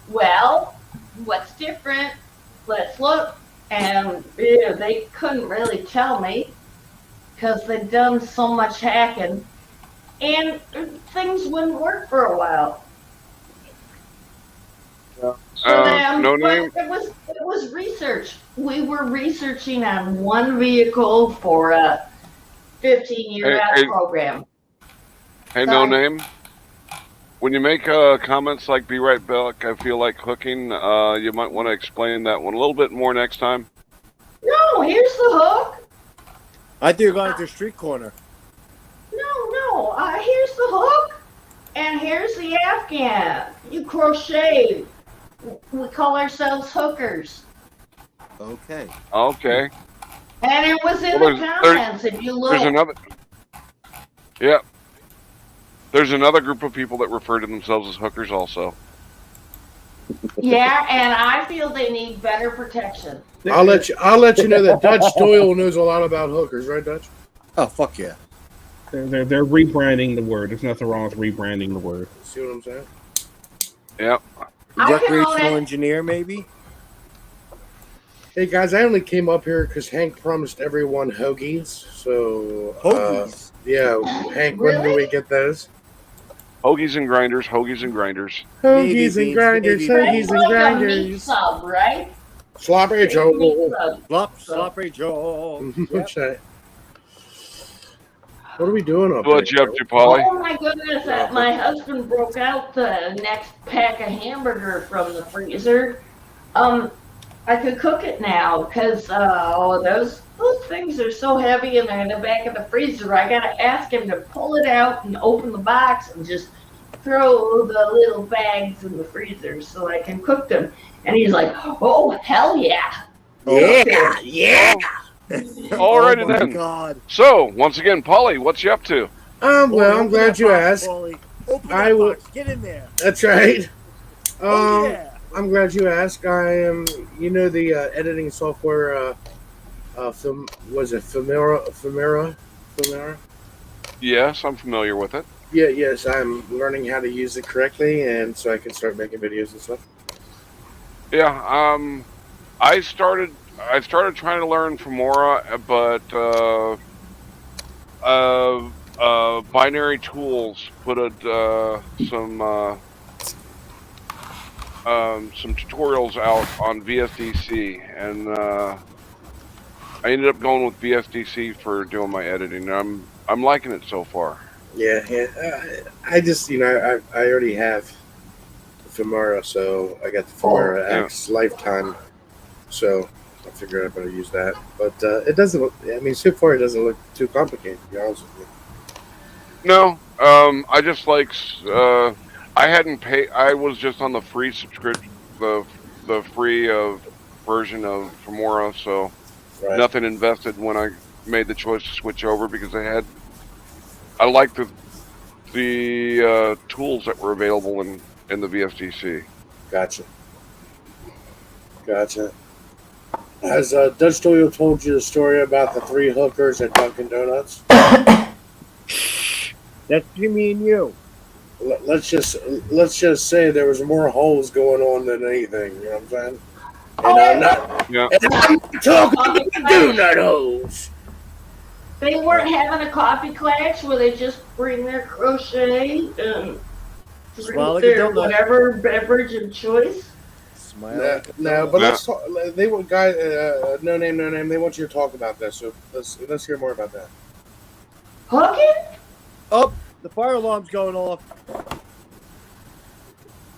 well, what's different? Let's look. And they couldn't really tell me because they'd done so much hacking, and things wouldn't work for a while. For them, no but name? it was research. We were researching on one vehicle for a 15-year program. Hey, no name. When you make comments like "Be right back," I feel like hooking. You might want to explain that one a little bit more next time. No, here's the hook. I think you're going to the street corner. No, here's the hook, and here's the Afghan. You crochet. We call ourselves hookers. Okay. Okay. And it was in the comments, if you look. There's another. Yeah. There's another group of people that refer to themselves as hookers also. Yeah, and I feel they need better protection. I'll let you know that Dutch Doyle knows a lot about hookers, right, Dutch? Oh, fuck yeah. They're rebranding the word. There's nothing wrong with rebranding the word. See what I'm saying? Yep. Recreational engineer, maybe? Hey, guys, I only came up here because Hank promised everyone hoagies. So, Hoagies? Yeah, Hank, when do we get those? Hoagies and grinders, hoagies and grinders. Hoagies and grinders, hoagies and grinders. Sub, right? Sloppy Joe. Sloppy Joe. What's that? What are we doing up What you up to, Polly? Oh my goodness, my husband broke out the next pack of hamburger from the freezer. I could cook it now because those things are so heavy and they're in the back of the freezer. I gotta ask him to pull it out and open the box and just throw the little bags in the freezer so I can cook them. And he's like, oh, hell yeah. Yeah, yeah. Alrighty Oh my then. God. So, once again, Polly, what's you up to? Well, I'm glad you asked. Open I that will. box. Get in there. That's right. Oh, yeah. I'm glad you asked. I am. You know the editing software. Was it Filmora? Yes, I'm familiar with it. Yeah. Yes, I'm learning how to use it correctly, and so I can start making videos and stuff. Yeah, I started trying to learn Filmora, but Binary Tools put some tutorials out on VSDC, and I ended up going with VSDC for doing my editing. I'm liking it so far. Yeah. I just, I already have Filmora, so I got the Filmora X Lifetime, so I figured I better use that. But it doesn't look, so far it doesn't look too complicated, to be honest with you. No, I just like, I hadn't paid, I was just on the free subscription, the free version of Filmora, so nothing invested when I made the choice to switch over, because I liked the tools that were available in the VSDC. Gotcha. Has Dutch Doyle told you the story about the 3 hookers at Dunkin' Donuts? That's between me and you. Let's just say there was more holes going on than anything. You know what I'm saying? And I'm not. Yeah. And I'm talking about donut holes. They weren't having a coffee clash where they just bring their crochet and Smile like drink a their donut. whatever beverage of choice. Smile. No, but let's talk. They want guys. No name. They want you to talk about this. So let's hear more about that. Hooking? Oh, the fire alarm's going off.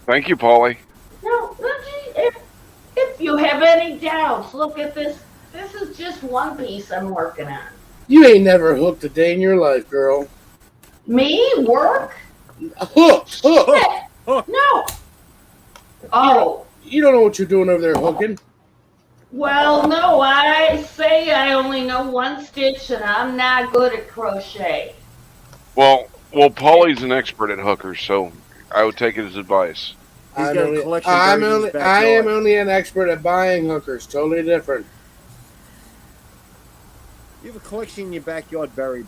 Thank you, Polly. No, if you have any doubts, look at this. This is just one piece I'm working on. You ain't never hooked a day in your life, girl. Me? Work? Hook. No. Oh. You don't know what you're doing over there hooking. Well, no, I say I only know one stitch and I'm not good at crochet. Well, Polly's an expert at hookers, so I would take it as advice. I am only an expert at buying hookers. Totally different. You have a collection in your backyard buried.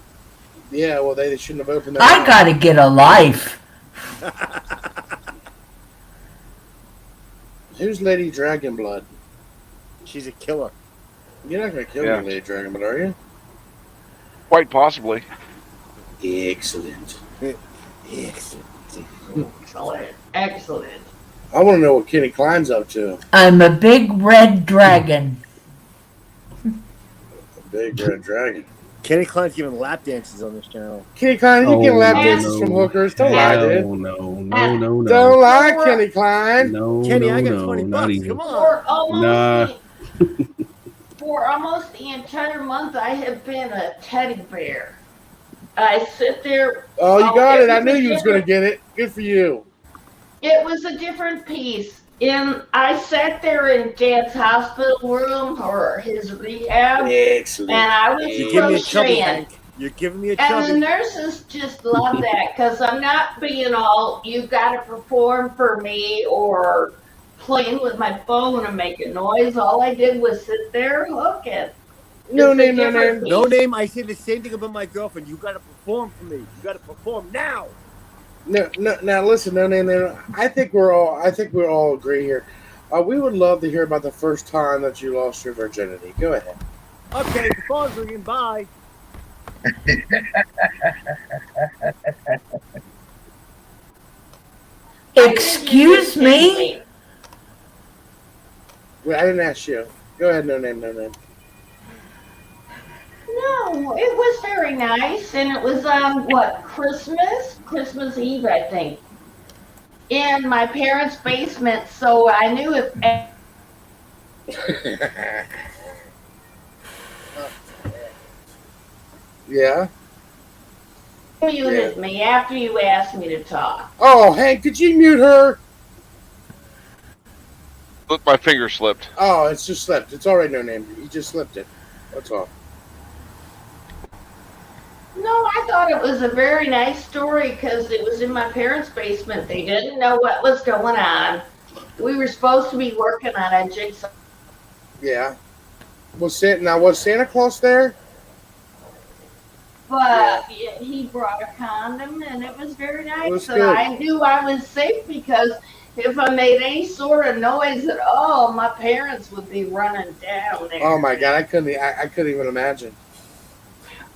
Yeah, well, they shouldn't have opened that. I gotta get a life. Who's Lady Dragonblood? She's a killer. You're not gonna kill Yeah. me, Lady Dragonblood, are you? Quite possibly. Excellent. Excellent. I want to know what Kenny Klein's up to. I'm a big red dragon. Big red dragon. Kenny Klein's giving lap dances on this channel. Kenny Klein, you get lap dances from hookers. Don't lie, dude. No. Don't lie, Kenny Klein. No, Kenny, no, I got no, 20 not bucks. even. Come on. For almost the entire month, I have been a teddy bear. I sit there. Oh, you got it. I was knew a you was going to different- get it. Good for you. It was a different piece. I sat there in Dad's hospital room or his rehab, Excellent. and I was You're giving me a chubby, crocheting. Hank. You're giving me a And the chubby. nurses just love that because I'm not being all, you got to perform for me or playing with my phone and making noise. All I did was sit there hooking. No It's a name, no different name. No piece. name. I say the same thing about my girlfriend. You got to perform for me. You got to perform now. No. Now listen, no name. I think we're all agree here. We would love to hear about the first time that you lost your virginity. Go ahead. Okay, the phone's ringing. Bye. Excuse me? Wait, I didn't ask you. Go ahead, no name. No, it was very nice, and it was on Christmas Eve, I think, in my parents' basement. So I knew if Yeah. muted me after you asked me to talk. Oh, Hank, did you mute her? Look, my finger slipped. Oh, it's just slipped. It's already no name. You just slipped it. That's all. No, I thought it was a very nice story because it was in my parents' basement. They didn't know what was going on. We were supposed to be working on a jigsaw. Yeah. Was Santa Claus there? But he brought a condom, and it was very nice. was And good. I knew I was safe because if I made any sort of noise at all, my parents would be running down there. Oh my God, I couldn't even imagine.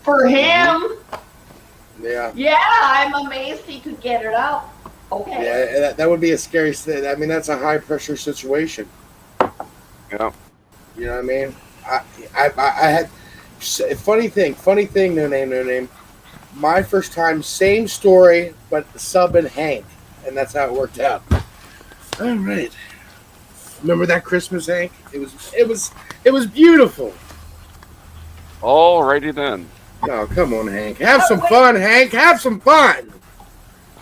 For him, Yeah. yeah, I'm amazed he could get it up. Okay. Yeah, that would be a scary thing. I mean, that's a high pressure situation. Yeah. You know what I mean? I had funny thing. No name. My first time, same story, but subbing Hank, and that's how it worked out. All right. Remember that Christmas, Hank? It was beautiful. Alrighty then. Oh, come on, Hank. Have some fun, Hank. Have some fun.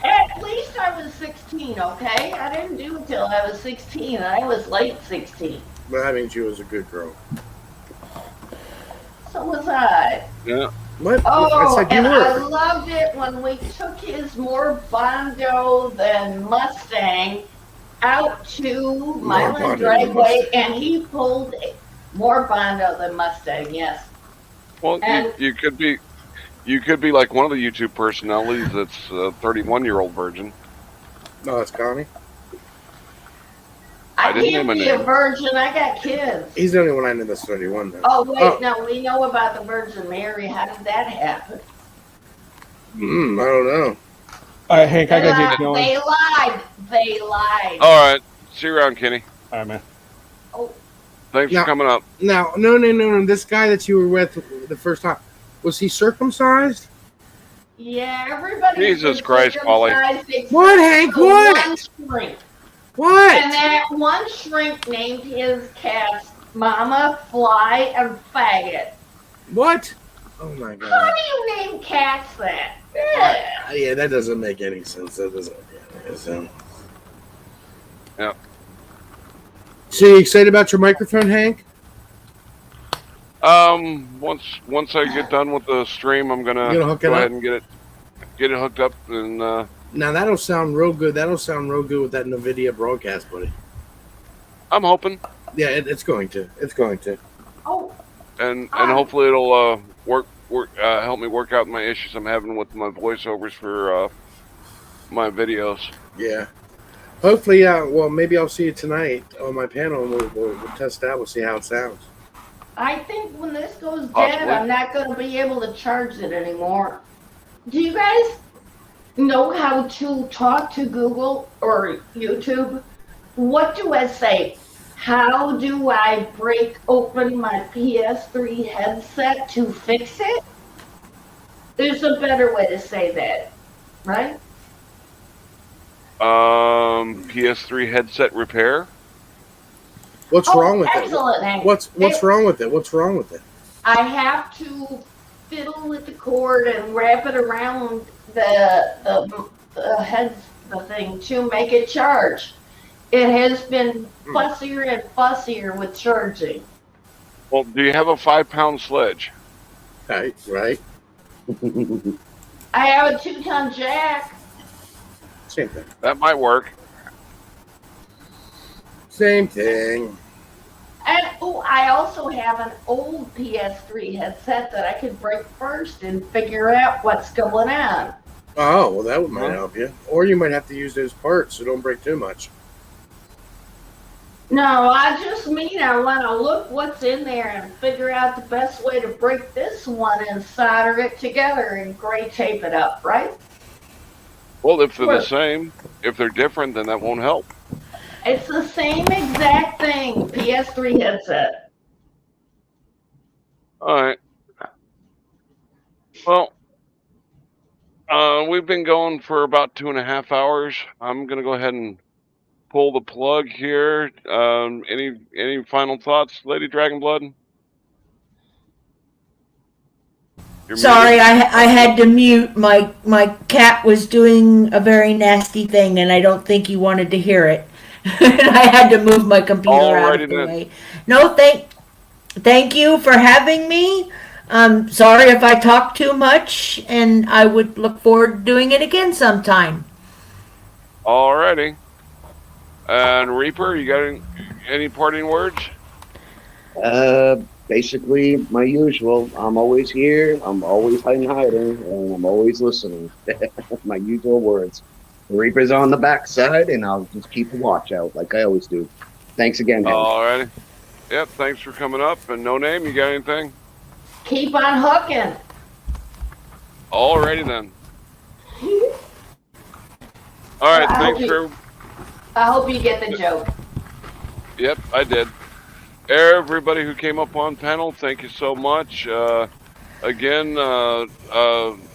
At least I was 16, okay? I didn't do it till I was 16. I was late 16. Well, that means you was a good girl. So was I. Yeah. What? Oh, I said you and I were. loved it when we took his more Bondo than Mustang out to Milan Bondo than Dragway, and he pulled more Bondo than Mustang, yes. Well, And- you could be like one of the YouTube personalities that's a 31-year-old virgin. No, it's Connie. I didn't can't name a be a name. virgin. I got kids. He's the only one I know that's 31 now. Oh, wait, no, we know about the Virgin Mary. How did that happen? I don't know. All right, Hank, I gotta get going. They lied. They lied. All right. See you around, Kenny. All right, man. Thanks Now- for coming up. Now, no. This guy that you were with the first time, was he circumcised? Yeah, everybody. Jesus Christ, Polly. What, Hank? What? One shrink. What? And that one shrink named his cats Mama, Fly, and Faggot. What? Oh my How God. do you name cats that? Yeah, that doesn't make any sense. That doesn't make any sense. Yeah. So you excited about your microphone, Hank? Once I get done with the stream, I'm gonna You gonna hook it go up? ahead and get it hooked up, and Now that'll sound real good. That'll sound real good with that NVIDIA broadcast, buddy. I'm hoping, Yeah, it's going to. It's going to. Oh, and hopefully it'll help me work out my issues I'm having with my voiceovers for my videos. Yeah. Hopefully, well, maybe I'll see you tonight on my panel, and we'll test it out. We'll see how it sounds. I think when this goes dead, Possibly. I'm not going to be able to charge it anymore. Do you guys know how to talk to Google or YouTube? What do I say? How do I break open my PS3 headset to fix it? There's a better way to say that, right? PS3 headset repair. What's Oh, wrong with excellent, it? Hank. What's Hey. wrong with it? What's wrong with it? I have to fiddle with the cord and wrap it around the thing to make it charge. It has been fussier and fussier with charging. Well, do you have a 5-pound sledge? Right. I have a 2-ton jack. Same thing. That might work. Same thing. And I also have an old PS3 headset that I could break first and figure out what's going on. Oh, well, that might help you. Or you might have to use those parts, so don't break too much. No, I just mean I want to look what's in there and figure out the best way to break this one and solder it together and gray tape it up, right? Well, if they're Sure. the same, if they're different, then that won't help. It's the same exact thing, PS3 headset. All right. Well, we've been going for about 2.5 hours. I'm gonna go ahead and pull the plug here. Any final thoughts, Lady Dragonblood? Sorry, I had to mute. My cat was doing a very nasty thing, and I don't think he wanted to hear it. And I had to move my computer out of the way. No, thank you for having me. Sorry if I talk too much, and I would look forward to doing it again sometime. Alrighty. And Reaper, you got any parting words? Basically my usual. I'm always here. I'm always hiding, and I'm always listening. My usual words. The Reaper's on the backside, and I'll just keep a watch out like I always do. Thanks again, Hank. Alrighty. Yep, thanks for coming up. And No Name, you got anything? Keep on hooking. Alrighty then. Alright, thanks for... I hope you get the joke. Yep, I did. Everybody who came up on panel, thank you so much. Again,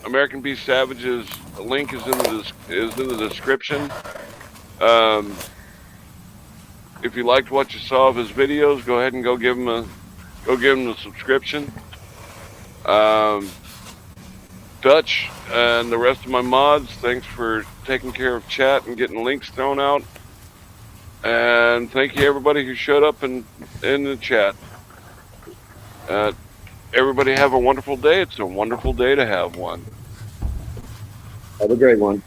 American Beast Savage's link is in the description. If you liked what you saw of his videos, go ahead and go give him a subscription. Dutch and the rest of my mods, thanks for taking care of chat and getting links thrown out. And thank you everybody who showed up in the chat. Everybody have a wonderful day. It's a wonderful day to have one. Have a great one.